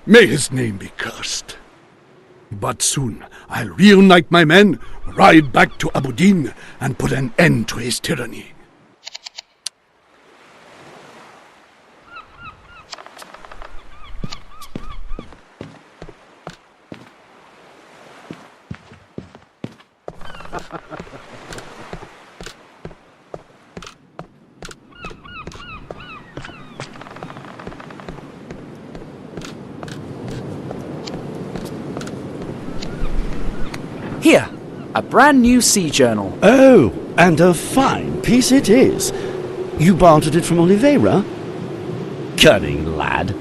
May his name be cursed. But soon I'll reunite my men, ride back to Abu Din, and put an end to his tyranny. Here, a brand new sea journal. Oh, and a fine piece it is. You bartered it from Oliveira? Cunning lad.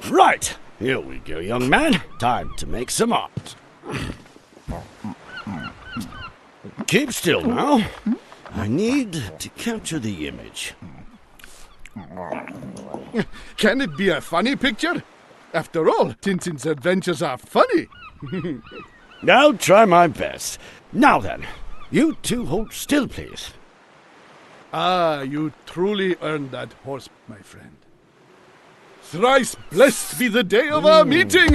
Right, here we go, young man. Time to make some art. Keep still now. I need to capture the image. Can it be a funny picture? After all, Tintin's adventures are funny. I'll try my best. Now then, you two hold still, please. Ah, you truly earned that horse, my friend. Thrice blessed be the day of our meeting!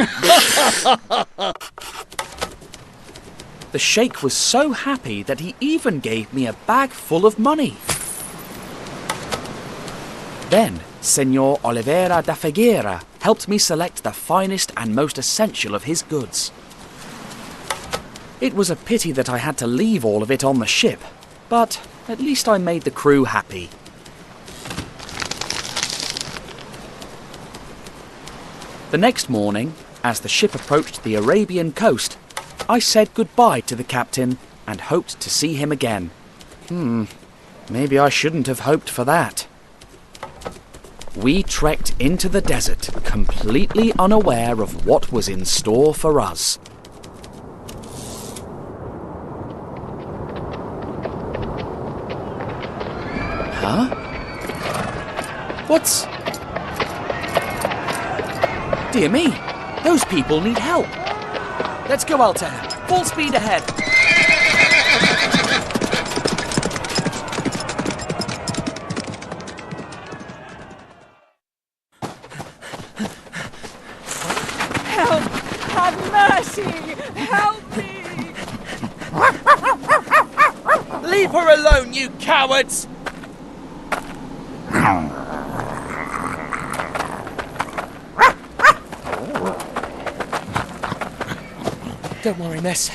The sheikh was so happy that he even gave me a bag full of money. Then, Senor Oliveira da Figueira helped me select the finest and most essential of his goods. It was a pity that I had to leave all of it on the ship, but at least I made the crew happy. The next morning, as the ship approached the Arabian coast, I said goodbye to the captain and hoped to see him again. Maybe I shouldn't have hoped for that. We trekked into the desert, completely unaware of what was in store for us. Huh? What's... Dear me, those people need help. Let's go, Altair. Full speed ahead. Help! Have mercy! Help me! Leave her alone, you cowards! Don't worry, miss.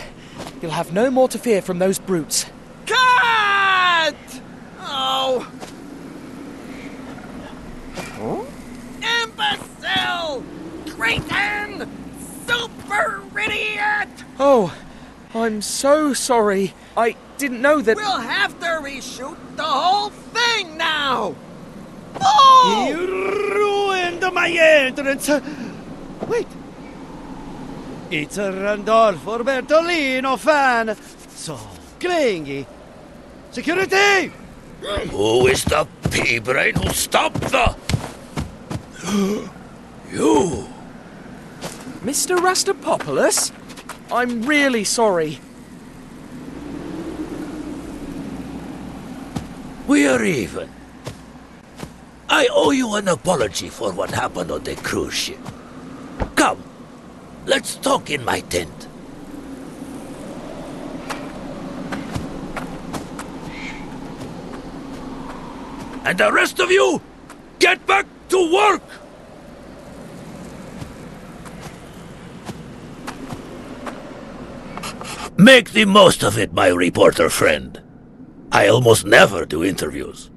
You'll have no more to fear from those brutes. Cut! Oh! Imbecile! Cretin! Super idiot! Oh, I'm so sorry. I didn't know that... We'll have to reshoot the whole thing now! Oh! You ruined my entrance! Wait. It's a Randolfo Bertolino fan! So clingy! Security! Who is the pea-brain who stopped the... You! Mr. Rastapopoulos? I'm really sorry. We are even. I owe you an apology for what happened on the cruise ship. Come, let's talk in my tent. And the rest of you, get back to work! Make the most of it, my reporter friend. I almost never do interviews.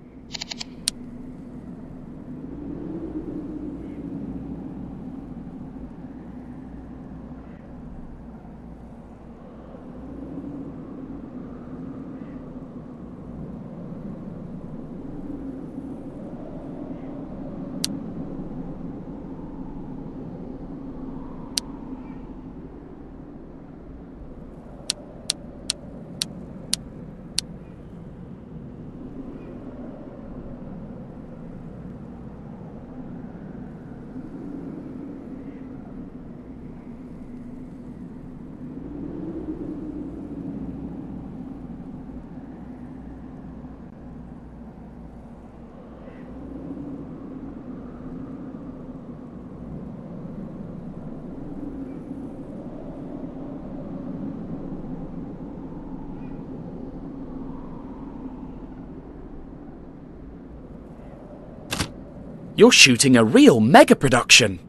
You're shooting a real mega production.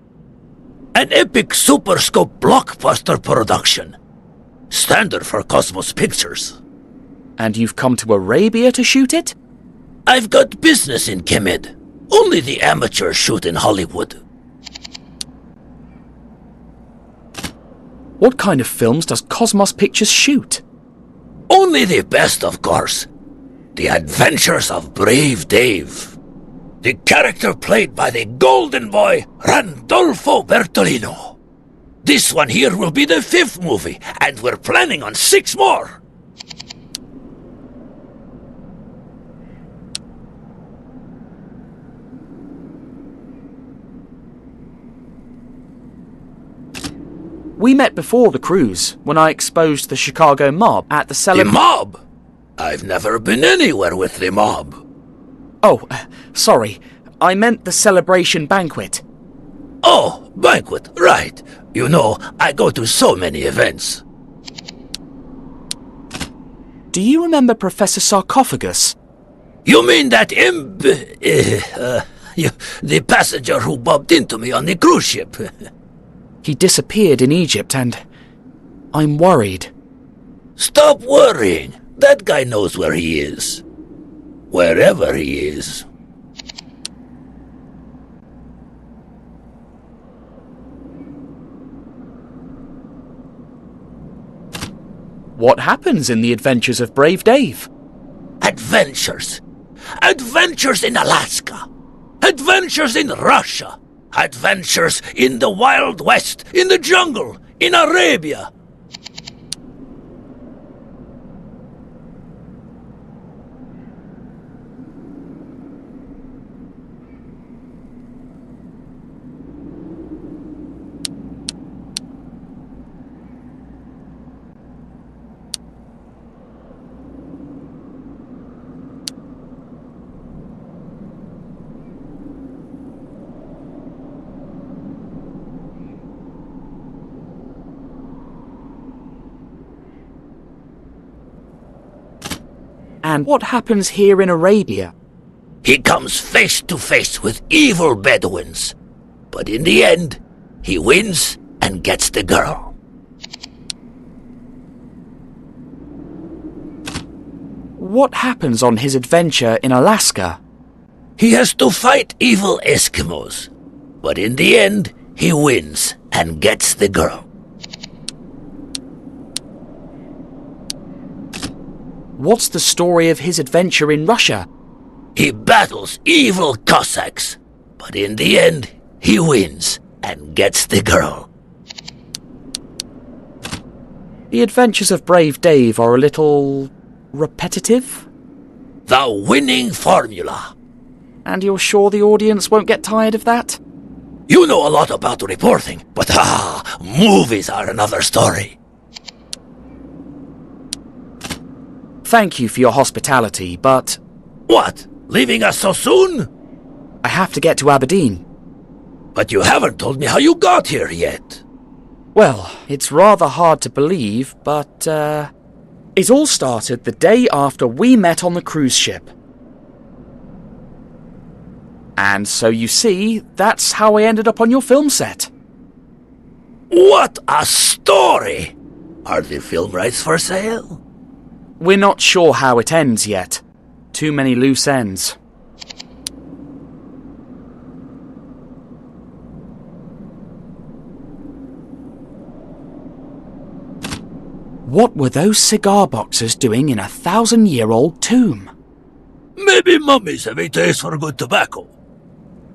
An epic super scope blockbuster production. Standard for Cosmos Pictures. And you've come to Arabia to shoot it? I've got business in Kemed. Only the amateurs shoot in Hollywood. What kind of films does Cosmos Pictures shoot? Only the best, of course. The Adventures of Brave Dave. The character played by the golden boy, Randolfo Bertolino. This one here will be the 5th movie, and we're planning on 6 more. We met before the cruise, when I exposed the Chicago mob at the The mob? I've never been anywhere with the mob. Oh, sorry. I meant the celebration banquet. Oh, banquet, right. You know, I go to so many events. Do you remember Professor Sarcophagus? You mean that the passenger who bumped into me on the cruise ship? He disappeared in Egypt and I'm worried. Stop worrying. That guy knows where he is. Wherever he is. What happens in the Adventures of Brave Dave? Adventures. Adventures in Alaska. Adventures in Russia. Adventures in the Wild West, in the jungle, in Arabia. And what happens here in Arabia? He comes face to face with evil Bedouins. But in the end, he wins and gets the girl. What happens on his adventure in Alaska? He has to fight evil Eskimos. But in the end, he wins and gets the girl. What's the story of his adventure in Russia? He battles evil Cossacks, but in the end, he wins and gets the girl. The Adventures of Brave Dave are a little repetitive? The winning formula. And you're sure the audience won't get tired of that? You know a lot about reporting, but movies are another story. Thank you for your hospitality, but... What? Leaving us so soon? I have to get to Aberdeen. But you haven't told me how you got here yet. Well, it's rather hard to believe, but, it all started the day after we met on the cruise ship. And so you see, that's how I ended up on your film set. What a story! Are the film rights for sale? We're not sure how it ends yet. Too many loose ends. What were those cigar boxes doing in a 1,000-year-old tomb? Maybe mummies have a taste for good tobacco.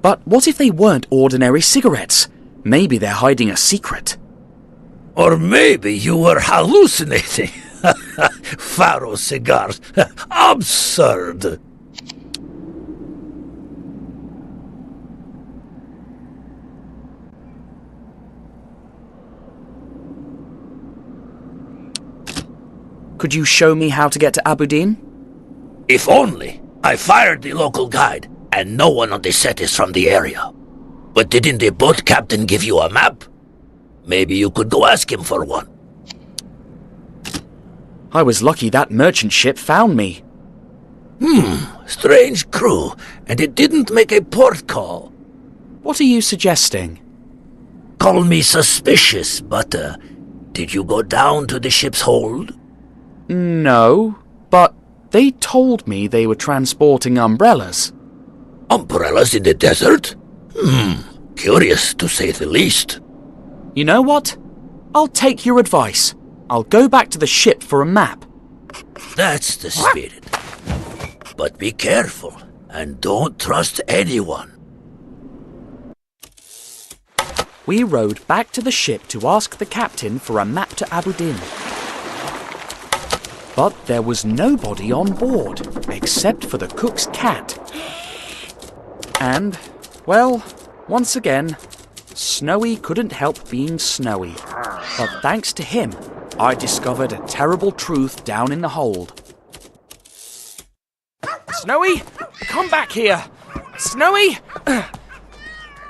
But what if they weren't ordinary cigarettes? Maybe they're hiding a secret. Or maybe you were hallucinating. Pharaoh cigars. Absurd. Could you show me how to get to Aberdeen? If only. I fired the local guide, and no one on the set is from the area. But didn't the boat captain give you a map? Maybe you could go ask him for one. I was lucky that merchant ship found me. Strange crew, and it didn't make a port call. What are you suggesting? Call me suspicious, but, did you go down to the ship's hold? No, but they told me they were transporting umbrellas. Umbrellas in the desert? Curious to say the least. You know what? I'll take your advice. I'll go back to the ship for a map. That's the spirit. But be careful, and don't trust anyone. We rowed back to the ship to ask the captain for a map to Abu Din. But there was nobody on board, except for the cook's cat. And, well, once again, Snowy couldn't help being Snowy. But thanks to him, I discovered a terrible truth down in the hold. Snowy, come back here! Snowy!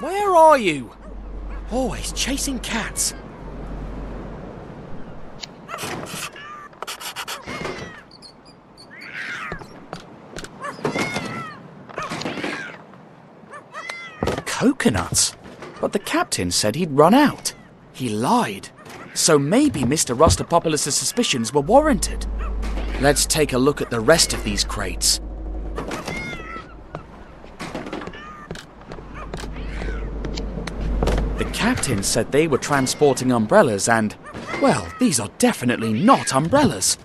Where are you? Always chasing cats. Coconuts? But the captain said he'd run out. He lied. So maybe Mr. Rustopopoulos' suspicions were warranted. Let's take a look at the rest of these crates. The captain said they were transporting umbrellas and, well, these are definitely not umbrellas.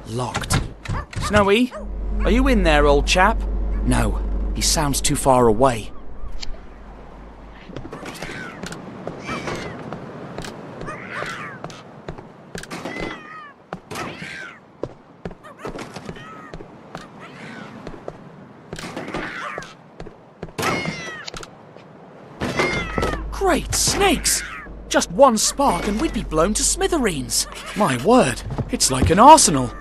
Locked. Snowy, are you in there, old chap? No, he sounds too far away. Great snakes! Just one spark and we'd be blown to smithereens. My word, it's like an arsenal.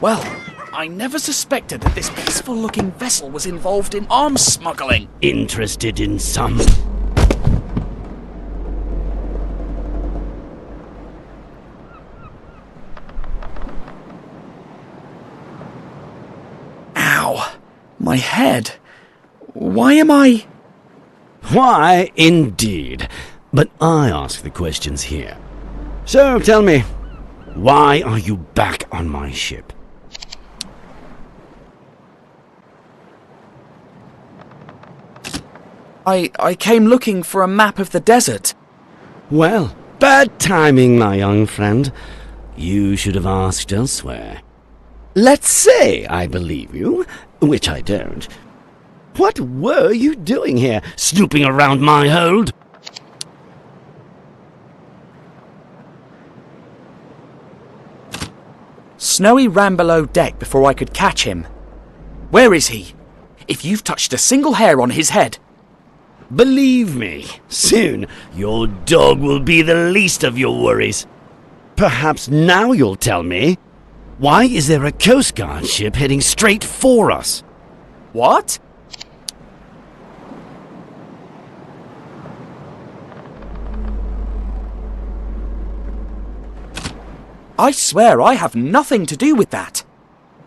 Well, I never suspected that this peaceful-looking vessel was involved in arms smuggling. Interested in some? Ow! My head. Why am I... Why, indeed. But I ask the questions here. So, tell me, why are you back on my ship? I came looking for a map of the desert. Well, bad timing, my young friend. You should have asked elsewhere. Let's say I believe you, which I don't. What were you doing here, snooping around my hold? Snowy ran below deck before I could catch him. Where is he? If you've touched a single hair on his head... Believe me, soon your dog will be the least of your worries. Perhaps now you'll tell me, why is there a Coast Guard ship heading straight for us? What? I swear I have nothing to do with that.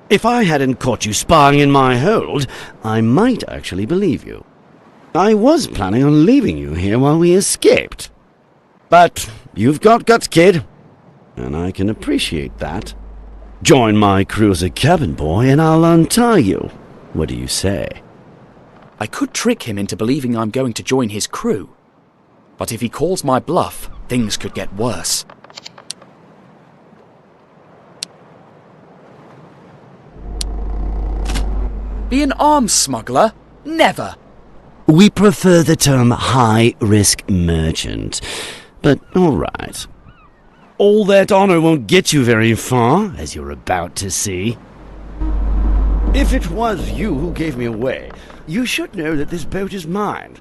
If I hadn't caught you spying in my hold, I might actually believe you. I was planning on leaving you here while we escaped. But you've got guts, kid, and I can appreciate that. Join my crew as a cabin boy and I'll untie you. What do you say? I could trick him into believing I'm going to join his crew. But if he calls my bluff, things could get worse. Be an arms smuggler? Never! We prefer the term high-risk merchant, but all right. All that honor won't get you very far, as you're about to see. If it was you who gave me away, you should know that this boat is mine.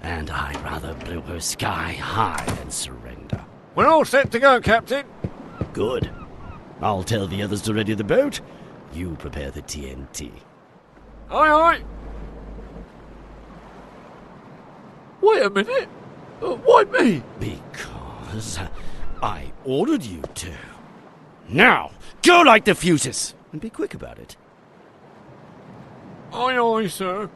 And I'd rather blow her sky high than surrender. We're all set to go, Captain. Good. I'll tell the others to ready the boat. You prepare the TNT. Aye, aye. Wait a minute. Why me? Because I ordered you to. Now, go light the fuses! And be quick about it. Aye, aye, sir.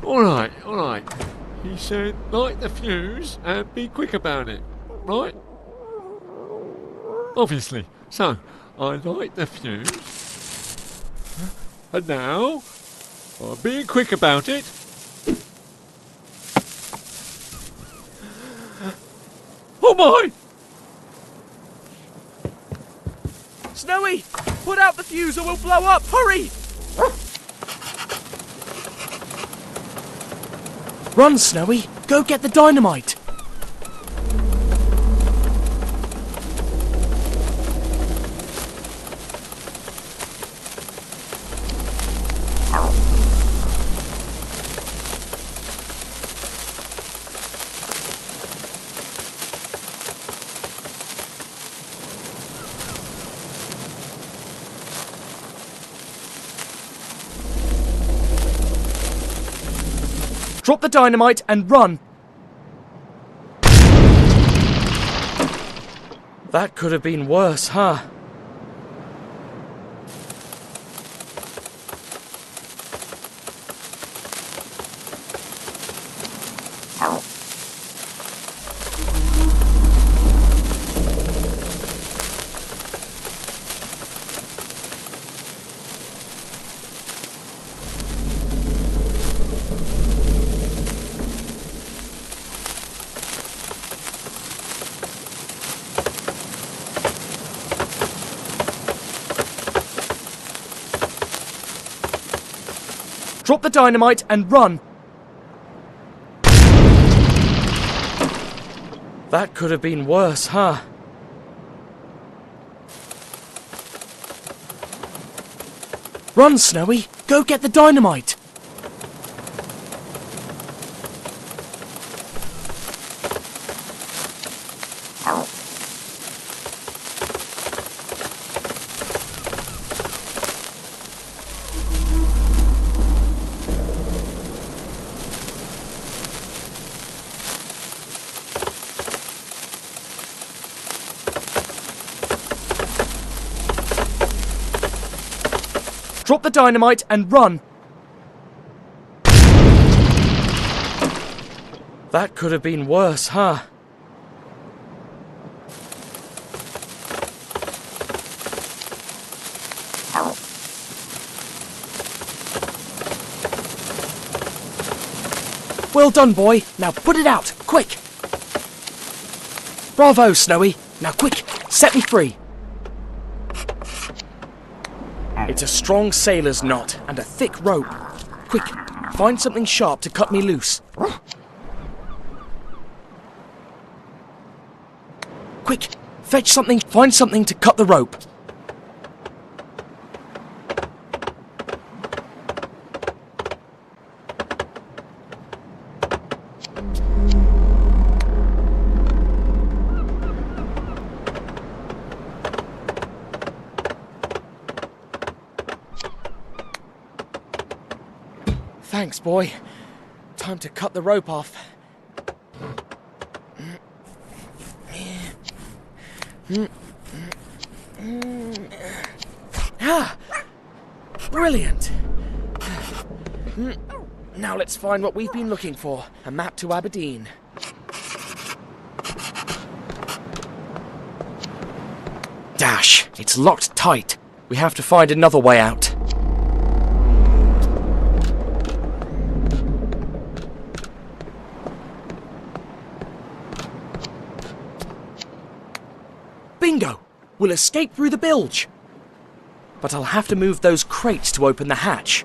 All right. He said, light the fuse and be quick about it, right? Obviously. So, I light the fuse. And now, I'm being quick about it. Oh my! Snowy, put out the fuse or we'll blow up. Hurry! Run, Snowy. Go get the dynamite. Drop the dynamite and run. That could have been worse, huh? Drop the dynamite and run. That could have been worse, huh? Run, Snowy. Go get the dynamite. Drop the dynamite and run. That could have been worse, huh? Well done, boy. Now put it out, quick. Bravo, Snowy. Now quick, set me free. It's a strong sailor's knot and a thick rope. Quick, find something sharp to cut me loose. Quick, fetch something, find something to cut the rope. Thanks, boy. Time to cut the rope off. Ah! Brilliant! Now let's find what we've been looking for. A map to Aberdeen. Dash! It's locked tight. We have to find another way out. Bingo! We'll escape through the bilge. But I'll have to move those crates to open the hatch.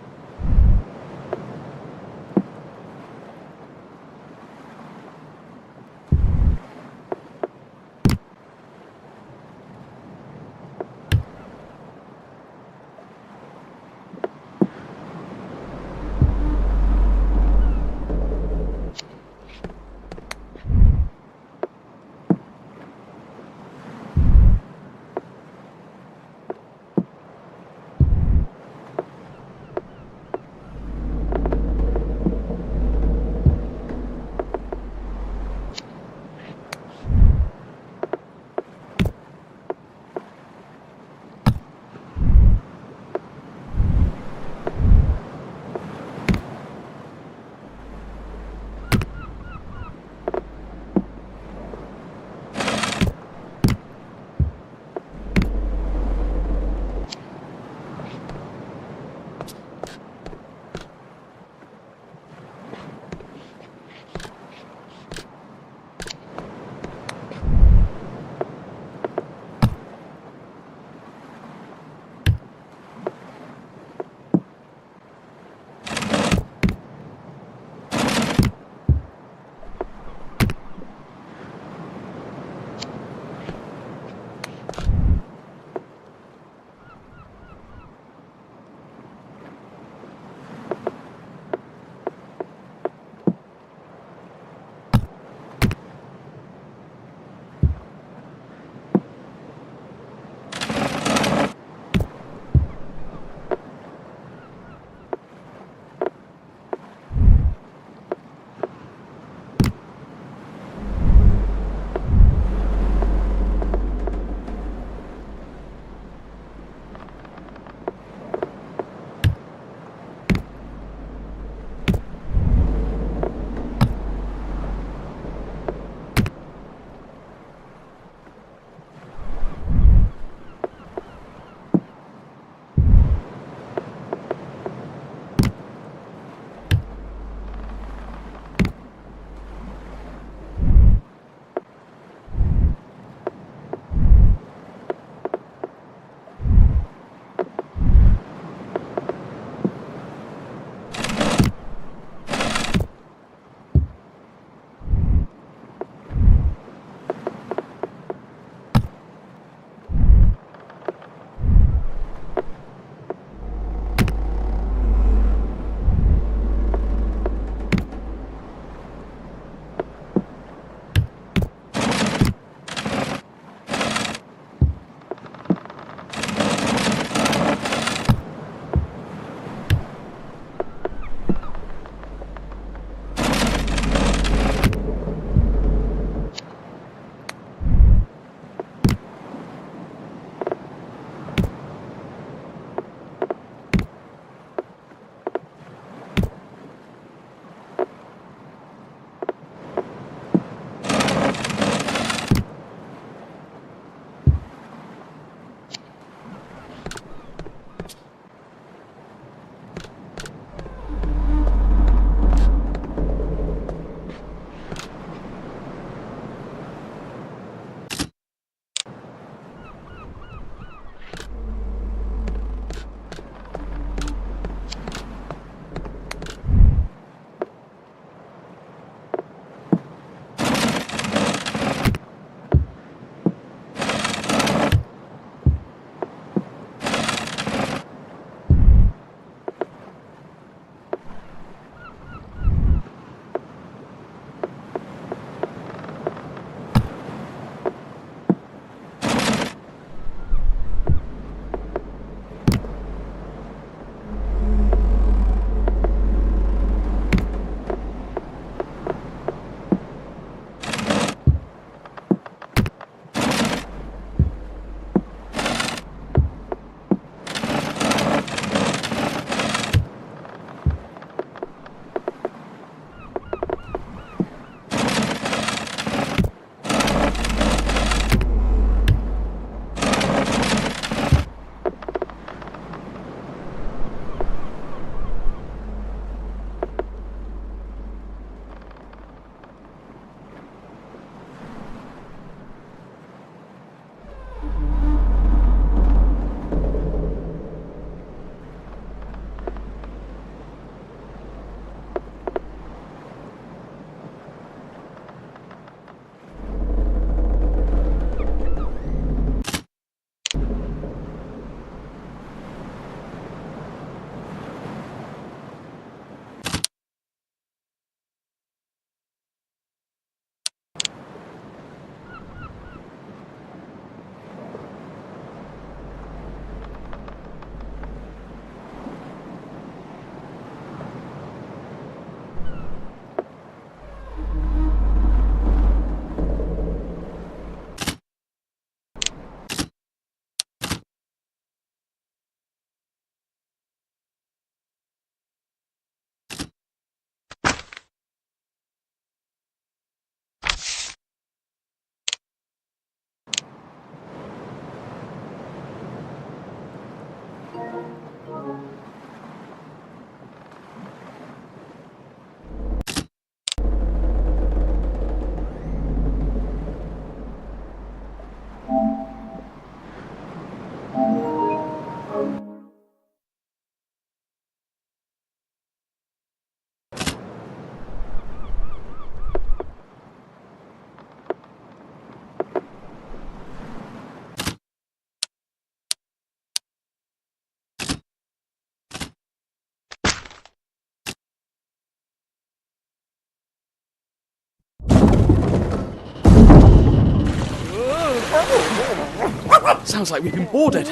Sounds like we've been boarded.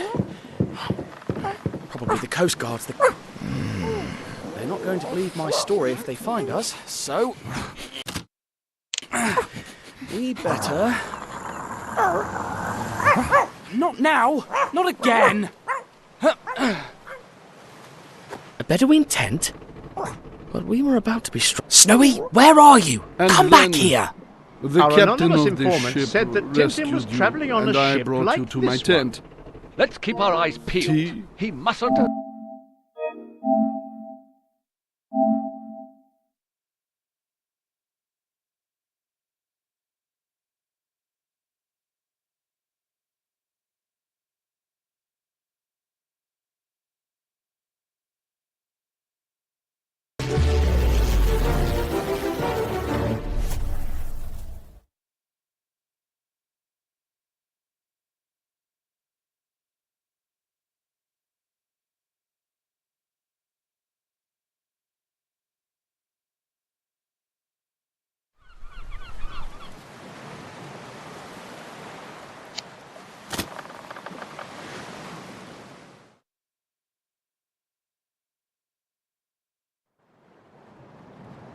Probably the Coast Guards. They're not going to believe my story if they find us, so... we better... Not now! Not again! A Bedouin tent? But we were about to be Snowy, where are you? And Come back here! The Our captain anonymous of the informant ship said that Tintin was rescued you, travelling on and a I ship brought like you to this my tent. Let's keep our eyes peeled. Tea? He mustn't...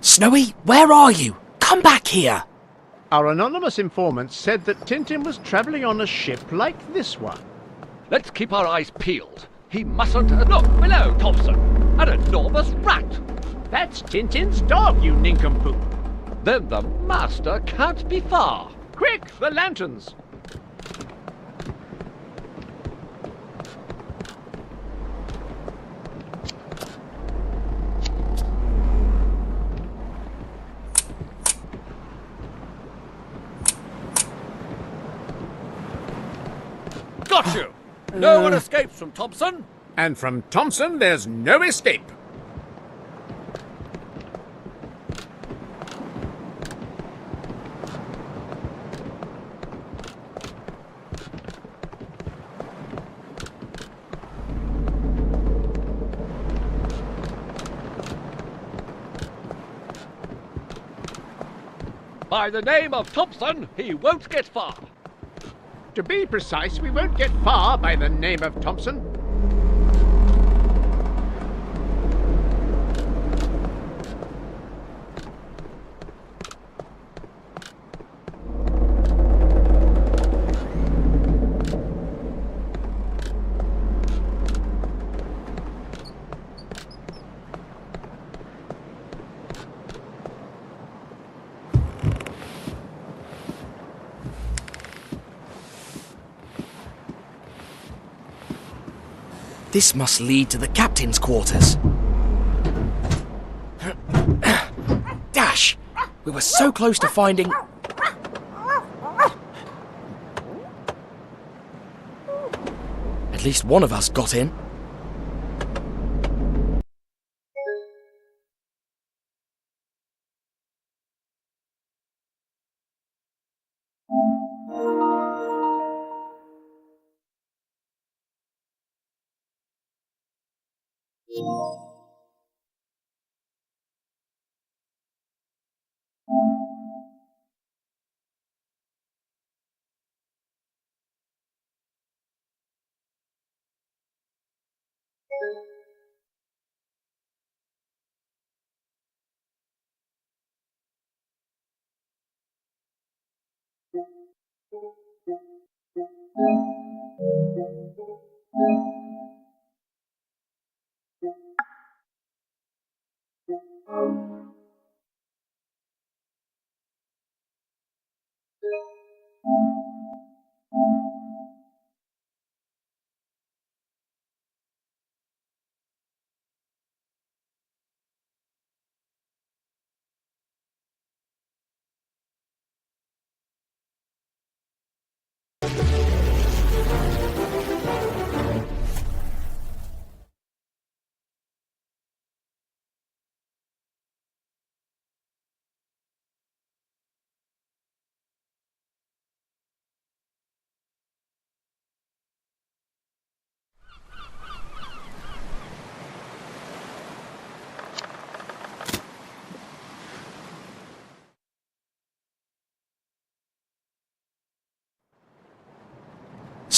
Snowy, where are you? Come back here! Our anonymous informant said that Tintin was travelling on a ship like this one. Let's keep our eyes peeled. He mustn't... Look, below, Thompson. An enormous rat. That's Tintin's dog, you nincompoop. Then the master can't be far. Quick, the lanterns! Got you! No one escapes from Thompson. And from Thompson, there's no escape. By the name of Thompson, he won't get far. To be precise, we won't get far by the name of Thompson. This must lead to the captain's quarters. Dash! We were so close to finding... At least one of us got in.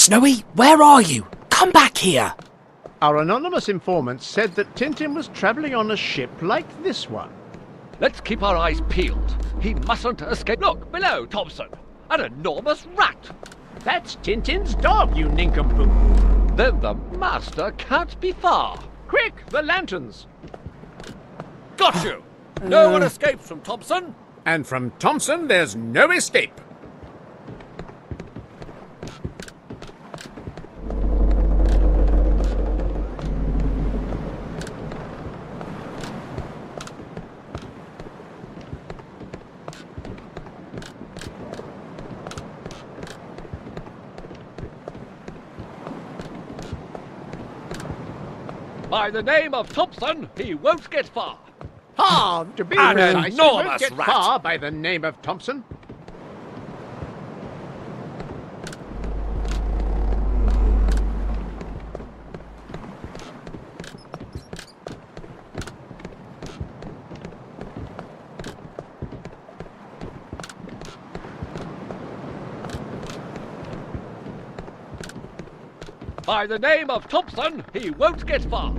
Snowy, where are you? Come back here! Our anonymous informant said that Tintin was travelling on a ship like this one. Let's keep our eyes peeled. He mustn't escape. Look, below, Thompson. An enormous rat. That's Tintin's dog, you nincompoop. Then the master can't be far. Quick, the lanterns. Got you. No one escapes from Thompson. And from Thompson, there's no escape. By the name of Thompson, he won't get far. Ha! To be An precise, we won't enormous get rat. far by the name of Thompson. By the name of Thompson, he won't get far.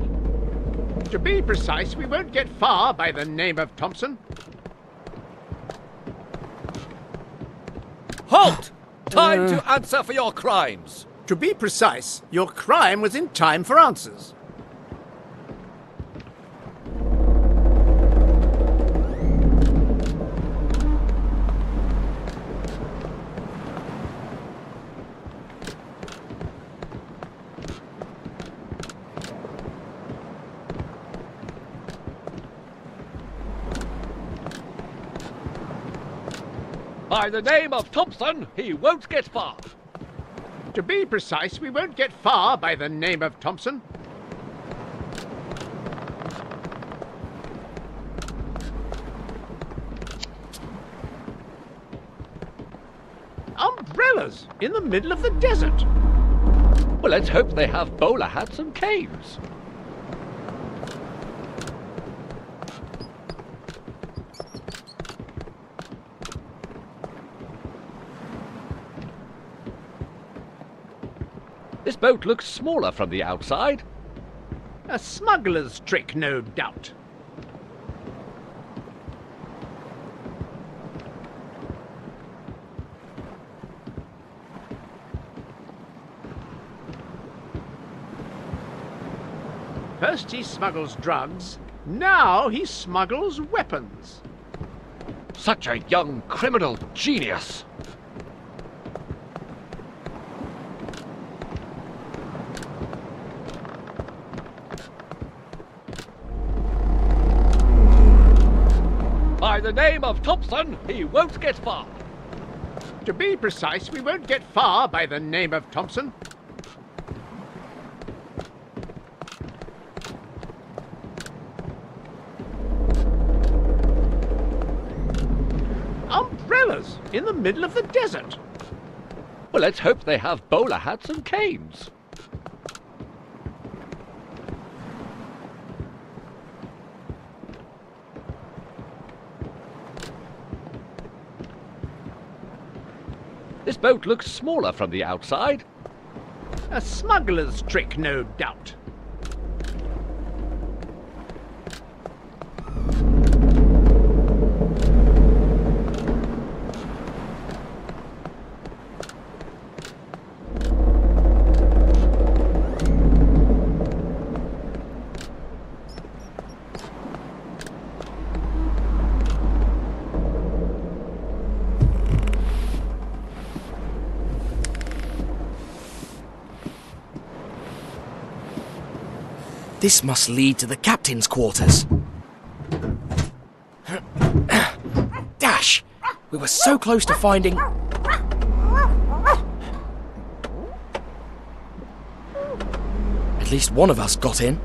To be precise, we won't get far by the name of Thompson. Halt! Time to answer for your crimes. To be precise, your crime was in time for answers. By the name of Thompson, he won't get far. To be precise, we won't get far by the name of Thompson. Umbrellas in the middle of the desert. Well, let's hope they have bowler hats and canes. This boat looks smaller from the outside. A smuggler's trick, no doubt. First he smuggles drugs, now he smuggles weapons. Such a young criminal genius. By the name of Thompson, he won't get far. To be precise, we won't get far by the name of Thompson. Umbrellas in the middle of the desert. Well, let's hope they have bowler hats and canes. This boat looks smaller from the outside. A smuggler's trick, no doubt. This must lead to the captain's quarters. Dash! We were so close to finding... At least one of us got in.